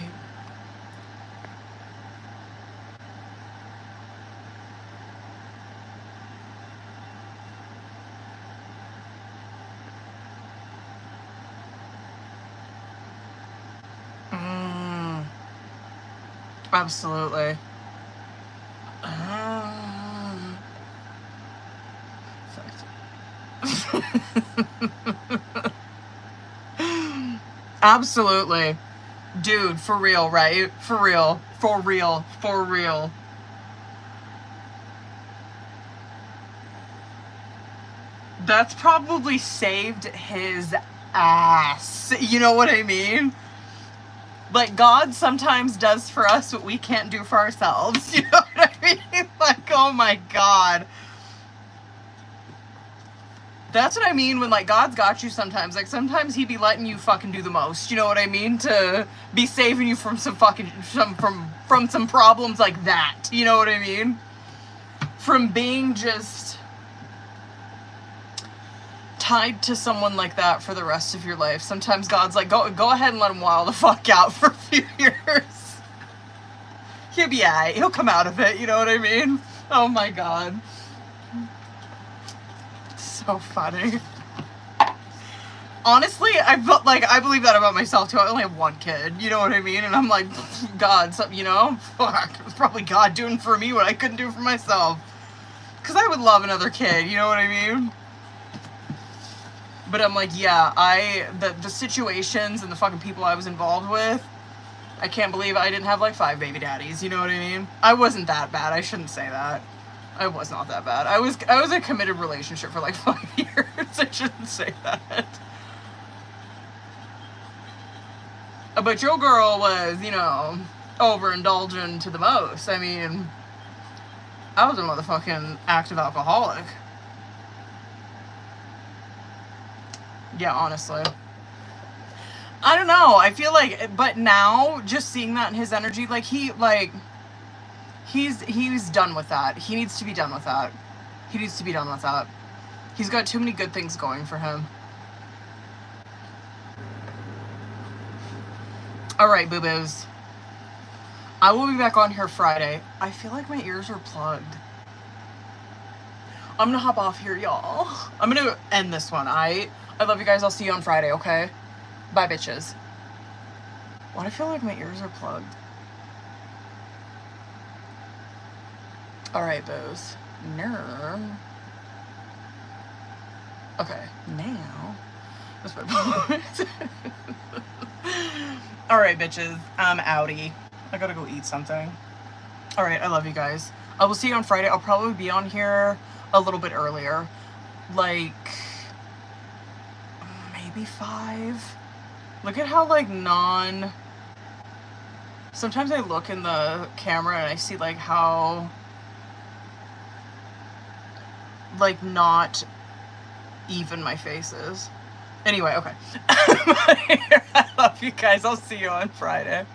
Absolutely. Absolutely. Dude, for real, right? For real. For real. For real. That's probably saved his ass. You know what I mean? Like, God sometimes does for us what we can't do for ourselves. You know what I mean? Like, oh my God. That's what I mean when, like, God's got you sometimes. Like, sometimes he be letting you fucking do the most. You know what I mean? To be saving you from some fucking, from some problems like that. You know what I mean? From being just tied to someone like that for the rest of your life. Sometimes God's like, go ahead and let him wild the fuck out for a few years. He'll be alright. He'll come out of it. You know what I mean? Oh my God. So funny. Honestly, I believe that about myself too. I only have one kid, you know what I mean? And I'm like, God, you know, fuck, it's probably God doing for me what I couldn't do for myself. Because I would love another kid, you know what I mean? But I'm like, yeah, the situations and the fucking people I was involved with, I can't believe I didn't have like 5 baby daddies, you know what I mean? I wasn't that bad, I shouldn't say that. I was not that bad. I was in a committed relationship for like 5 years. I shouldn't say that. But your girl was, you know, overindulgent to the most. I mean, I was a motherfucking active alcoholic. Yeah, honestly. I don't know. I feel like, but now, just seeing that in his energy, like, he's done with that. He needs to be done with that. He needs to be done with that. He's got too many good things going for him. Alright, boo-boos. I will be back on here Friday. I feel like my ears are plugged. I'm gonna hop off here, y'all. I'm gonna end this one. I love you guys. I'll see you on Friday, okay? Bye, bitches. Why do I feel like my ears are plugged? Alright, boos. Okay, now. Alright, bitches. I'm outie. I gotta go eat something. Alright, I love you guys. I will see you on Friday. I'll probably be on here a little bit earlier. Like, maybe 5. Look at how, like, sometimes I look in the camera and I see, like, how, like, not even my face is. Anyway, okay. I love you guys. I'll see you on Friday.